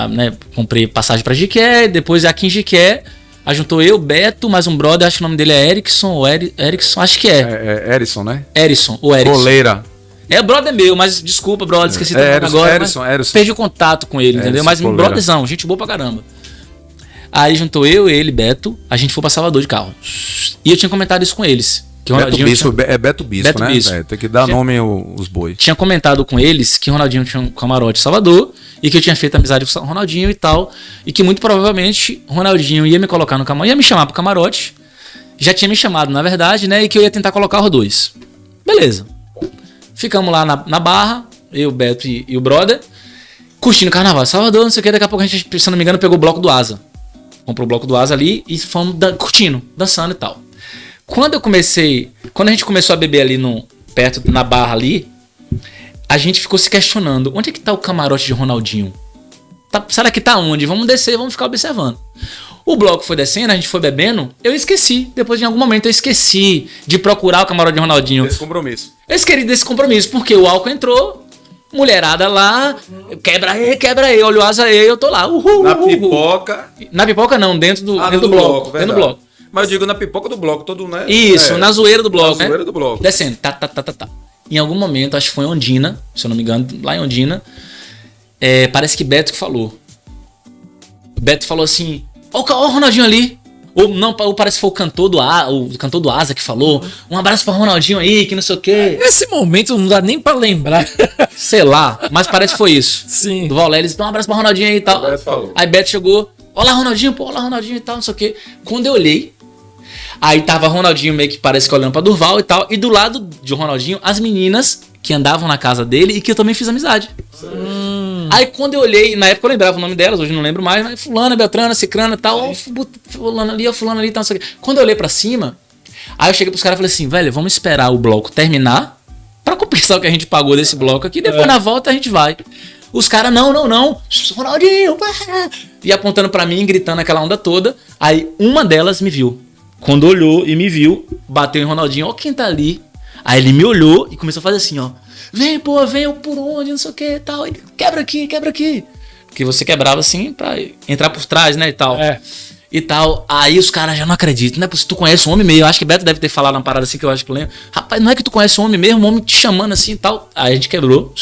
né? Comprei passagem pra Jiqué, depois aqui em Jiqué, aí juntou eu, Beto, mais um brother, acho que o nome dele é Erickson, ou Erickson, acho que é. É Erison, né? Erickson. Goleira. É brother meu, mas desculpa, brother, esqueci de agora. Erison. Perdi o contato com ele, entendeu? Mas um brotherzão, gente boa pra caramba. Aí juntou eu, ele, Beto, a gente foi pra Salvador de carro. E eu tinha comentado isso com eles. Que Beto Bispo, né? Bispo. Tem que dar nome aos bois. Tinha comentado com eles que o Ronaldinho tinha um camarote em Salvador e que eu tinha feito amizade com o Ronaldinho e tal. E que muito provavelmente o Ronaldinho ia me colocar no camarote, ia me chamar pro camarote. Já tinha me chamado, na verdade, né? E que eu ia tentar colocar os dois. Beleza. Ficamos lá na Barra, eu, o Beto e o brother, curtindo o Carnaval de Salvador, não sei o que. Daqui a pouco a gente, se não me engano, pegou o bloco do Asa. Comprou o bloco do Asa ali e fomos curtindo, dançando e tal. Quando a gente começou a beber ali perto, na Barra ali, a gente ficou se questionando, onde é que tá o camarote de Ronaldinho? Será que tá onde? Vamos descer, vamos ficar observando. O bloco foi descendo, a gente foi bebendo, eu esqueci. Depois, em algum momento, eu esqueci de procurar o camarote de Ronaldinho. Desse compromisso. Eu esqueci desse compromisso, porque o álcool entrou, mulherada lá, quebra aí, olha o Asa aí, eu tô lá. Na pipoca. Na pipoca não, dentro do bloco. Dentro do bloco. Mas eu digo na pipoca do bloco, todo, né? Isso, na zoeira do bloco, na zoeira do bloco. Descendo, tá. Em algum momento, acho que foi em Ondina, se eu não me engano, lá em Ondina, parece que Beto que falou. Beto falou assim, ó o Ronaldinho ali. Ou parece que foi o cantor do Asa que falou, um abraço pra Ronaldinho aí, que não sei o quê. Nesse momento não dá nem pra lembrar. Sei lá, mas parece que foi isso. Sim. Do Valério, então um abraço pra Ronaldinho aí e tal. Beto falou. Aí Beto chegou, Olá, Ronaldinho, pô, olá, Ronaldinho e tal, não sei o quê. Quando eu olhei, aí tava Ronaldinho meio que parece que olhando pra Durval e tal, e do lado de Ronaldinho, as meninas que andavam na casa dele e que eu também fiz amizade. Aí quando eu olhei, na época eu lembrava o nome delas, hoje não lembro mais, mas fulana, Beltrana, Cicrana e tal, fulano ali, tal, não sei o quê. Quando eu olhei pra cima, aí eu cheguei pros caras e falei assim, velho, vamos esperar o bloco terminar pra compensar o que a gente pagou desse bloco aqui, depois na volta a gente vai. Os caras, não, Ronaldinho, e apontando pra mim, gritando aquela onda toda. Aí uma delas me viu. Quando olhou e me viu, bateu em Ronaldinho, ó quem tá ali. Aí ele me olhou e começou a fazer assim, ó. Vem, pô, vem, por onde, não sei o que e tal. Ele, quebra aqui. Porque você quebrava assim pra entrar por trás, né, e tal. E tal. Aí os caras já não acreditam, né? Se tu conhece um homem mesmo, eu acho que Beto deve ter falado uma parada assim que eu acho que eu lembro. Rapaz, não é que tu conhece um homem mesmo, um homem te chamando assim e tal. Aí a gente quebrou.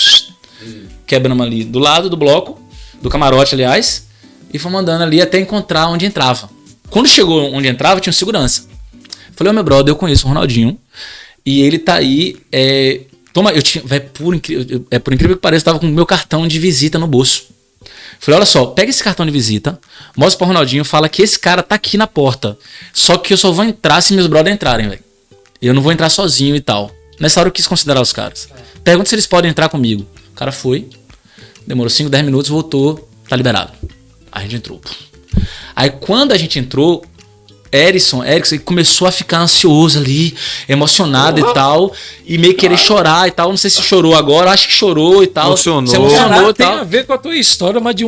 Quebramos ali do lado do bloco, do camarote, aliás, e fomos andando ali até encontrar onde entrava. Quando chegou onde entrava, tinha um segurança. Falei, meu brother, eu conheço o Ronaldinho, e ele tá aí, toma, eu tinha, por incrível que pareça, eu tava com o meu cartão de visita no bolso. Falei, olha só, pega esse cartão de visita, mostra pro Ronaldinho, fala que esse cara tá aqui na porta, só que eu só vou entrar se meus brothers entrarem, velho. Eu não vou entrar sozinho e tal. Nessa hora eu quis considerar os caras. Pergunta se eles podem entrar comigo. O cara foi, demorou 5, 10 minutos, voltou, tá liberado. Aí a gente entrou. Aí quando a gente entrou, Erickson começou a ficar ansioso ali, emocionado e tal, e meio querer chorar e tal. Não sei se chorou agora, acho que chorou e tal. Se emocionou e tem tal. a ver com a tua história, mas de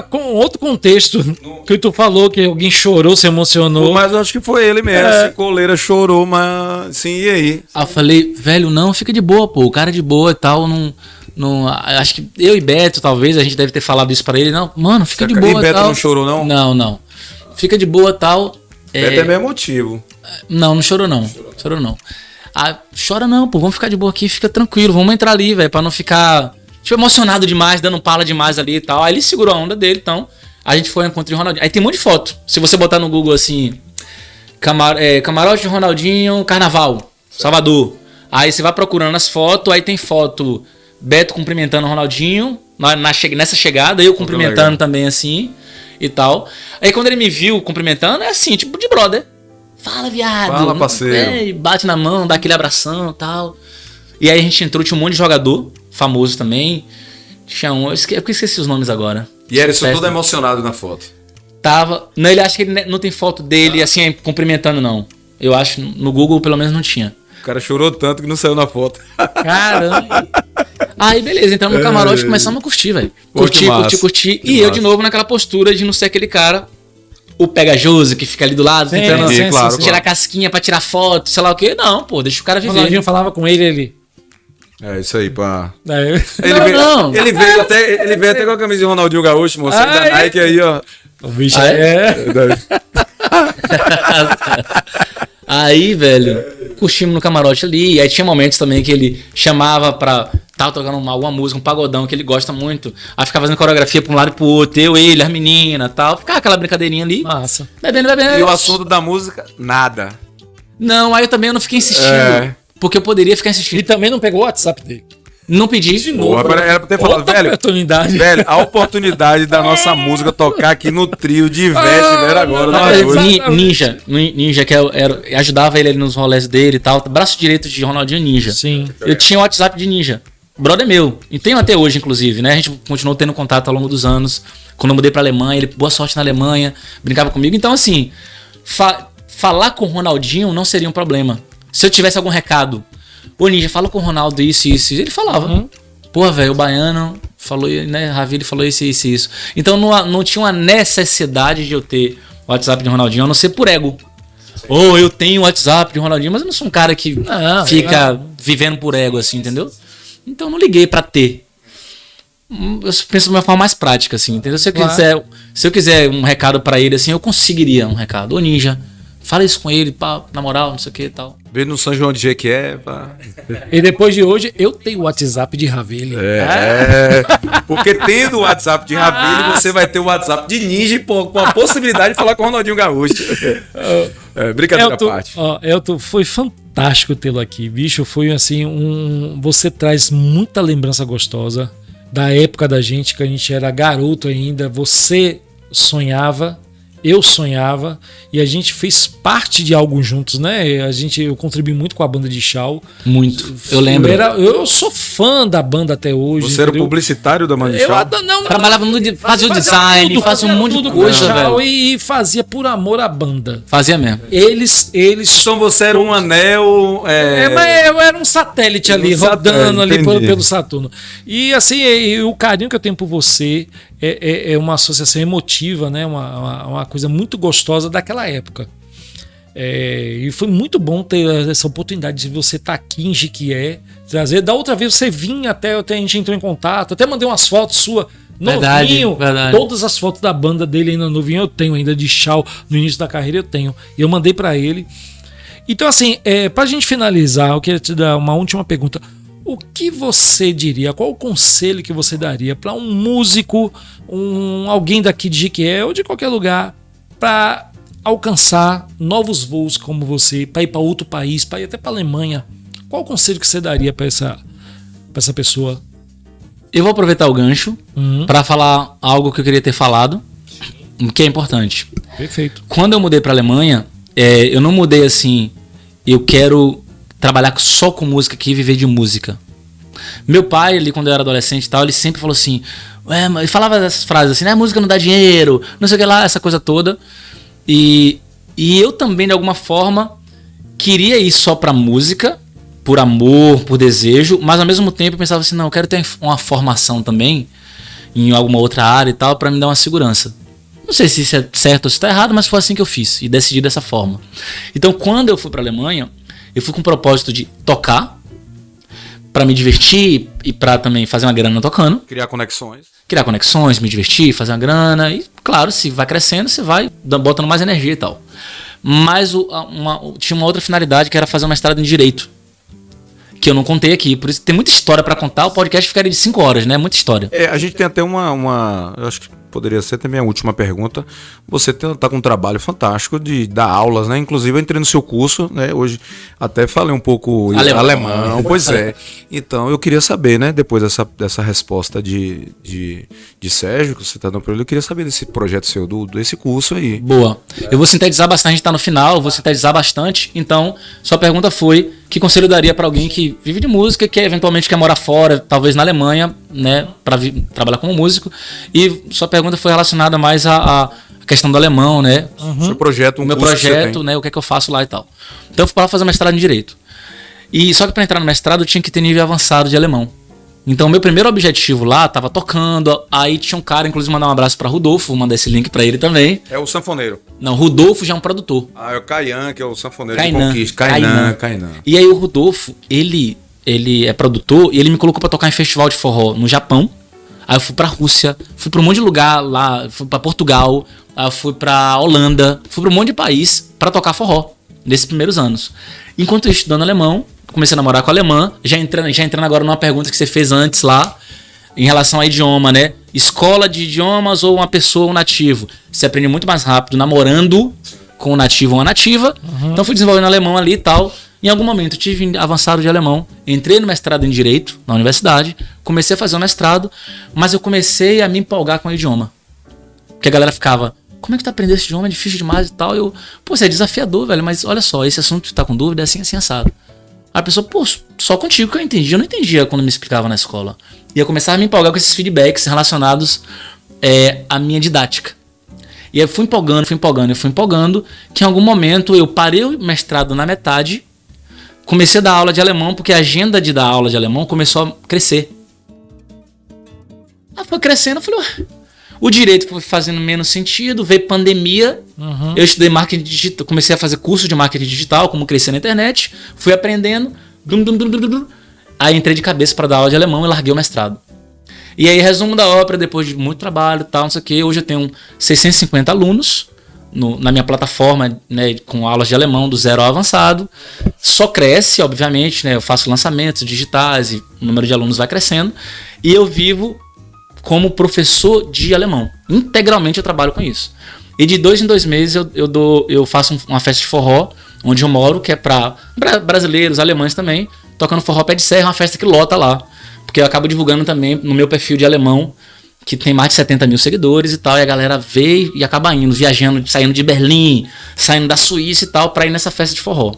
com outro contexto. Que tu falou que alguém chorou, se emocionou. Mas eu acho que foi ele mesmo. Esse coleira chorou, mas sim, e aí? Aí eu falei, velho, não, fica de boa, pô. O cara é de boa e tal, não, acho que eu e Beto, talvez, a gente deve ter falado isso pra ele. Não, mano, fica de boa e tal. E Beto não chorou, não? Não. Fica de boa e tal. Beto é meio emotivo. Não chorou não. Chorou não. Ah, chora não, pô. Vamos ficar de boa aqui, fica tranquilo. Vamos entrar ali, velho, pra não ficar emocionado demais, dando pala demais ali e tal. Aí ele segurou a onda dele, então a gente foi encontrar o Ronaldinho. Aí tem um monte de foto. Se você botar no Google assim, camarote de Ronaldinho, Carnaval, Salvador. Aí você vai procurando as fotos, aí tem foto Beto cumprimentando o Ronaldinho nessa chegada, eu cumprimentando também assim e tal. Aí quando ele me viu cumprimentando, é assim, tipo de brother. Fala, viado. Fala, parceiro. Bate na mão, dá aquele abração e tal. E aí a gente entrou, tinha um monte de jogador famoso também. Tinha um, eu esqueci os nomes agora. E Erickson todo emocionado na foto. Tava. Não, ele acha que ele não tem foto dele assim, cumprimentando, não. Eu acho, no Google pelo menos não tinha. O cara chorou tanto que não saiu na foto. Caramba. Aí beleza, entramos no camarote e começamos a curtir, velho. Curtir. E eu de novo naquela postura de não ser aquele cara, o pegajoso que fica ali do lado, tentando tirar casquinha pra tirar foto, sei lá o quê. Não, pô, deixa o cara viver. O Ronaldinho falava com ele. É isso aí, pá. Não. Ele veio até com a camisa de Ronaldinho Gaúcho, mostrando da Nike aí, ó. O bicho Aí, velho, curtimos no camarote ali. E aí tinha momentos também que ele chamava pra... Tava tocando alguma música, um pagodão que ele gosta muito. Aí ficava fazendo coreografia pra um lado e pro outro. Eu, ele, as meninas e tal. Ficava aquela brincadeirinha ali. Massa. Bebendo. E o assunto da música, nada. Não, aí eu não fiquei insistindo. Porque eu poderia ficar insistindo. E também não pegou o WhatsApp dele. Não pedi de novo. Era pra ter falado, velho, a oportunidade da nossa música tocar aqui no trio de Ivete, agora. Ninja, que ajudava ele nos rolês dele e tal. Braço direito de Ronaldinho Ninja. Sim. Eu tinha o WhatsApp de Ninja. Brother meu. E tenho até hoje, inclusive, né? A gente continuou tendo contato ao longo dos anos. Quando eu mudei pra Alemanha, ele, boa sorte na Alemanha, brincava comigo. Então, assim, falar com o Ronaldinho não seria um problema. Se eu tivesse algum recado, ô Ninja, fala com o Ronaldo isso. Ele falava. Pô, velho, o baiano falou, né? Ravili falou isso. Então não tinha uma necessidade de eu ter o WhatsApp de Ronaldinho, a não ser por ego. Ou eu tenho o WhatsApp de Ronaldinho, mas eu não sou um cara que fica vivendo por ego, assim, entendeu? Então eu não liguei pra ter. Eu penso de uma forma mais prática, assim, entendeu? Se eu quiser um recado pra ele, assim, eu conseguiria um recado. Ô Ninja, fala isso com ele, pá, na moral, não sei o que e tal. Vê no São João de Jequié, pá. E depois de hoje, eu tenho o WhatsApp de Ravili. Porque tendo o WhatsApp de Ravili, você vai ter o WhatsApp de Ninja com a possibilidade de falar com o Ronaldinho Gaúcho. Brincadeira à parte. Elton, foi fantástico tê-lo aqui, bicho. Foi assim, você traz muita lembrança gostosa da época da gente, que a gente era garoto ainda. Você sonhava, eu sonhava, e a gente fez parte de algo juntos, né? Eu contribuí muito com a banda de Chau. Muito. Eu lembro. Eu sou fã da banda até hoje. Você era o publicitário da banda de Chau? Trabalhava fazia o design, fazia um monte de coisa, velho. E fazia por amor à banda. Fazia mesmo. Eles Então você era um anel... mas eu era um satélite ali, rodando ali entendi. pelo Saturno. E assim, o carinho que eu tenho por você é uma associação emotiva, né? Uma coisa muito gostosa daquela época. E foi muito bom ter essa oportunidade de você estar aqui em Jequié, trazer. Da outra vez você vinha até a gente entrou em contato, até mandei umas fotos suas novinho. Verdade. Todas as fotos da banda dele ainda novinho eu tenho, ainda de Chau no início da carreira eu tenho. E eu mandei pra ele. Então assim, pra gente finalizar, eu queria te dar uma última pergunta. O que você diria, qual o conselho que você daria para um músico, alguém daqui de Jequié ou de qualquer lugar, para alcançar novos voos como você, para ir para outro país, para ir até para Alemanha? Qual o conselho que você daria para essa pessoa? Eu vou aproveitar o gancho para falar algo que eu queria ter falado, que é importante. Perfeito. Quando eu mudei para Alemanha, eu não mudei assim, eu quero trabalhar só com música aqui e viver de música. Meu pai, ali, quando eu era adolescente e tal, ele sempre falou assim, ele falava essas frases assim, né, música não dá dinheiro, não sei o que lá, essa coisa toda. E eu também, de alguma forma, queria ir só pra música, por amor, por desejo, mas ao mesmo tempo eu pensava assim, não, eu quero ter uma formação também em alguma outra área e tal, pra me dar uma segurança. Não sei se isso é certo ou se tá errado, mas foi assim que eu fiz e decidi dessa forma. Então, quando eu fui pra Alemanha, eu fui com o propósito de tocar, pra me divertir e pra também fazer uma grana tocando. Criar conexões, Me divertir, fazer uma grana. E, claro, se vai crescendo, você vai botando mais energia e tal. Mas tinha uma outra finalidade, que era fazer uma mestrado em Direito. Que eu não contei aqui. Por isso tem muita história pra contar. O podcast ficaria de 5 horas, né? Muita história. A gente tem até eu acho que poderia ser também a última pergunta. Você tá com um trabalho fantástico de dar aulas, né? Inclusive eu entrei no seu curso, né? Hoje até falei um pouco alemão. Pois é. Então eu queria saber, né? Depois dessa resposta de Sérgio, que você tá dando para ele, eu queria saber desse projeto seu, desse curso aí. Boa. Eu vou sintetizar bastante, a gente tá no final, eu vou sintetizar bastante. Então, sua pergunta foi: que conselho eu daria para alguém que vive de música, que eventualmente quer morar fora, talvez na Alemanha, né, para trabalhar como músico? E sua pergunta foi relacionada mais à questão do alemão, né? Seu projeto, o meu projeto, né, o que é que eu faço lá e tal. Então eu fui para fazer mestrado em Direito. E só que para entrar no mestrado eu tinha que ter nível avançado de alemão. Então o meu primeiro objetivo lá, tava tocando, aí tinha um cara, inclusive mandar um abraço para Rudolfo, vou mandar esse link para ele também. É o sanfoneiro. Não, Rudolfo já é um produtor. É o Kainan, que é o sanfoneiro Kainan. de Conquista. Kainan. E aí o Rudolfo, ele é produtor e ele me colocou para tocar em festival de forró no Japão. Aí eu fui pra Rússia, fui pra um monte de lugar lá, fui pra Portugal, aí eu fui pra Holanda, fui pra um monte de país pra tocar forró, nesses primeiros anos. Enquanto eu estudando alemão, comecei a namorar com a alemã, já entrando agora numa pergunta que você fez antes lá, em relação a idioma, né? Escola de idiomas ou uma pessoa, um nativo? Você aprende muito mais rápido namorando com um nativo ou uma nativa. Então fui desenvolvendo alemão ali e tal. Em algum momento eu tive avançado de alemão, entrei no mestrado em Direito, na universidade, comecei a fazer o mestrado, mas eu comecei a me empolgar com o idioma. Porque a galera ficava, como é que tu aprendeu esse idioma? É difícil demais e tal. Você é desafiador, velho, mas olha só, esse assunto que tu tá com dúvida é assim, assim, assado. Aí a pessoa, só contigo que eu entendi. Eu não entendia quando me explicava na escola. E eu começava a me empolgar com esses feedbacks relacionados à minha didática. E aí eu fui empolgando, que em algum momento eu parei o mestrado na metade, comecei a dar aula de alemão, porque a agenda de dar aula de alemão começou a crescer. Aí foi crescendo, eu falei, o direito foi fazendo menos sentido, veio pandemia, eu estudei marketing digital, comecei a fazer curso de marketing digital, como crescer na internet, fui aprendendo, aí entrei de cabeça para dar aula de alemão e larguei o mestrado. E aí, resumo da ópera, depois de muito trabalho e tal, não sei o que, hoje eu tenho 650 alunos na minha plataforma, né, com aulas de alemão do 0 ao avançado. Só cresce, obviamente, né, eu faço lançamentos digitais e o número de alunos vai crescendo. E eu vivo como professor de alemão. Integralmente eu trabalho com isso. E de 2 em 2 meses eu faço uma festa de forró, onde eu moro, que é para brasileiros, alemães também, tocando forró pé de serra, uma festa que lota lá. Porque eu acabo divulgando também no meu perfil de alemão, que tem mais de 70 mil seguidores e tal, e a galera vê e acaba indo, viajando, saindo de Berlim, saindo da Suíça e tal, pra ir nessa festa de forró.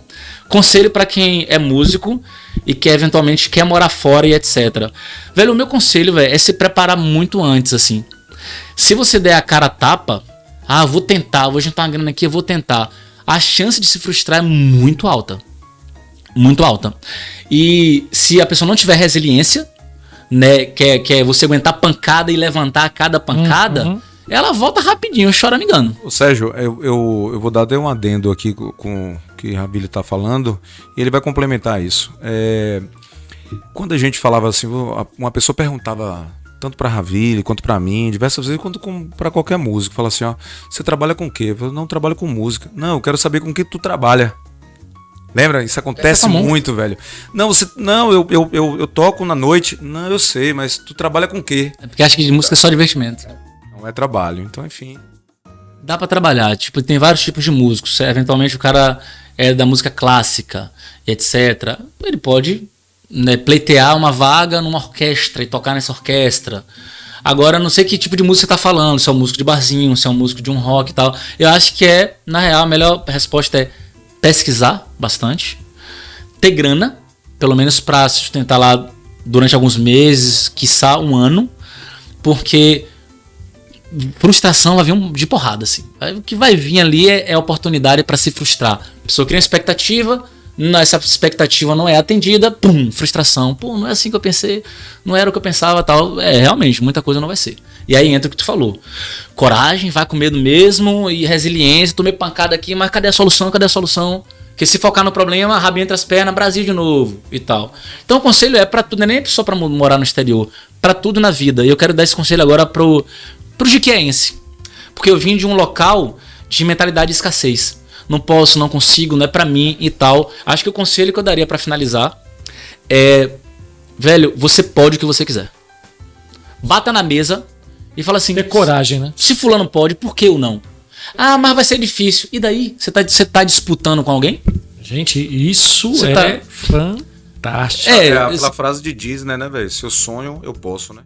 Conselho pra quem é músico e que eventualmente quer morar fora e etc. Velho, o meu conselho, velho, é se preparar muito antes, assim. Se você der a cara a tapa, vou tentar, vou juntar uma grana aqui, eu vou tentar. A chance de se frustrar é muito alta. Muito alta. E se a pessoa não tiver resiliência, né, que é você aguentar pancada e levantar a cada pancada, ela volta rapidinho, chora me engano. Ô Sérgio, eu vou dar até um adendo aqui com o que a Ravili tá falando, e ele vai complementar isso. Quando a gente falava assim, uma pessoa perguntava tanto pra Ravili quanto pra mim, diversas vezes, quanto pra qualquer músico, fala assim, ó, você trabalha com o quê? Eu falo, não trabalho com música. Não, eu quero saber com que tu trabalha. Lembra? Isso acontece muito, velho. Eu toco na noite. Não, eu sei, mas tu trabalha com o quê? É porque acha que de música é só divertimento. Não é trabalho, então enfim. Dá pra trabalhar, tipo, tem vários tipos de músicos. Eventualmente o cara é da música clássica, etc. Ele pode, né, pleitear uma vaga numa orquestra e tocar nessa orquestra. Agora, não sei que tipo de música você tá falando, se é um músico de barzinho, se é um músico de um rock e tal. Eu acho que na real, a melhor resposta é pesquisar bastante, ter grana, pelo menos para se sustentar lá durante alguns meses, quiçá um ano, porque frustração vai vir de porrada, assim. O que vai vir ali é oportunidade para se frustrar. A pessoa cria uma expectativa, essa expectativa não é atendida, pum, frustração. Pô, não é assim que eu pensei, não era o que eu pensava, tal. Realmente, muita coisa não vai ser. E aí entra o que tu falou. Coragem, vai com medo mesmo, e resiliência, tomei pancada aqui, mas cadê a solução? Cadê a solução? Porque se focar no problema, rabinho entre as pernas, Brasil de novo e tal. Então o conselho é pra tudo, não é nem só pra morar no exterior, pra tudo na vida. E eu quero dar esse conselho agora pro jiqueense. Porque eu vim de um local de mentalidade de escassez. Não posso, não consigo, não é pra mim e tal. Acho que o conselho que eu daria pra finalizar é: velho, você pode o que você quiser. Bata na mesa e fala assim: ter coragem, né? Se fulano pode, por que eu não? Mas vai ser difícil. E daí? Você tá disputando com alguém? Gente, isso fantástico. Aquela frase de Disney, né, velho? Se eu sonho, eu posso, né?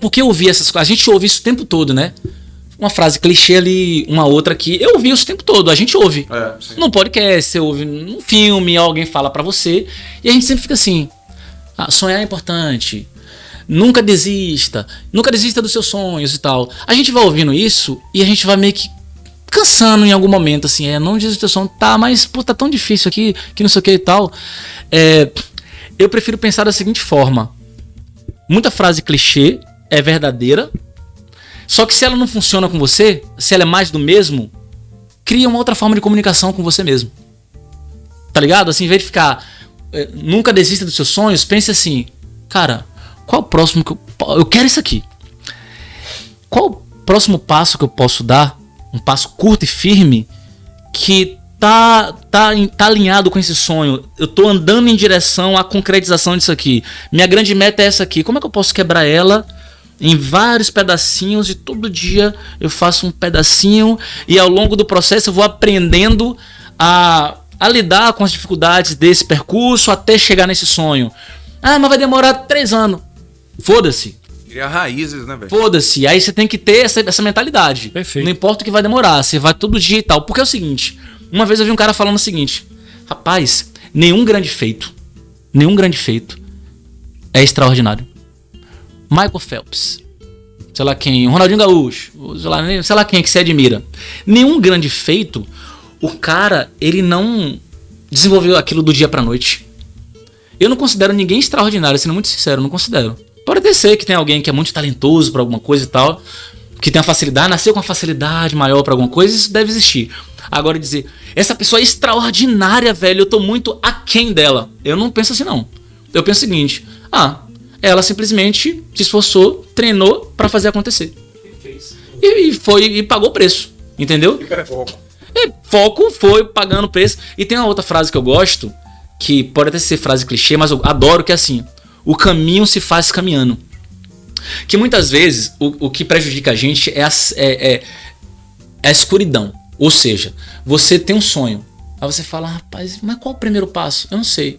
Porque eu ouvi essas coisas. A gente ouve isso o tempo todo, né? Uma frase clichê ali, uma outra aqui. Eu ouvi isso o tempo todo. A gente ouve. Num podcast, você ouve num filme, alguém fala pra você. E a gente sempre fica assim: sonhar é importante. Nunca desista dos seus sonhos e tal. A gente vai ouvindo isso e a gente vai meio que cansando em algum momento, assim, não desista do teu sonho, mas pô, tá tão difícil aqui, que não sei o que e tal. Eu prefiro pensar da seguinte forma: muita frase clichê é verdadeira, só que se ela não funciona com você, se ela é mais do mesmo, cria uma outra forma de comunicação com você mesmo. Tá ligado? Assim, em vez de ficar nunca desista dos seus sonhos, pense assim: cara, qual o próximo que eu quero isso aqui? Qual o próximo passo que eu posso dar? Um passo curto e firme que tá alinhado com esse sonho. Eu tô andando em direção à concretização disso aqui. Minha grande meta é essa aqui. Como é que eu posso quebrar ela em vários pedacinhos e todo dia eu faço um pedacinho e ao longo do processo eu vou aprendendo a lidar com as dificuldades desse percurso até chegar nesse sonho. Mas vai demorar 3 anos. Foda-se. Criar raízes, né, velho? Foda-se. Aí você tem que ter essa mentalidade. Perfeito. Não importa o que vai demorar, você vai todo dia e tal. Porque é o seguinte: uma vez eu vi um cara falando o seguinte: rapaz, nenhum grande feito é extraordinário. Michael Phelps, sei lá quem, Ronaldinho Gaúcho, sei lá quem é que você admira. Nenhum grande feito, o cara, ele não desenvolveu aquilo do dia pra noite. Eu não considero ninguém extraordinário, sendo muito sincero, não considero. Pode até ser que tem alguém que é muito talentoso pra alguma coisa e tal, que tem uma facilidade, nasceu com uma facilidade maior pra alguma coisa, isso deve existir. Agora dizer, essa pessoa é extraordinária, velho, eu tô muito aquém dela. Eu não penso assim, não. Eu penso o seguinte: ela simplesmente se esforçou, treinou pra fazer acontecer. E foi e pagou o preço, entendeu? Foco foi pagando o preço. E tem uma outra frase que eu gosto, que pode até ser frase clichê, mas eu adoro, que é assim: o caminho se faz caminhando. Que muitas vezes o que prejudica a gente é a escuridão. Ou seja, você tem um sonho, aí você fala: rapaz, mas qual o primeiro passo? Eu não sei.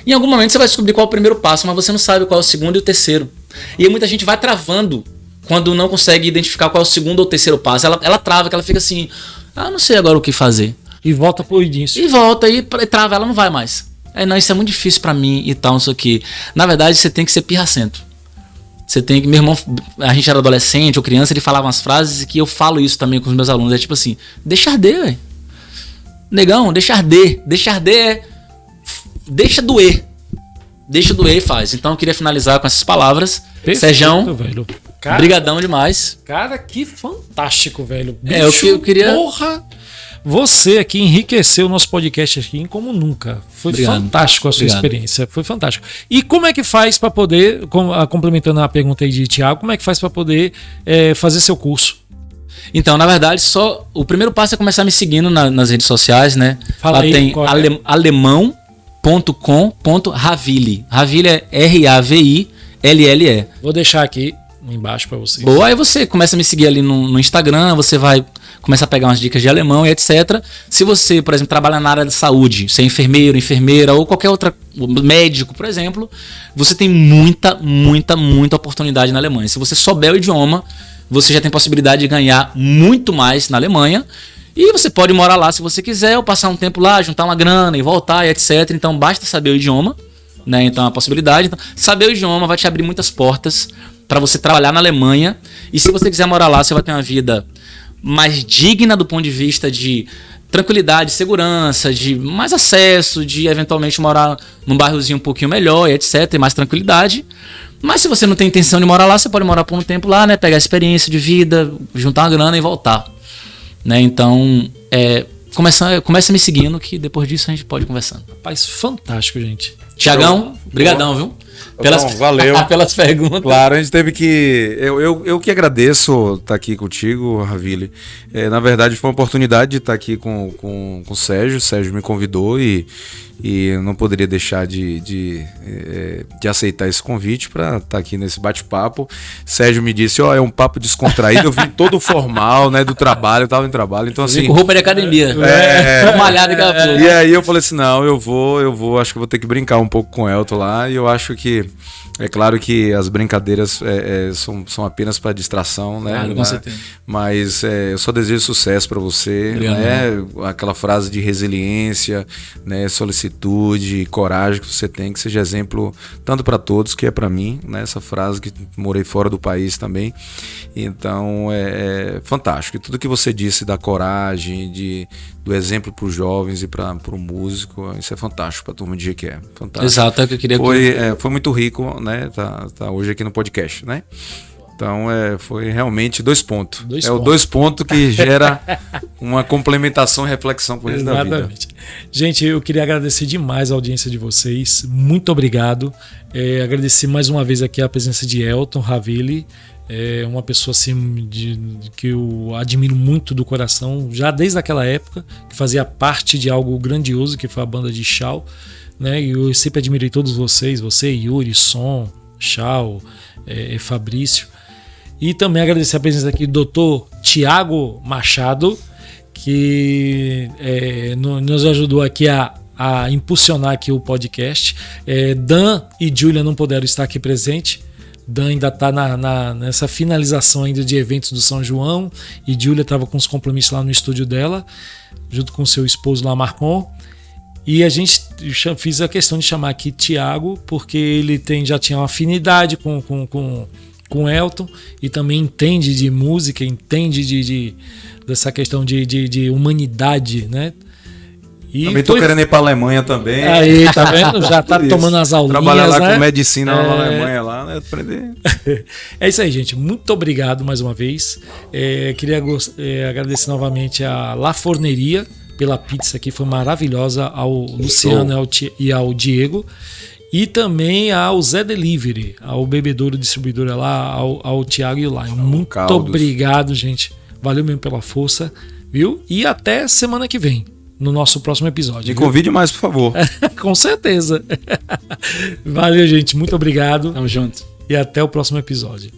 Em algum momento você vai descobrir qual é o primeiro passo, mas você não sabe qual é o segundo e o terceiro. E aí muita gente vai travando quando não consegue identificar qual é o segundo ou terceiro passo. Ela trava, que ela fica assim, não sei agora o que fazer. E volta pro início. E volta, e trava, ela não vai mais. Não, isso é muito difícil pra mim e tal, não sei o que. Na verdade, você tem que ser pirracento. Você tem que... Meu irmão, a gente era adolescente ou criança, ele falava umas frases que eu falo isso também com os meus alunos. É tipo assim, deixa arder, velho. Negão, deixa arder. Deixa arder deixa doer. Deixa doer e faz. Então eu queria finalizar com essas palavras. Sérgio, velho. Brigadão demais. Cara, que fantástico, velho. Bicho, eu queria... Porra! Você aqui enriqueceu o nosso podcast aqui como nunca. Foi fantástico a sua experiência. Foi fantástico. E como é que faz para poder, complementando a pergunta aí de Thiago, como é que faz para poder fazer seu curso? Então, na verdade, só o primeiro passo é começar me seguindo nas redes sociais, né? Fala. Lá aí, tem alemão.com.raville. Raville é RAVILLE. Vou deixar aqui embaixo para vocês. Boa, aí você começa a me seguir ali no Instagram, você vai começar a pegar umas dicas de alemão e etc. Se você, por exemplo, trabalha na área de saúde, ser enfermeiro, enfermeira ou qualquer outra, médico, por exemplo, você tem muita oportunidade na Alemanha. Se você souber o idioma, você já tem possibilidade de ganhar muito mais na Alemanha. E você pode morar lá se você quiser, ou passar um tempo lá, juntar uma grana e voltar e etc. Então basta saber o idioma, né? Então a possibilidade. Então, saber o idioma vai te abrir muitas portas para você trabalhar na Alemanha. E se você quiser morar lá, você vai ter uma vida mais digna do ponto de vista de tranquilidade, segurança, de mais acesso, de eventualmente morar num bairrozinho um pouquinho melhor, etc, e mais tranquilidade. Mas se você não tem intenção de morar lá, você pode morar por um tempo lá, né, pegar a experiência de vida, juntar uma grana e voltar, né? Então, começa me seguindo, que depois disso a gente pode ir conversando. Rapaz, fantástico, gente. Tiagão, brigadão, viu? Valeu. Pelas perguntas. Claro, a gente teve que... Eu que agradeço estar aqui contigo, Raville. Na verdade, foi uma oportunidade de estar aqui com o Sérgio. O Sérgio me convidou e eu não poderia deixar de aceitar esse convite para estar aqui nesse bate-papo. Sérgio me disse, é um papo descontraído. Eu vim todo formal, né, do trabalho, eu estava em trabalho. Então, assim... Com roupa de academia. Malhado e capô. E aí eu falei assim, não, eu vou, acho que eu vou ter que brincar um pouco com o Elton lá. E eu acho que... É claro que as brincadeiras são apenas para distração, né? Claro, com certeza. Mas eu só desejo sucesso para você, né? Aquela frase de resiliência, né? Solicitude, coragem que você tem, que seja exemplo tanto para todos, que é para mim, né? Essa frase que morei fora do país também. Então é fantástico. E tudo que você disse da coragem, do exemplo para os jovens e para o músico, isso é fantástico para a turma de GQ. Fantástico. Exato, é o que eu queria. Foi muito rico, né? Tá hoje aqui no podcast, né? Então foi realmente 2 pontos. O 2 pontos que gera uma complementação e reflexão por resto da vida. Exatamente. Gente, eu queria agradecer demais a audiência de vocês. Muito obrigado. Agradecer mais uma vez aqui a presença de Elton Raville. É uma pessoa assim que eu admiro muito do coração, já desde aquela época, que fazia parte de algo grandioso, que foi a banda de Chau, né? E eu sempre admirei todos vocês, você, Yuri, Som, Chau, Fabrício. E também agradecer a presença aqui do Dr. Thiago Machado, que nos ajudou aqui a impulsionar aqui o podcast. Dan e Júlia não puderam estar aqui presentes. Dan ainda está nessa finalização ainda de eventos do São João, e Júlia estava com os compromissos lá no estúdio dela, junto com seu esposo lá, Marcon. E a gente fiz a questão de chamar aqui Thiago, porque ele já tinha uma afinidade com Elton, e também entende de música, entende dessa questão de humanidade, né? E também tô querendo ir pra Alemanha também. Aí, tá vendo? Já tá tomando as aulinhas, trabalhar lá, né? com medicina lá na Alemanha, lá, né? Aprender. É isso aí, gente. Muito obrigado mais uma vez. Queria agradecer novamente a La Forneria pela pizza, que foi maravilhosa, ao Luciano e ao Diego. E também ao Zé Delivery, ao bebedouro distribuidor lá, ao Thiago e o Lion. Muito obrigado, gente. Valeu mesmo pela força, viu? E até semana que vem, no nosso próximo episódio. Me convide mais, por favor. Com certeza. Valeu, gente. Muito obrigado. Tamo junto. E até o próximo episódio.